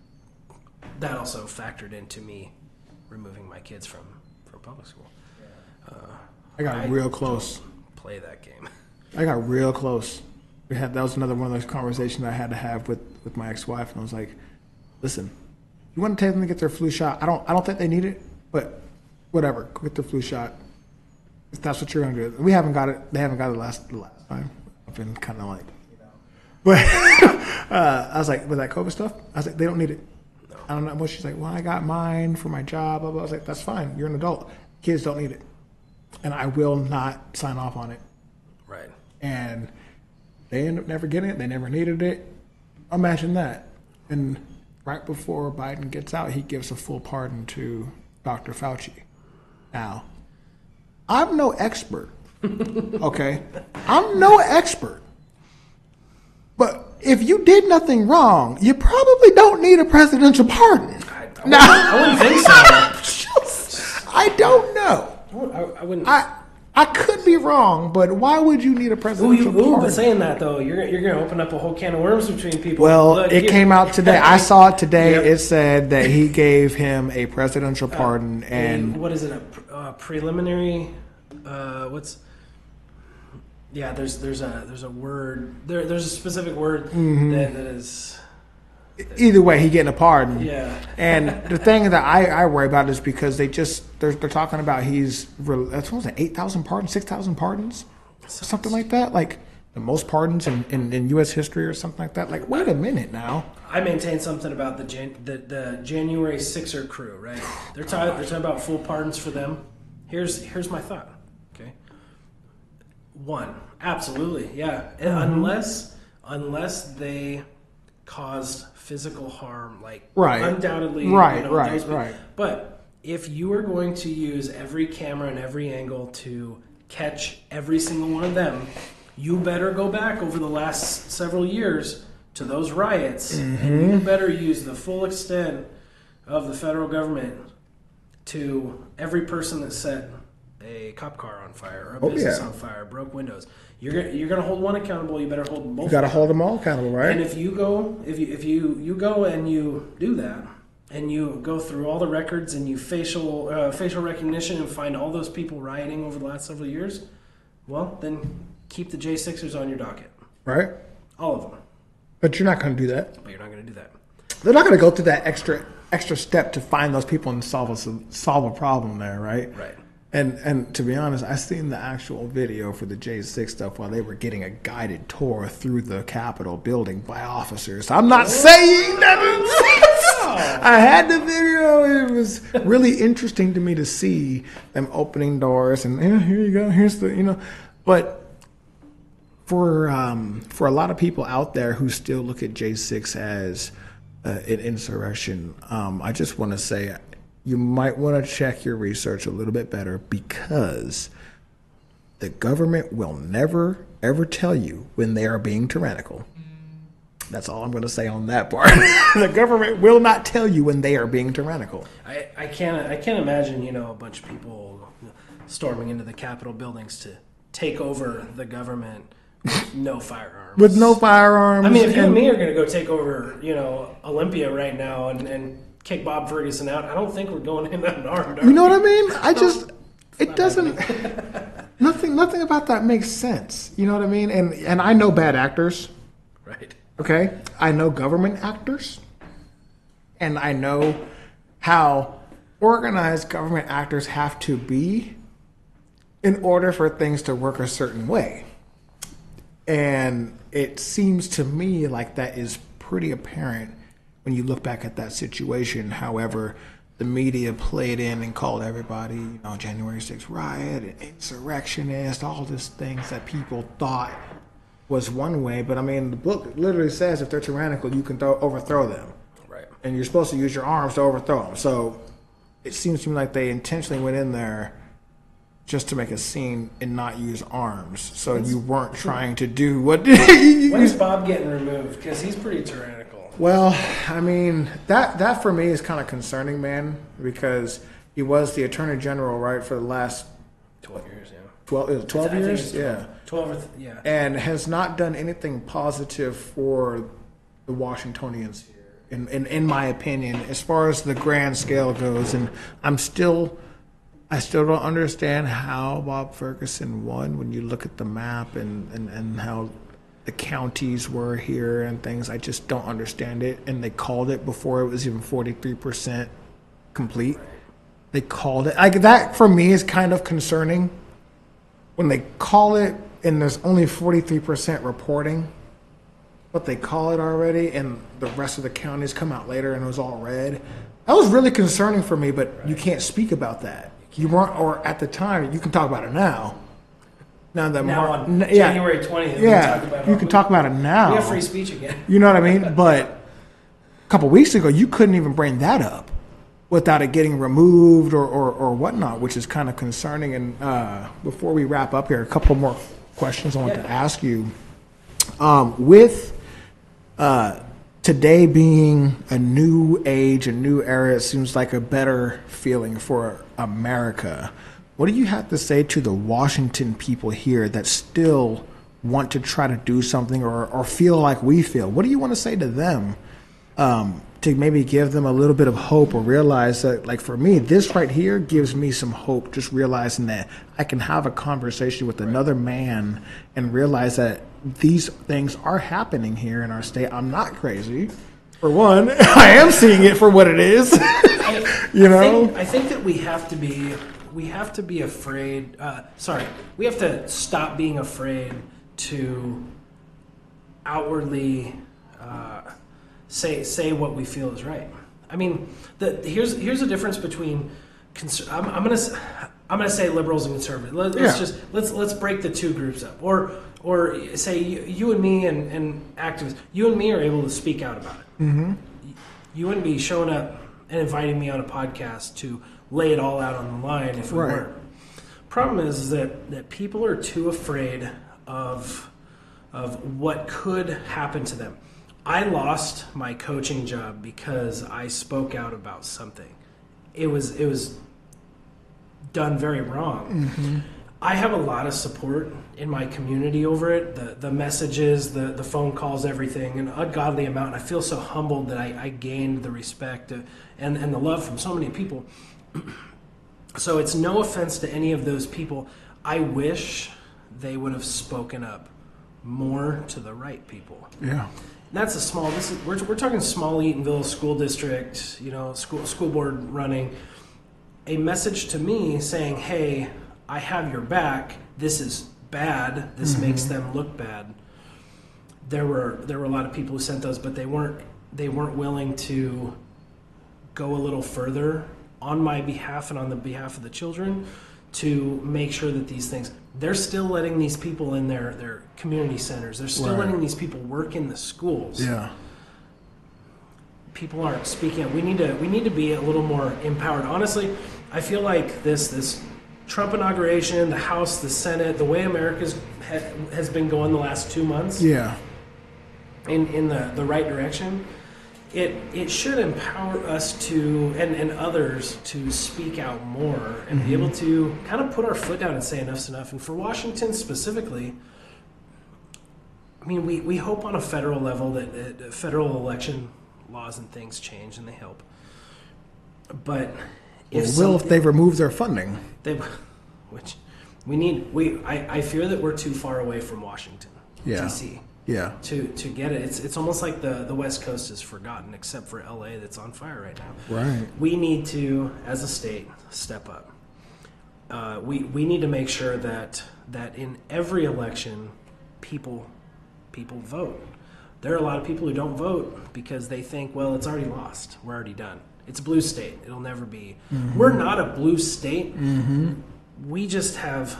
that also factored into me removing my kids from public school. I got real close. Play that game. I got real close. That was another one of those conversations I had to have with my ex-wife, and I was like, "Listen, you want to take them to get their flu shot? I don't think they need it, but whatever, go get their flu shot. If that's what you're gonna do." We haven't got it. They haven't got it the last time. I've been kind of like, but I was like, with that COVID stuff, I was like, they don't need it. No. I don't know what she's like. Well, I got mine for my job. Blah, blah. I was like, that's fine. You're an adult. Kids don't need it, and I will not sign off on it. Right. And they end up never getting it. They never needed it. Imagine that. And right before Biden gets out, he gives a full pardon to Dr. Fauci. Now, I'm no expert, okay? I'm no expert. But if you did nothing wrong, you probably don't need a presidential pardon. I wouldn't think so. I wouldn't. I could be wrong, but why would you need a presidential pardon? But saying that though, you're going to open up a whole can of worms between people. Well, look, it came out today. I saw it today. Yep. It said that he gave him a presidential pardon, and what is it? A preliminary? What's? Yeah, there's a word. There's a specific word that is. Either way, he getting a pardon. Yeah. And the thing that I worry about is because they're talking about what was it, 8,000 pardons, 6,000 pardons, something like that, like the most pardons in U.S. history or something like that. Like, wait a minute now. I maintain something about the January 6er crew, right? They're talking about full pardons for them. Here's my thought. Okay. One, absolutely, yeah. Unless they caused physical harm, like undoubtedly, right. But if you are going to use every camera and every angle to catch every single one of them, you better go back over the last several years to those riots, and you better use the full extent of the federal government to every person that set a cop car on fire or a business on fire, broke windows. You're gonna hold one accountable. You better hold them both. You got to hold them all accountable, right? And if you go and you do that, and you go through all the records and you facial recognition and find all those people rioting over the last several years, well, then keep the J6ers on your docket. Right. All of them. But you're not going to do that. But you're not going to do that. They're not going to go through that extra step to find those people and solve a problem there, right? Right. And to be honest, I seen the actual video for the J6 stuff while they were getting a guided tour through the Capitol building by officers. I'm not saying that. I had the video. It was really interesting to me to see them opening doors and here you go. Here's the But for a lot of people out there who still look at J6 as an insurrection, I just want to say, you might want to check your research a little bit better, because the government will never, ever tell you when they are being tyrannical. That's all I'm going to say on that part. The government will not tell you when they are being tyrannical. I can't imagine, a bunch of people storming into the Capitol buildings to take over the government with no firearms. With no firearms. I mean, if you and me are going to go take over, Olympia right now and kick Bob Ferguson out, I don't think we're going in unarmed. You know what I mean? It doesn't. Nothing about that makes sense. You know what I mean? And I know bad actors. Right. Okay? I know government actors. And I know how organized government actors have to be in order for things to work a certain way. And it seems to me like that is pretty apparent when you look back at that situation. However, the media played in and called everybody, January 6th riot, and insurrectionist, all these things that people thought was one way. But I mean, the book literally says if they're tyrannical, you can overthrow them. Right. And you're supposed to use your arms to overthrow them. So it seems to me like they intentionally went in there just to make a scene and not use arms. So you weren't trying to do what... When's Bob getting removed? Because he's pretty tyrannical. Well, I mean, that for me is kind of concerning, man, because he was the Attorney General, right, for the last... 12 years, yeah. 12 years? 12, yeah. And has not done anything positive for the Washingtonians here, in my opinion, as far as the grand scale goes. And I still don't understand how Bob Ferguson won when you look at the map and how the counties were here and things. I just don't understand it. And they called it before it was even 43% complete. They called it. That for me is kind of concerning when they call it and there's only 43% reporting, but they call it already and the rest of the counties come out later and it was all red. That was really concerning for me, but you can't speak about that. You weren't, or at the time, you can talk about it now. Now that on January 20th, you can talk about it now. We have free speech again. You know what I mean? But a couple weeks ago, you couldn't even bring that up without it getting removed or whatnot, which is kind of concerning. And before we wrap up here, a couple more questions I want to ask you. With today being a new age, a new era, it seems like a better feeling for America. What do you have to say to the Washington people here that still want to try to do something or feel like we feel? What do you want to say to them to maybe give them a little bit of hope or realize that, like for me, this right here gives me some hope, just realizing that I can have a conversation with another man and realize that these things are happening here in our state. I'm not crazy. For one, I am seeing it for what it is. I think that we have to be afraid. We have to stop being afraid to outwardly say what we feel is right. I mean, here's a difference between. I'm gonna say liberals and conservatives. Let's break the two groups up, or say you and me and activists. You and me are able to speak out about it. Mm-hmm. You wouldn't be showing up and inviting me on a podcast to lay it all out on the line if we weren't. Problem is that people are too afraid of what could happen to them. I lost my coaching job because I spoke out about something. It was done very wrong. Mm-hmm. I have a lot of support in my community over it. The messages, the phone calls, everything, an ungodly amount. I feel so humbled that I gained the respect and the love from so many people. So it's no offense to any of those people. I wish they would have spoken up more to the right people. Yeah. And that's we're talking small Eatonville school district, school board running. A message to me saying, hey, I have your back. This is bad. This makes them look bad. There were a lot of people who sent those, but they weren't willing to go a little further on my behalf and on the behalf of the children to make sure that these things. They're still letting these people in their community centers. They're still letting these people work in the schools. Yeah. People aren't speaking up. We need to be a little more empowered. Honestly, I feel like this Trump inauguration, the House, the Senate, the way America has been going the last 2 months, in the right direction, it should empower us to and others to speak out more and be able to kind of put our foot down and say enough's enough. And for Washington specifically, I mean, we hope on a federal level that federal election laws and things change and they help. But if they remove their funding, which I fear that we're too far away from Washington, D.C. Yeah. To get it. It's almost like the West Coast is forgotten, except for LA that's on fire right now. Right. We need to, as a state, step up. We need to make sure that in every election, people vote. There are a lot of people who don't vote because they think, well, it's already lost. We're already done. It's a blue state. It'll never be. We're not a blue state. We just have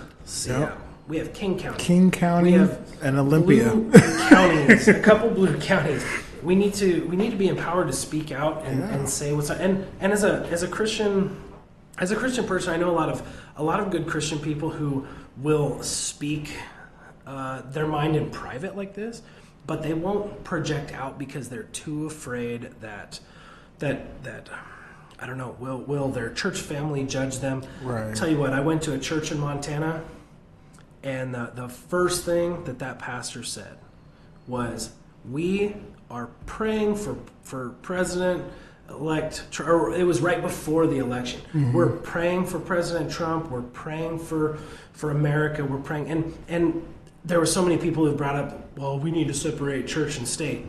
we have King County. We have and Olympia. Blue counties, a couple blue counties. We need to be empowered to speak out and say what's up. And as a Christian person, I know a lot of good Christian people who will speak their mind in private like this, but they won't project out because they're too afraid that I don't know, will their church family judge them? Right. I'll tell you what, I went to a church in Montana, and the first thing that pastor said was, we are praying for President-elect, or it was right before the election. We're praying for President Trump. We're praying for America. We're praying. And there were so many people who brought up, well, we need to separate church and state.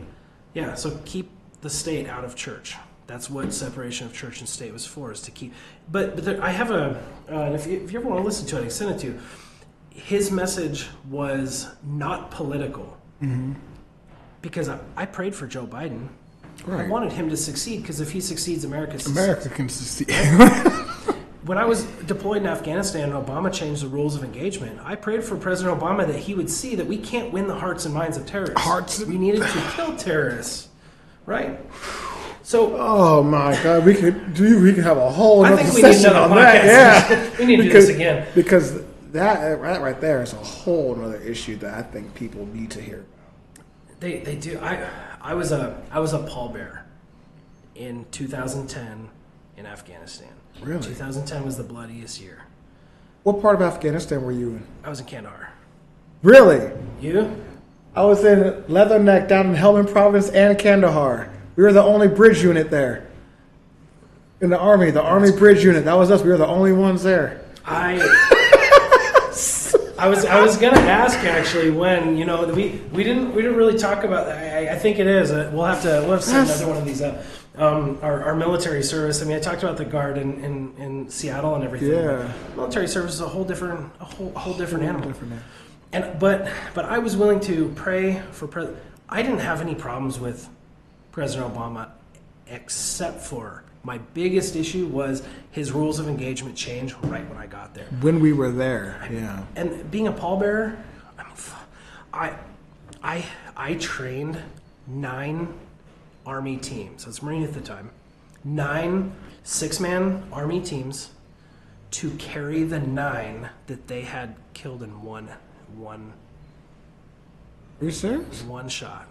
Yeah, so keep the state out of church. That's what separation of church and state was for, is to keep. But there, I have if you ever want to listen to it, I can send it to you. His message was not political, because I prayed for Joe Biden. Right. I wanted him to succeed, because if he succeeds, America can succeed. When I was deployed in Afghanistan and Obama changed the rules of engagement, I prayed for President Obama that he would see that we can't win the hearts and minds of terrorists. We needed to kill terrorists, right? So, oh my God, we could have a whole other session on that. Yeah, we need to do this again, because that right there is a whole other issue that I think people need to hear. They do. I was a pallbearer in 2010 in Afghanistan. Really? 2010 was the bloodiest year. What part of Afghanistan were you in? I was in Kandahar. Really? You? I was in Leatherneck down in Helmand Province and Kandahar. We were the only bridge unit there. In the Army, bridge unit. That was us. We were the only ones there. I was gonna ask actually when we didn't really talk about that. I think it is. We'll have to set another one of these up. Our military service. I mean, I talked about the Guard in Seattle and everything. Yeah. Military service is a whole different animal. But I was willing to pray for I didn't have any problems with President Obama, except for my biggest issue was his rules of engagement changed right when I got there. When we were there, yeah. And being a pallbearer, I trained 9 Army teams. I was Marine at the time. 9 6-man Army teams to carry the 9 that they had killed in one. Are you serious? One shot.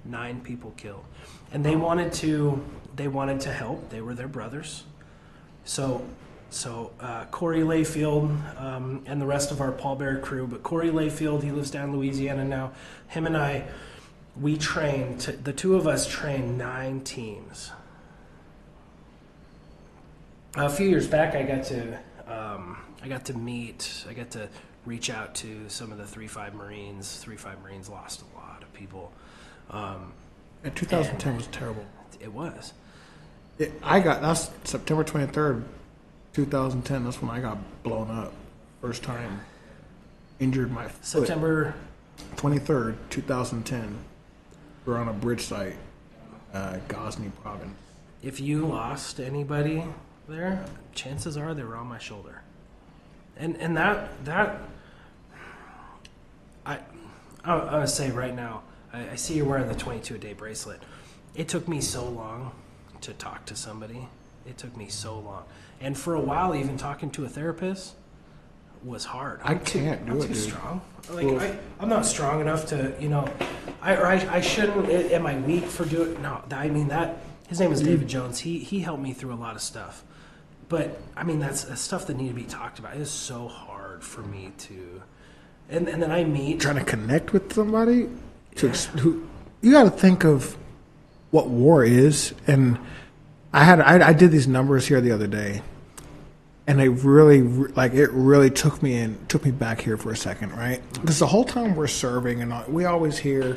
9 people killed. And they wanted to help. They were their brothers. So Corey Layfield and the rest of our pallbearer crew, but Corey Layfield, he lives down in Louisiana now. Him and I, we trained, the two of us trained 9 teams. A few years back, I got to reach out to some of the 3-5 Marines. 3-5 Marines lost a lot of people. And 2010 was terrible. It was. That's September 23rd, 2010. That's when I got blown up. First time. Injured my foot. September 23rd, 2010. We're on a bridge site, Ghazni province. If you lost anybody there, chances are they were on my shoulder. And that I would say right now, I see you're wearing the 22-a-day bracelet. It took me so long to talk to somebody. It took me so long. And for a while, even talking to a therapist was hard. I'm too strong. I'm not strong enough to, I shouldn't. Am I weak for doing? No, I mean that. His name is David Jones. He helped me through a lot of stuff. But I mean that's stuff that need to be talked about. It is so hard for me to. And then I meet trying to connect with somebody who you got to think of what war is. And I did these numbers here the other day, and they really took me back here for a second, right? Because the whole time we're serving, and we always hear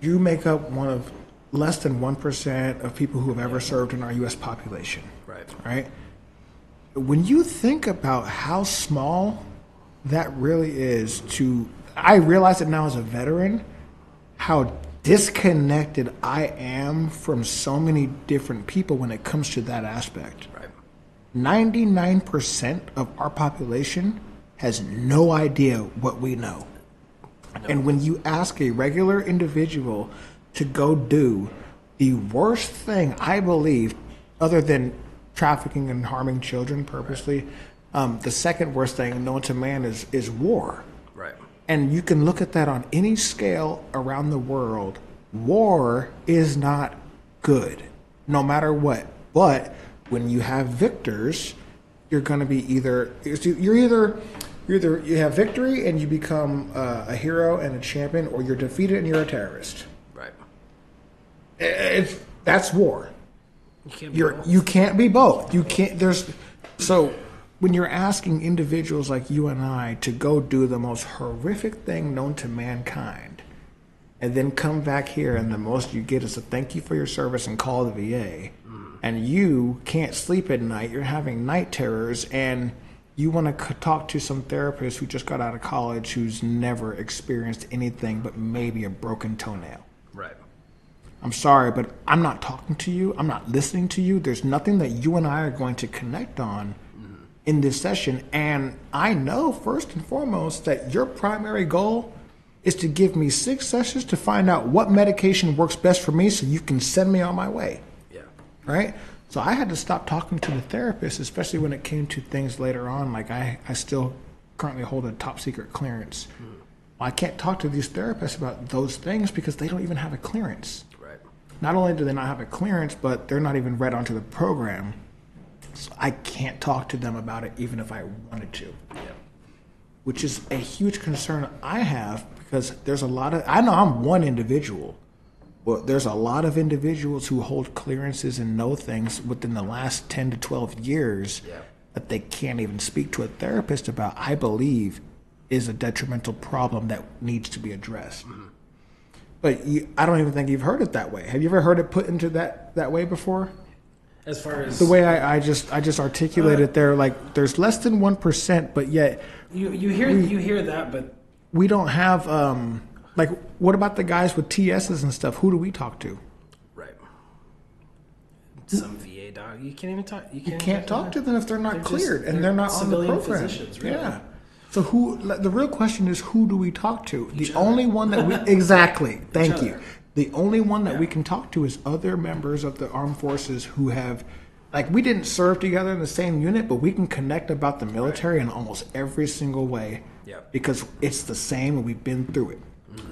you make up one of less than 1% of people who have ever served in our U.S. population, right? When you think about how small that really is I realize it now as a veteran, how disconnected I am from so many different people when it comes to that aspect. Right. 99% of our population has no idea what we know. No. And when you ask a regular individual to go do the worst thing, I believe, other than trafficking and harming children purposely, the second worst thing known to man is war. Right. And you can look at that on any scale around the world. War is not good, no matter what. But when you have victors, you're going to be you have victory and you become a hero and a champion, or you're defeated and you're a terrorist. Right. That's war. You can't be both. You can't. So when you're asking individuals like you and I to go do the most horrific thing known to mankind, and then come back here and the most you get is a thank you for your service and call the VA, and you can't sleep at night, you're having night terrors, and you want to talk to some therapist who just got out of college who's never experienced anything but maybe a broken toenail. Right. I'm sorry, but I'm not talking to you. I'm not listening to you. There's nothing that you and I are going to connect on in this session. And I know, first and foremost, that your primary goal is to give me 6 sessions to find out what medication works best for me so you can send me on my way. Yeah. Right? So I had to stop talking to the therapist, especially when it came to things later on. Like I still currently hold a top secret clearance. I can't talk to these therapists about those things because they don't even have a clearance. Not only do they not have a clearance, but they're not even read onto the program. So I can't talk to them about it even if I wanted to. Yeah. which is a huge concern I have because there's a lot of, I know I'm one individual, but there's a lot of individuals who hold clearances and know things within the last 10 to 12 years that they can't even speak to a therapist about, I believe is a detrimental problem that needs to be addressed. But I don't even think you've heard it that way. Have you ever heard it put into that way before? As far as the way I just articulated there, like there's less than 1%, but yet you hear that, but we don't have like, what about the guys with TSs and stuff? Who do we talk to? Right. Some VA dog. You can't even talk. You can't talk to them if they're not cleared and they're not on the program. Physicians, really. Yeah. So the real question is, who do we talk to? The only one that we exactly. Thank you. The only one that we can talk to is other members of the armed forces who have, like, we didn't serve together in the same unit, but we can connect about the military in almost every single way because it's the same and we've been through it.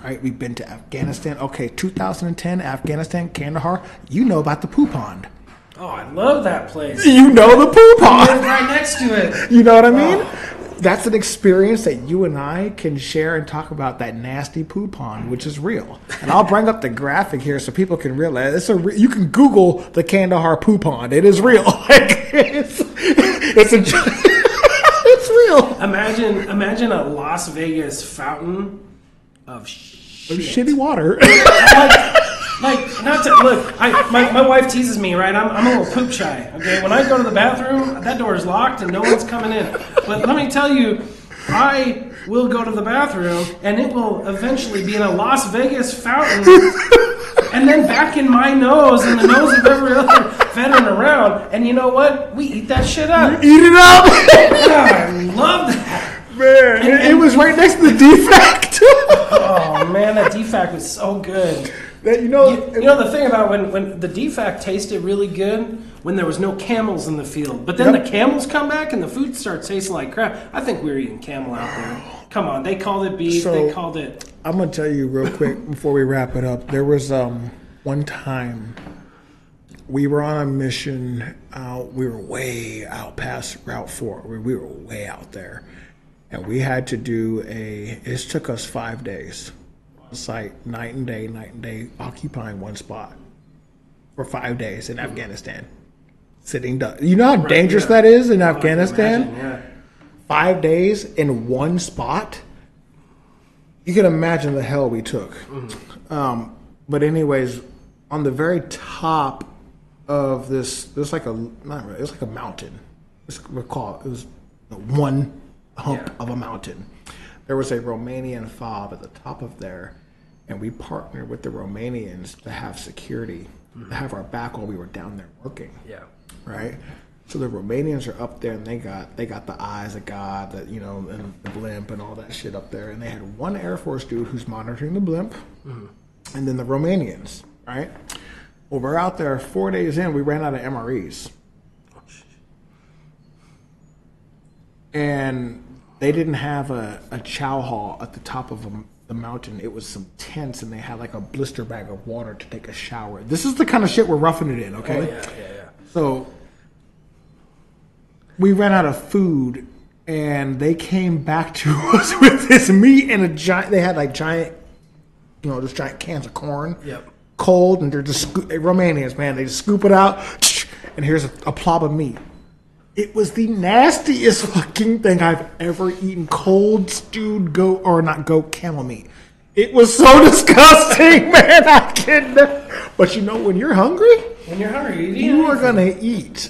Right? We've been to Afghanistan. Okay, 2010, Afghanistan, Kandahar. You know about the poo pond. Oh, I love that place. You know the poo pond. I live right next to it. You know what I mean? That's an experience that you and I can share and talk about, that nasty poo pond, which is real. And I'll bring up the graphic here so people can realize you can Google the Kandahar poo pond. It is real. It's real. Imagine a Las Vegas fountain of shitty water. Like, not to look. My wife teases me, right? I'm a little poop shy. Okay, when I go to the bathroom, that door is locked and no one's coming in. But let me tell you, I will go to the bathroom and it will eventually be in a Las Vegas fountain, and then back in my nose and the nose of every other veteran around. And you know what? We eat that shit up. You eat it up. I love that. Man, it was right next to the defact. Oh man, that defact was so good. That, you know the thing about when the defact tasted really good when there was no camels in the field, but then the camels come back and the food starts tasting like crap. I think we were eating camel out there. Come on, they called it beef. So, they called it. I'm gonna tell you real quick before we wrap it up. There was one time we were on a mission. We were way out past Route 4. We were way out there. And we had to do it took us 5 days. It's like night and day, occupying one spot for 5 days in Afghanistan. Sitting down. You know how dangerous that is in Afghanistan? I can imagine, 5 days in one spot? You can imagine the hell we took. But anyways, on the very top of this, there's like it's like a mountain. It was one hump of a mountain. There was a Romanian fob at the top of there, and we partnered with the Romanians to have security, to have our back while we were down there working. Yeah. Right? So the Romanians are up there, and they got the eyes of God, that and the blimp and all that shit up there. And they had one Air Force dude who's monitoring the blimp, and then the Romanians, right? Well, we're out there 4 days in, we ran out of MREs. And they didn't have a chow hall at the top of the mountain. It was some tents, and they had like a blister bag of water to take a shower. This is the kind of shit we're roughing it in, okay? Oh, yeah. So we ran out of food, and they came back to us with this meat and they had like giant, those giant cans of corn. Yep. Cold, and they're just Romanians, man. They just scoop it out, and here's a plop of meat. It was the nastiest fucking thing I've ever eaten. Cold stewed camel meat. It was so disgusting, man. I couldn't. But when you're hungry, you are gonna eat.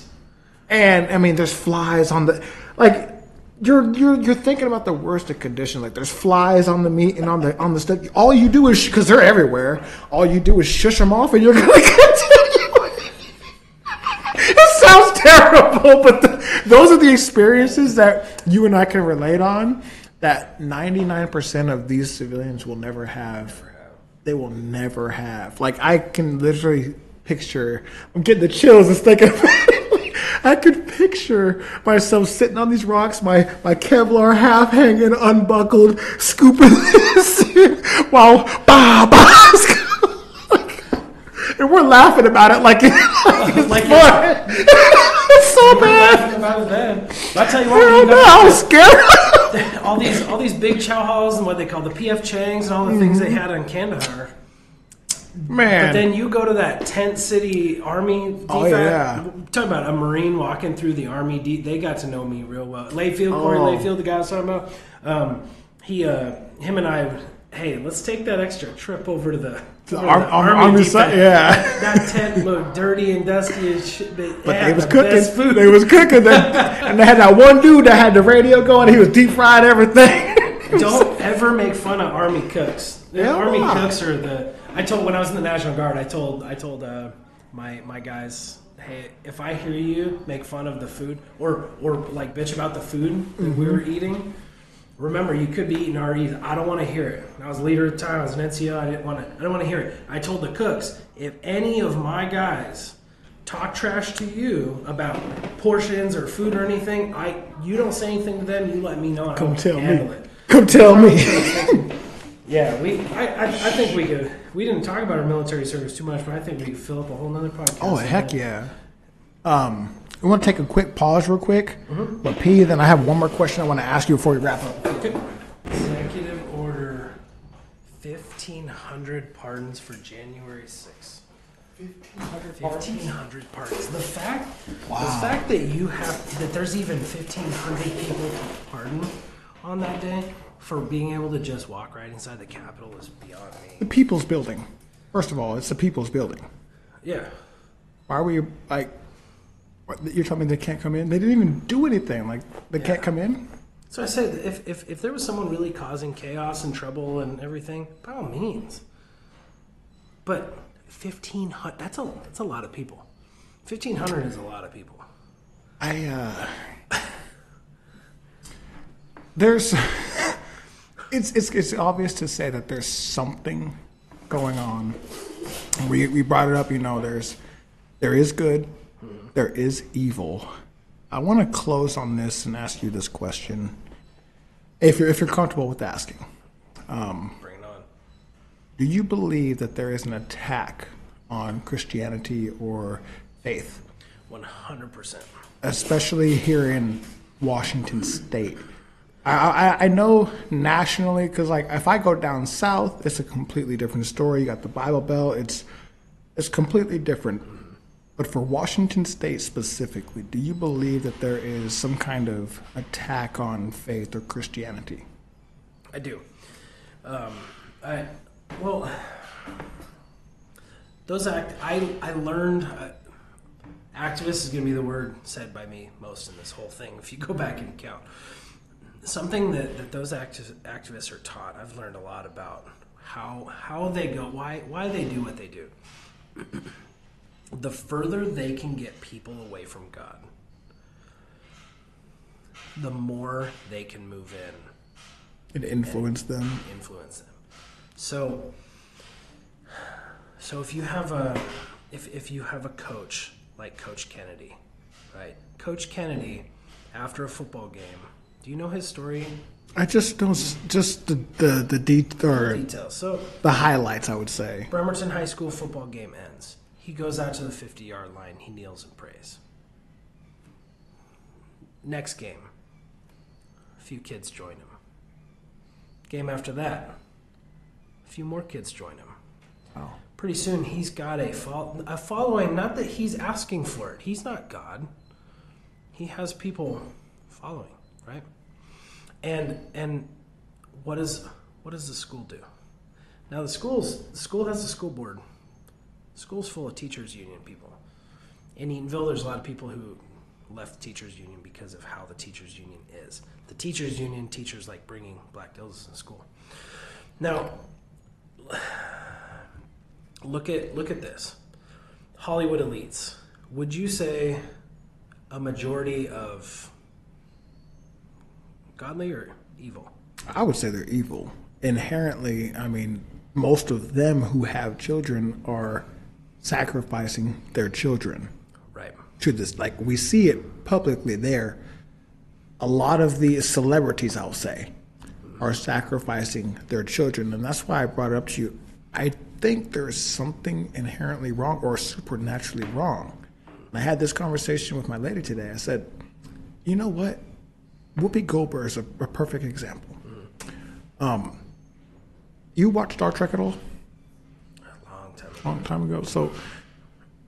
And I mean, there's flies on the You're thinking about the worst of conditions. Like there's flies on the meat and on the stuff. All you do is, because they're everywhere, all you do is shush them off, and you're gonna continue. It sounds terrible, but those are the experiences that you and I can relate on. That 99% of these civilians will never have. They will never have. Like I can literally picture. I'm getting the chills just thinking about it. I could picture myself sitting on these rocks, my Kevlar half hanging, unbuckled, scooping this while and we're laughing about it like it's fun. It's so bad. Laughing about it then. I tell you what, I was scared. all these big chow halls and what they call the PF Changs and all the things they had on Kandahar. Man. But then you go to that tent city army defect. Oh, yeah. Talk about a Marine walking through the army. They got to know me real well. Layfield, Corey Layfield, the guy I was talking about. Him and I, hey, let's take that extra trip over to the army side. Yeah. That tent looked dirty and dusty as shit. But they was cooking. Food. They was cooking. And they had that one dude that had the radio going. He was deep fried everything. Don't ever make fun of army cooks. Army cooks are when I was in the National Guard, I told my guys, hey, if I hear you make fun of the food or like bitch about the food that we were eating, remember you could be eating REs. I don't want to hear it. I was a leader at the time. I was an NCO. I don't want to hear it. I told the cooks, if any of my guys talk trash to you about portions or food or anything, you don't say anything to them. You let me know. Come tell me. Come tell me. Yeah, I think we could. We didn't talk about our military service too much, but I think we could fill up a whole nother podcast. Oh, heck yeah. We want to take a quick pause real quick. But P, then I have one more question I want to ask you before we wrap up. Okay. Executive Order 1,500 pardons for January 6th. 1,500 pardons. The fact that there's even 1,500 people to pardon on that day for being able to just walk right inside the Capitol is beyond me. The People's Building. First of all, it's the People's Building. Yeah. Why were you like? You're telling me they can't come in? They didn't even do anything. Like they can't come in. So I said, if there was someone really causing chaos and trouble and everything, by all means. But 1,500. That's a lot of people. 1,500 is a lot of people. There's. It's obvious to say that there's something going on. We brought it up. There is good, there is evil. I want to close on this and ask you this question, if you're comfortable with asking. Bring it on. Do you believe that there is an attack on Christianity or faith? 100%. Especially here in Washington State. I know nationally, because like if I go down south, it's a completely different story. You got the Bible Belt; it's completely different. But for Washington State specifically, do you believe that there is some kind of attack on faith or Christianity? I do. I learned. Activist is going to be the word said by me most in this whole thing. If you go back and count. Something that those activists are taught, I've learned a lot about how they go, why they do what they do. The further they can get people away from God, the more they can move in. And influence them. So if you have a coach like Coach Kennedy, right? Coach Kennedy, after a football game. Do you know his story? I just know just the details. So the highlights, I would say. Bremerton High School football game ends. He goes out to the 50-yard line. He kneels and prays. Next game, a few kids join him. Game after that, a few more kids join him. Oh. Pretty soon, he's got a following. Not that he's asking for it. He's not God. He has people following. Right, and what does the school do? Now the school has a school board. The school's full of teachers union people. In Eatonville, there's a lot of people who left the teachers union because of how the teachers union is. The teachers union teachers like bringing black dills in school. Now, look at this. Hollywood elites. Would you say a majority of godly or evil? I would say they're evil. Inherently, I mean, most of them who have children are sacrificing their children. Right. To this, like we see it publicly there. A lot of the celebrities, I'll say, are sacrificing their children. And that's why I brought it up to you. I think there's something inherently wrong or supernaturally wrong. And I had this conversation with my lady today. I said, you know what? Whoopi Goldberg is a perfect example. You watch Star Trek at all? A Long time ago. So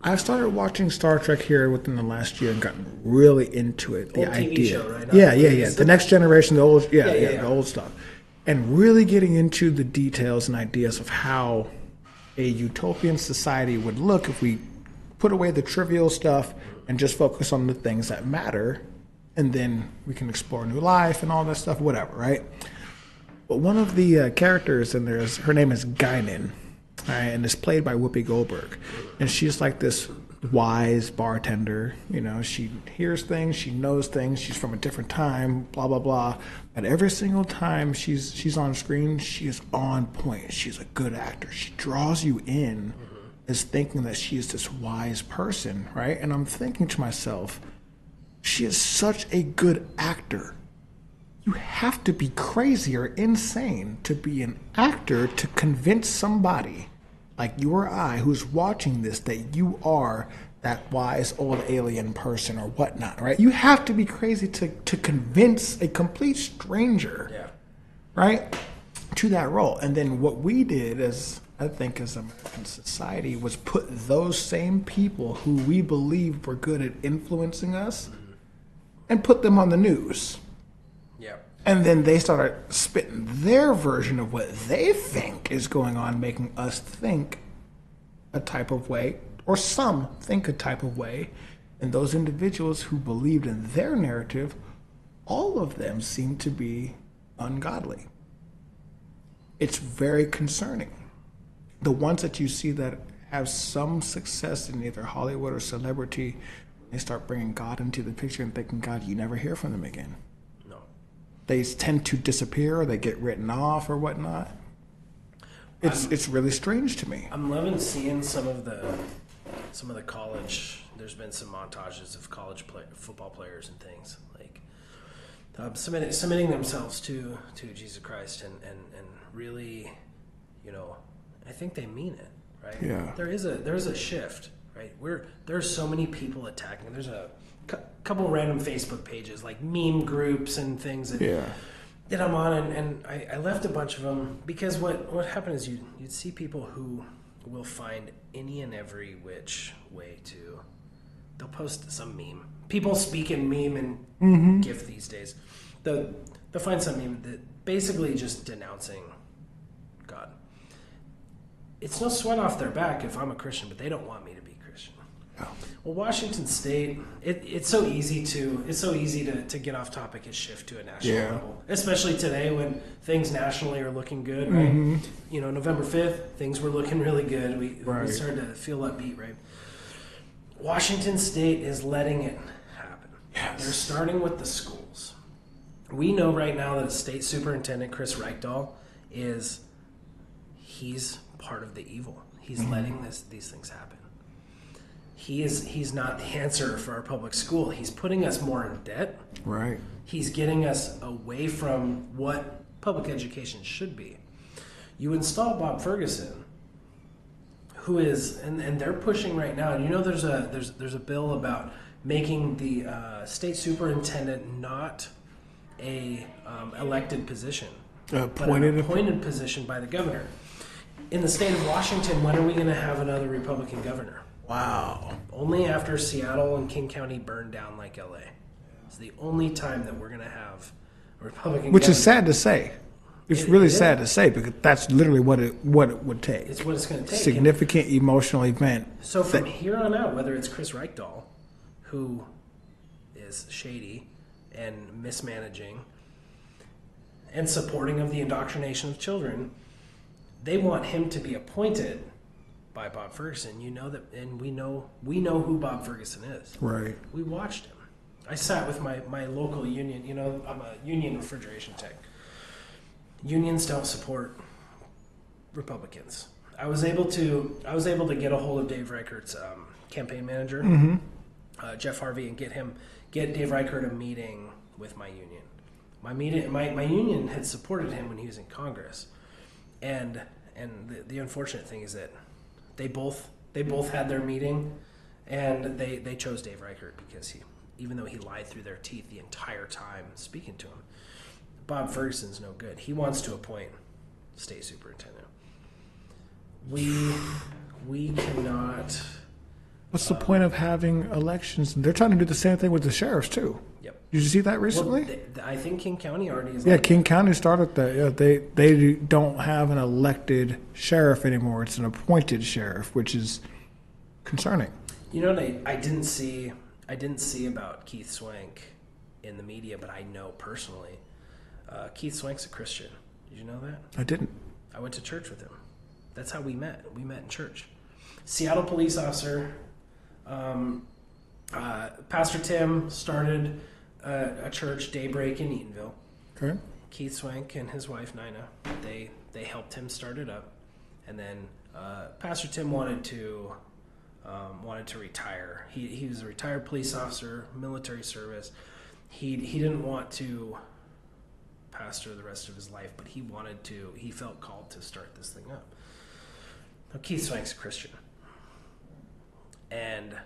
I started watching Star Trek here within the last year and gotten really into it. The old idea. TV show, right? Yeah. The Next Generation, the old, Yeah. the old stuff. And really getting into the details and ideas of how a utopian society would look if we put away the trivial stuff and just focus on the things that matter. And then we can explore new life and all that stuff, whatever, right? But one of the characters in there is, her name is Guinan, right, and it's played by Whoopi Goldberg. And she's like this wise bartender. You know, she hears things, she knows things, she's from a different time, blah, blah, blah. But every single time she's on screen, she is on point. She's a good actor. She draws you in as thinking that she is this wise person, right? And I'm thinking to myself, she is such a good actor. You have to be crazy or insane to be an actor to convince somebody like you or I who's watching this that you are that wise old alien person or whatnot, right? You have to be crazy to convince a complete stranger, right, to that role. And then what we did as, I think, as American society was put those same people who we believed were good at influencing us and put them on the news. And then they started spitting their version of what they think is going on, making us think a type of way, or some think a type of way. And those individuals who believed in their narrative, all of them seem to be ungodly. It's very concerning. The ones that you see that have some success in either Hollywood or celebrity, they start bringing God into the picture and thinking, God, you never hear from them again. They tend to disappear, or they get written off, or whatnot. It's really strange to me. I'm loving seeing some of the college. There's been some montages of college football players and things like submitting themselves to Jesus Christ and really, you know, I think they mean it, right? Yeah. There is a shift, right? There's so many people attacking. There's a couple random Facebook pages, like meme groups and things that I'm on, and I left a bunch of them because what happened is you'd see people who will find any and every which way they'll post some meme. People speak in meme and GIF these days. They'll find some meme that basically just denouncing God. It's no sweat off their back if I'm a Christian, but they don't want me to be Christian. Well, Washington State, it's so easy to get off topic and shift to a national level, especially today when things nationally are looking good, right? You know, November 5th, things were looking really good. We started to feel upbeat, right? Washington State is letting it happen. Yes. They're starting with the schools. We know right now that the state superintendent, Chris Reichdahl, he's part of the evil. He's letting these things happen. He's not the answer for our public school. He's putting us more in debt. Right. He's getting us away from what public education should be. You install Bob Ferguson, who is, and they're pushing right now. And you know, there's a bill about making the state superintendent not a elected position, but an appointed position by the governor. In the state of Washington, when are we going to have another Republican governor? Wow. Only after Seattle and King County burned down like LA. It's the only time that we're going to have a Republican Which governor. is sad to say. It's really sad to say because that's literally what it would take. It's what it's going to take. Significant emotional event. So from here on out, whether it's Chris Reichdahl, who is shady and mismanaging and supporting of the indoctrination of children, they want him to be appointed by Bob Ferguson. You know that, and we know who Bob Ferguson is. Right. We watched him. I sat with my local union. You know, I'm a union refrigeration tech. Unions don't support Republicans. I was able to get a hold of Dave Reichert's campaign manager, Jeff Harvey, and get Dave Reichert a meeting with my union. My union had supported him when he was in Congress, and the unfortunate thing is that they both had their meeting, and they chose Dave Reichert because even though he lied through their teeth the entire time speaking to him. Bob Ferguson's no good. He wants to appoint state superintendent. We cannot. What's the point of having elections? They're trying to do the same thing with the sheriffs too. Yep. Did you see that recently? Well, I think King County already is. Yeah, King County started that. Yeah, they don't have an elected sheriff anymore. It's an appointed sheriff, which is concerning. You know what I didn't see about Keith Swank in the media, but I know personally. Keith Swank's a Christian. Did you know that? I didn't. I went to church with him. That's how we met. We met in church. Seattle police officer. Pastor Tim started a church, Daybreak, in Eatonville. Okay. Keith Swank and his wife Nina, they helped him start it up, and then Pastor Tim wanted to retire. He was a retired police officer, military service. He didn't want to pastor the rest of his life, but he felt called to start this thing up. Now, Keith Swank's a Christian, and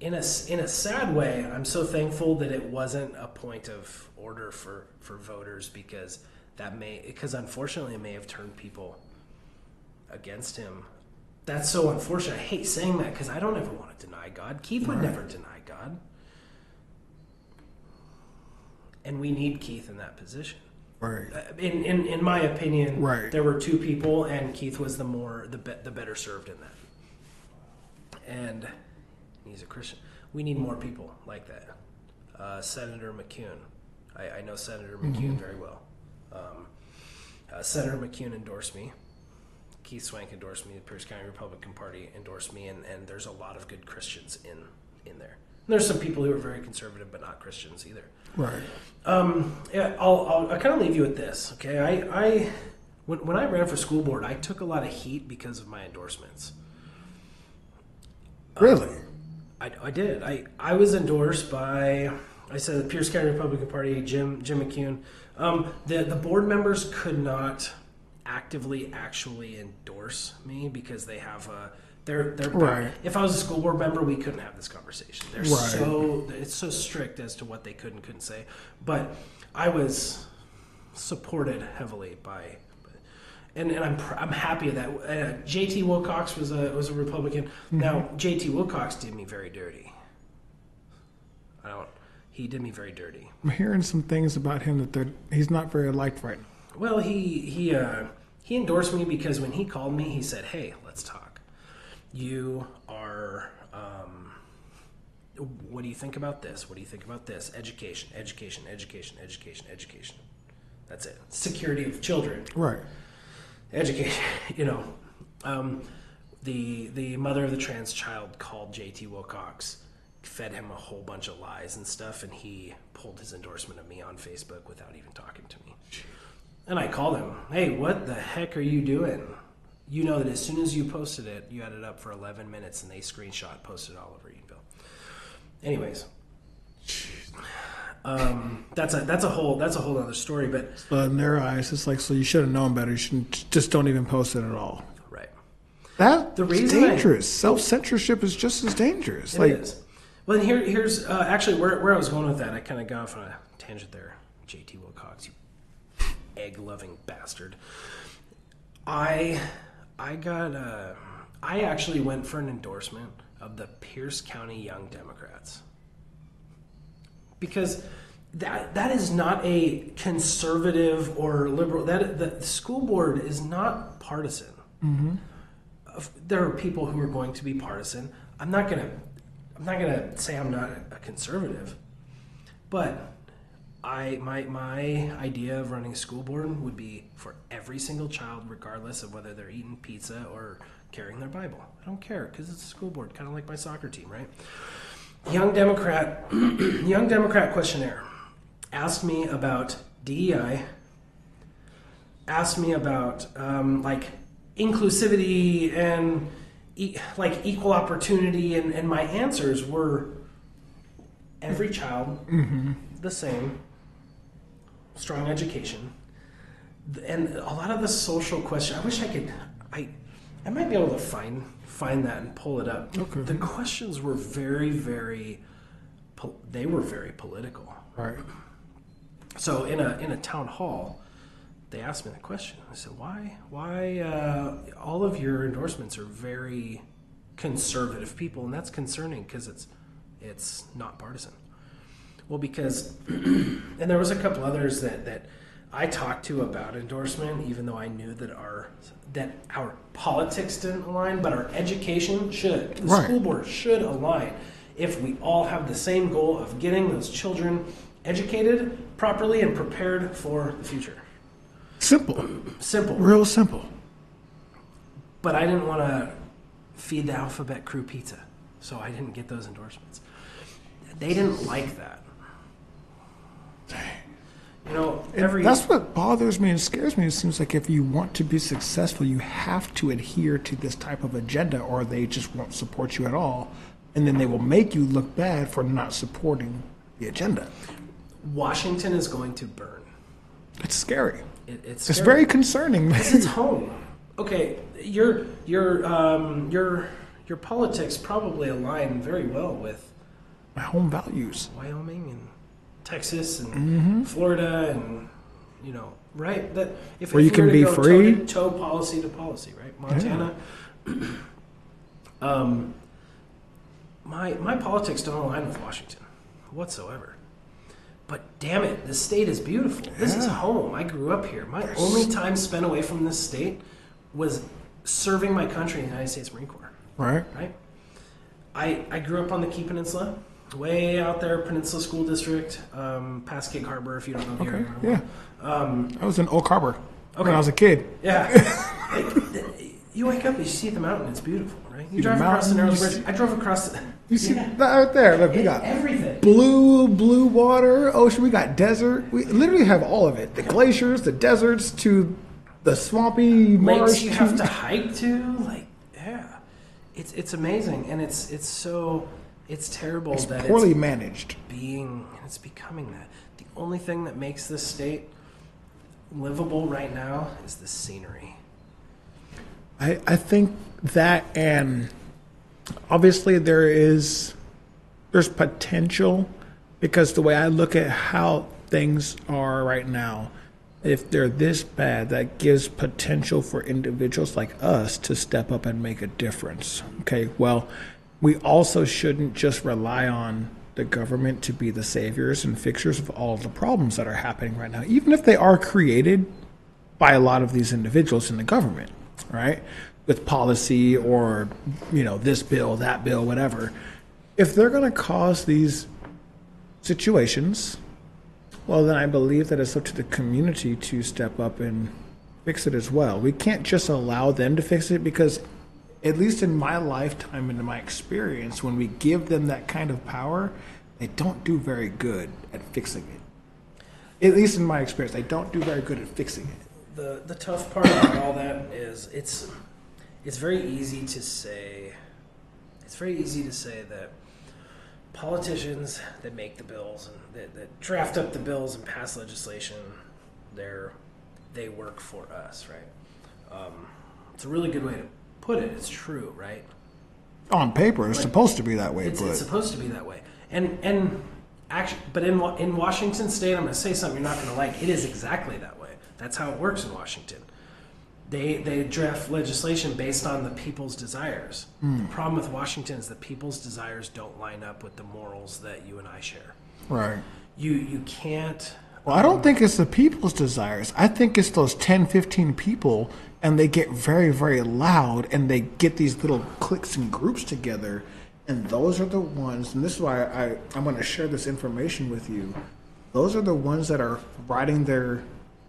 in a sad way, I'm so thankful that it wasn't a point of order for voters, because unfortunately it may have turned people against him. That's so unfortunate. I hate saying that because I don't ever want to deny God. Keith would never deny God. And we need Keith in that position. Right. In my opinion, right. There were two people, and Keith was the better served in that. And he's a Christian. We need more people like that. Senator McCune. I know Senator McCune very well. Senator McCune endorsed me. Keith Swank endorsed me. The Pierce County Republican Party endorsed me, and there's a lot of good Christians in there. And there's some people who are very conservative but not Christians either. Right. Yeah, I'll kind of leave you with this. Okay, when I ran for school board, I took a lot of heat because of my endorsements. Really? I did. I was endorsed by, I said, the Pierce County Republican Party, Jim McCune. The board members could not actively actually endorse me because they have they're right. If I was a school board member, we couldn't have this conversation. They're it's so strict as to what they could and couldn't say. But I was supported heavily by, and I'm happy of that. J.T. Wilcox was a Republican. Mm-hmm. Now J.T. Wilcox did me very dirty. He did me very dirty. I'm hearing some things about him that he's not very liked right now. Well, he endorsed me because when he called me, he said, "Hey, let's talk. You are, what do you think about this? What do you think about this? Education. That's it. Security of children. Right. Education, the mother of the trans child called J.T. Wilcox, fed him a whole bunch of lies and stuff, and he pulled his endorsement of me on Facebook without even talking to me. And I called him, "Hey, what the heck are you doing? You know that as soon as you posted it, you had it up for 11 minutes, and they posted it all over Eatonville." Anyways, that's a whole other story. But in their eyes, it's like, so you should have known better. You shouldn't, just don't even post it at all. Right. That's dangerous. Self-censorship is just as dangerous. It is. Well, and here's actually where I was going with that. I kind of got off on a tangent there. J.T. Wilcox, you egg-loving bastard. I actually went for an endorsement of the Pierce County Young Democrats, because that is not a conservative or liberal. That the school board is not partisan. Mm-hmm. There are people who are going to be partisan. I'm not gonna say I'm not a conservative, but my idea of running a school board would be for every single child, regardless of whether they're eating pizza or carrying their Bible. I don't care, because it's a school board, kind of like my soccer team, right? Young Democrat questionnaire asked me about DEI, asked me about inclusivity and equal opportunity, and my answers were every child, the same, strong education, and a lot of the social questions. I wish I might be able to find that and pull it up. Okay. The questions were very, very they were very political. Right. So in a town hall, they asked me the question. I said, why all of your endorsements are very conservative people, and that's concerning because it's not partisan. Well, because, and there was a couple others that I talked to about endorsement, even though I knew that our politics didn't align, but our education should. The school board should align if we all have the same goal of getting those children educated properly and prepared for the future. Simple. Real simple. But I didn't want to feed the Alphabet Crew pizza, so I didn't get those endorsements. They didn't like that. You know, that's what bothers me and scares me. It seems like if you want to be successful, you have to adhere to this type of agenda, or they just won't support you at all, and then they will make you look bad for not supporting the agenda. Washington is going to burn. It's scary. It's scary. Very concerning. Because it's home. Okay, your politics probably align very well with my home values. Wyoming and Texas and Florida, and right? That if where you can be free, toe policy to policy, right? Montana. Yeah. My politics don't align with Washington whatsoever. But damn it, this state is beautiful. This is home. I grew up here. My only time spent away from this state was serving my country in the United States Marine Corps. Right. I grew up on the Key Peninsula, way out there, Peninsula School District, past Gig Harbor, if you don't know here. Yeah. I was in Oak Harbor when I was a kid. Yeah. You wake up, you see the mountain, it's beautiful, right? You drive across the Narrows Bridge. I drove across the... You see that right there? Look, we got everything. Blue water, ocean. We got desert. We literally have all of it. The glaciers, the deserts, to the swampy lakes marsh. You have to hike to. It's amazing, and it's terrible it's that poorly managed. It's becoming that. The only thing that makes this state livable right now is the scenery. I think that, and obviously there's potential, because the way I look at how things are right now, if they're this bad, that gives potential for individuals like us to step up and make a difference. Okay, well, we also shouldn't just rely on the government to be the saviors and fixers of all of the problems that are happening right now, even if they are created by a lot of these individuals in the government, right? With policy or, this bill, that bill, whatever. If they're going to cause these situations, well, then I believe that it's up to the community to step up and fix it as well. We can't just allow them to fix it, because at least in my lifetime and in my experience, when we give them that kind of power, they don't do very good at fixing it. At least in my experience, they don't do very good at fixing it. The tough part about all that is it's very easy to say. It's very easy to say that politicians that make the bills and that draft up the bills and pass legislation, they work for us, right? It's a really good way to put it. It's true, right? On paper, it's supposed to be that way. It's supposed to be that way, and actually, but in Washington State, I'm going to say something you're not going to like. It is exactly that way. That's how it works in Washington. They draft legislation based on the people's desires. The problem with Washington is that people's desires don't line up with the morals that you and I share. Right. You can't... Well, I don't think it's the people's desires. I think it's those 10, 15 people, and they get very, very loud, and they get these little cliques and groups together, and those are the ones, and this is why I'm going to share this information with you. Those are the ones that are writing their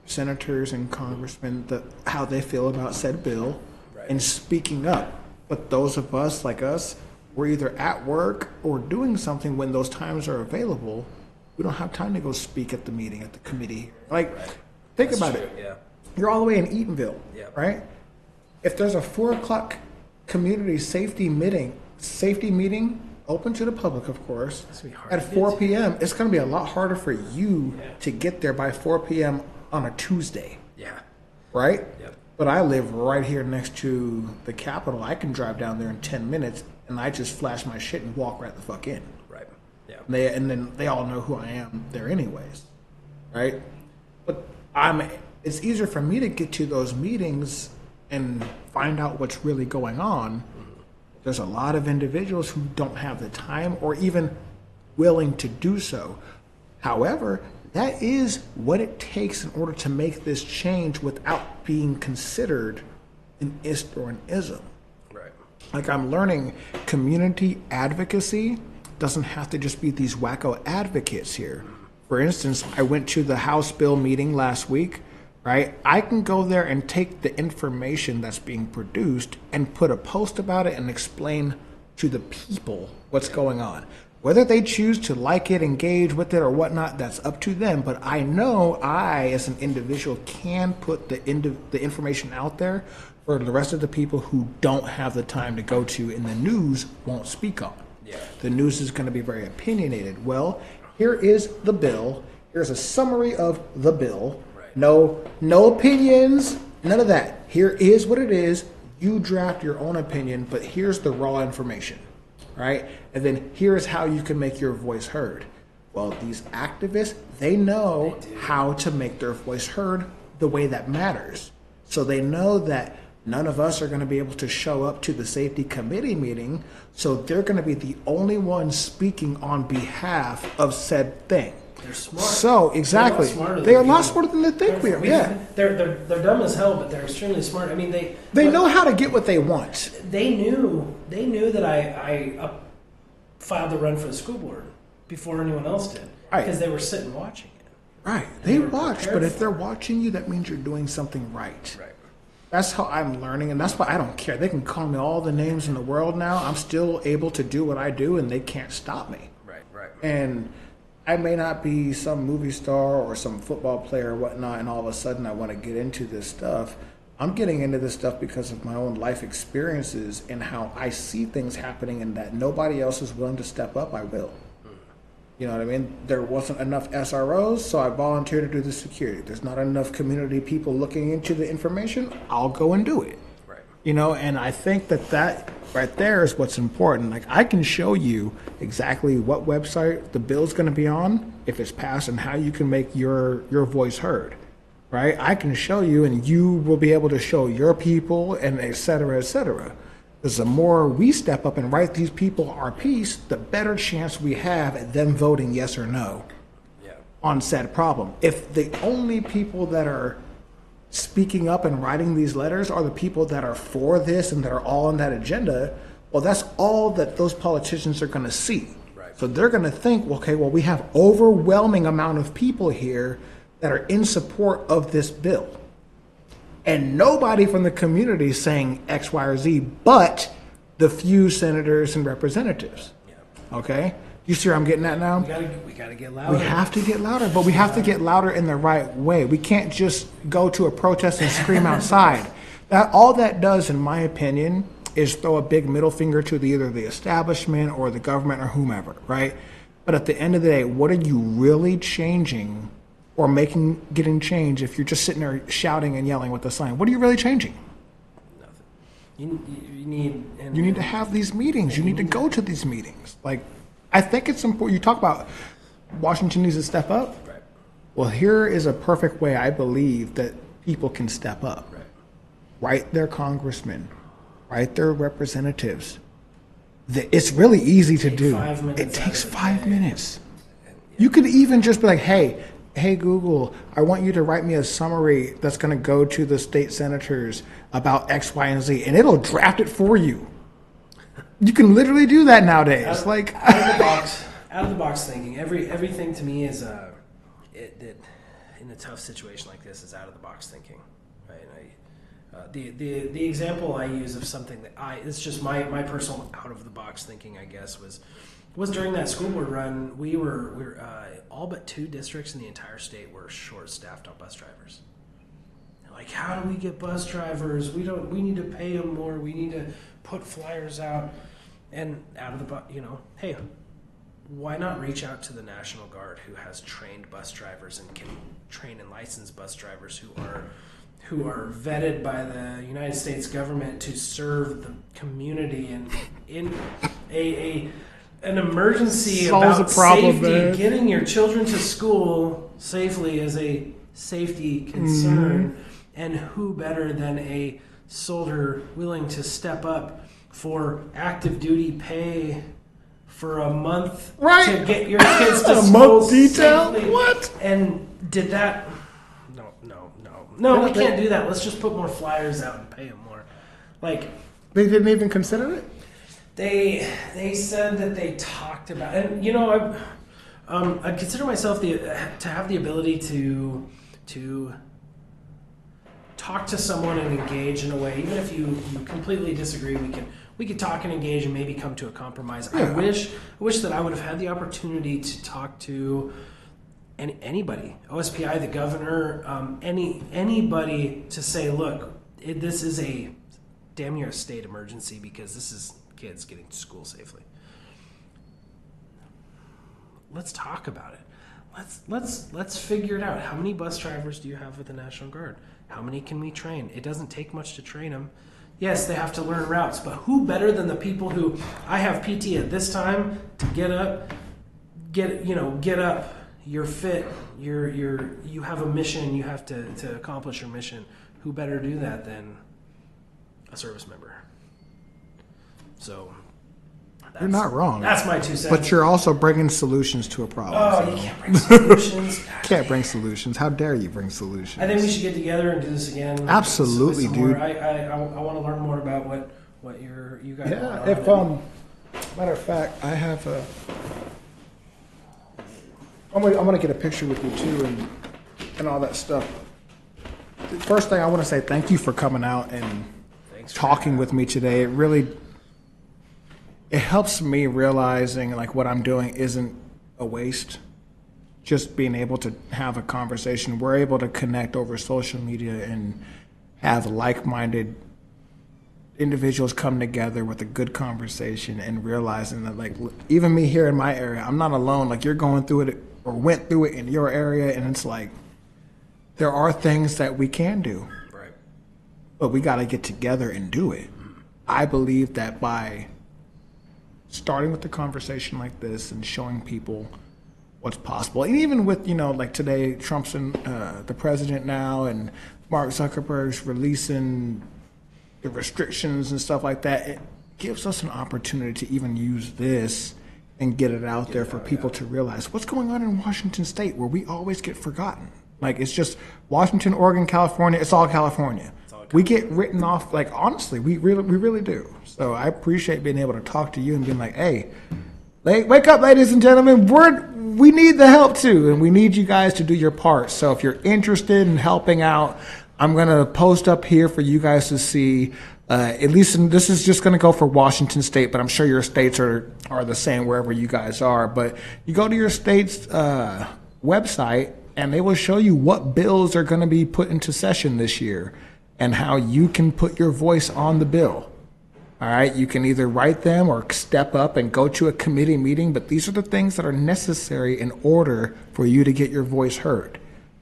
senators and congressmen how they feel about said bill, right, and speaking up. But those of us, like us, we're either at work or doing something when those times are available. We don't have time to go speak at the meeting, at the committee. Like, right. Think That's about true. It. Yeah. You're all the way in Eatonville, yeah, right? If there's a 4:00 community safety meeting, open to the public, of course, at 4 p.m., it's going to be a lot harder for you to get there by 4 p.m. on a Tuesday. Yeah. Right? Yep. But I live right here next to the Capitol. I can drive down there in 10 minutes, and I just flash my shit and walk right the fuck in. Right. Yeah. And then they all know who I am there anyways, right? But it's easier for me to get to those meetings and find out what's really going on. There's a lot of individuals who don't have the time or even willing to do so. However, that is what it takes in order to make this change without being considered an ist or an ism. Right. Like, I'm learning community advocacy doesn't have to just be these wacko advocates here. For instance, I went to the House bill meeting last week, right? I can go there and take the information that's being produced and put a post about it and explain to the people what's going on. Whether they choose to like it, engage with it, or whatnot, that's up to them. But I know I, as an individual, can put the information out there for the rest of the people who don't have the time to go to and the news won't speak on. Yeah. The news is going to be very opinionated. Well, here is the bill. Here's a summary of the bill. Right. No opinions, none of that. Here is what it is. You draft your own opinion, but here's the raw information, right? And then here's how you can make your voice heard. Well, these activists, they know how to make their voice heard the way that matters. So they know that none of us are going to be able to show up to the safety committee meeting, so they're going to be the only ones speaking on behalf of said thing. They're smart. So, exactly. They're a lot smarter than they think we are. Yeah. They're dumb as hell, but they're extremely smart. I mean, they know how to get what they want. They knew that I filed the run for the school board before anyone else did. Right. Because they were sitting watching it. Right. They watch, but if they're watching you, that means you're doing something right. Right. That's how I'm learning, and that's why I don't care. They can call me all the names in the world now. I'm still able to do what I do, and they can't stop me. Right. And I may not be some movie star or some football player or whatnot, and all of a sudden I want to get into this stuff. I'm getting into this stuff because of my own life experiences and how I see things happening, and that nobody else is willing to step up, I will. You know what I mean? There wasn't enough SROs, so I volunteered to do the security. There's not enough community people looking into the information, I'll go and do it. Right. You know, and I think that right there is what's important. Like, I can show you exactly what website the bill's going to be on if it's passed and how you can make your voice heard, right? I can show you, and you will be able to show your people, and et cetera, et cetera. Because the more we step up and write these people our piece, the better chance we have at them voting yes or no on said problem. If the only people that are speaking up and writing these letters are the people that are for this and that are all on that agenda, well, that's all that those politicians are going to see. Right. So they're going to think, okay, well, we have overwhelming amount of people here that are in support of this bill. And nobody from the community is saying X, Y, or Z, but the few senators and representatives. Yeah. Okay? You see where I'm getting at now? We gotta get louder. We have to get louder, but we have to get louder in the right way. We can't just go to a protest and scream outside. All that does, in my opinion, is throw a big middle finger to either the establishment or the government or whomever, right? But at the end of the day, what are you really changing or getting change if you're just sitting there shouting and yelling with a sign? What are you really changing? Nothing. You need to have these meetings. You need to go to these meetings. Like, I think it's important. You talk about Washington needs to step up. Right. Well, here is a perfect way I believe that people can step up. Right. Write their congressmen, write their representatives. It's really easy to do. It takes 5 minutes. You could even just be like, hey Google, I want you to write me a summary that's going to go to the state senators about X, Y, and Z, and it'll draft it for you. You can literally do that nowadays. Out of the box thinking. Everything to me is in a tough situation like this is out of the box thinking. Right? The example I use of something that it's just my personal out of the box thinking, I guess, was during that school board run. We were all but 2 districts in the entire state were short-staffed on bus drivers. Like, how do we get bus drivers? We need to pay them more. We need to put flyers out. And out of the box, hey, why not reach out to the National Guard, who has trained bus drivers and can train and license bus drivers who are vetted by the United States government to serve the community and in an emergency Solves about a problem, safety, man. getting your children to school safely is a safety concern, and who better than a soldier willing to step up for active duty pay for a month to get your kids to school month detail? safely? What? And did that? No, we can't do that. Let's just put more flyers out and pay them more. Like, they didn't even consider it. They said that they talked about, and I consider myself to have the ability to talk to someone and engage in a way, even if you completely disagree. We could talk and engage and maybe come to a compromise. Yeah. I wish that I would have had the opportunity to talk to anybody, OSPI, the governor, anybody, to say, look, this is a damn near a state emergency because this is kids getting to school safely. Let's talk about it. Let's figure it out. How many bus drivers do you have with the National Guard? How many can we train? It doesn't take much to train them. Yes, they have to learn routes, but who better than the people who, I have PT at this time to get up, you're fit, you have a mission, you have to accomplish your mission. Who better do that than a service member? So you're not wrong. That's my 2 cents. But you're also bringing solutions to a problem. Oh, you can't bring solutions. Can't bring solutions. How dare you bring solutions? I think we should get together and do this again. Absolutely, dude. I want to learn more about what you guys. Yeah. If matter of fact, I have a. I'm gonna get a picture with you too, and all that stuff. The first thing I want to say, thank you for coming out and talking with me today. It helps me realizing like what I'm doing isn't a waste. Just being able to have a conversation, we're able to connect over social media and have like-minded individuals come together with a good conversation, and realizing that, like, even me here in my area, I'm not alone. Like, you're going through it or went through it in your area, and it's like there are things that we can do, right? But we got to get together and do it. I believe that by starting with the conversation like this and showing people what's possible, and even with, like today, Trump's the president now, and Mark Zuckerberg's releasing the restrictions and stuff like that, it gives us an opportunity to even use this and get it out there for people to realize what's going on in Washington State, where we always get forgotten. Like, it's just Washington, Oregon, California. It's all California. We get written off. Like, honestly, we really do. So I appreciate being able to talk to you and being like, hey, wake up, ladies and gentlemen. We need the help too, and we need you guys to do your part. So if you're interested in helping out, I'm going to post up here for you guys to see. At least this is just going to go for Washington State, but I'm sure your states are the same wherever you guys are. But you go to your state's website, and they will show you what bills are going to be put into session this year and how you can put your voice on the bill. All right, you can either write them or step up and go to a committee meeting, but these are the things that are necessary in order for you to get your voice heard.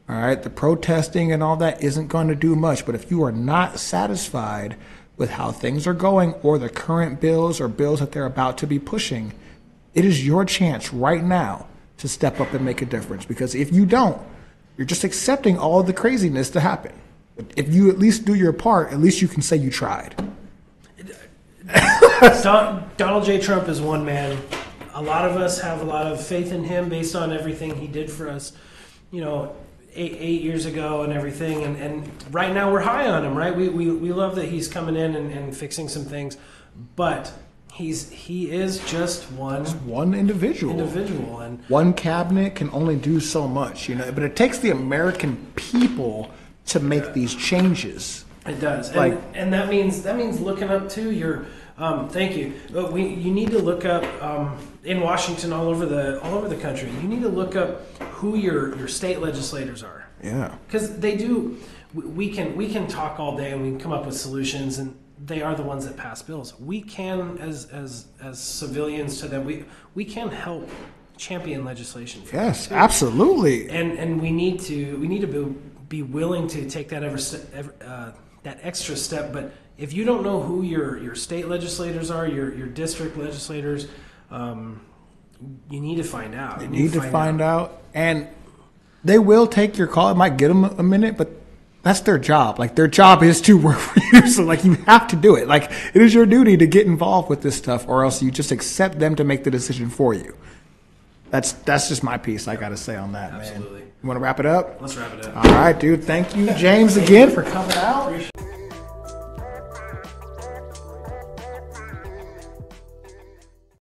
All right, the protesting and all that isn't going to do much, but if you are not satisfied with how things are going or the current bills or bills that they're about to be pushing, it is your chance right now to step up and make a difference. Because if you don't, you're just accepting all of the craziness to happen. If you at least do your part, at least you can say you tried. Donald J. Trump is one man. A lot of us have a lot of faith in him based on everything he did for us, 8 years ago and everything. And right now we're high on him, right? We love that he's coming in and fixing some things, but he is just one individual, and one cabinet can only do so much, But it takes the American people to make these changes. It does, and that means looking up to your. Thank you. You need to look up in Washington, all over the country. You need to look up who your state legislators are. Yeah, because they do. We can talk all day and we can come up with solutions, and they are the ones that pass bills. We can, as civilians to them, we can help champion legislation. Yes, absolutely. And we need to be willing to take that that extra step. But if you don't know who your state legislators are, your district legislators, you need to find out. You need to find out. And they will take your call. It might get them a minute, but that's their job. Like, their job is to work for you. So, like, you have to do it. Like, it is your duty to get involved with this stuff, or else you just accept them to make the decision for you. That's just my piece I got to say on that, Absolutely. man. You want to wrap it up? Let's wrap it up. All right, dude. Thank you, James, again for coming out.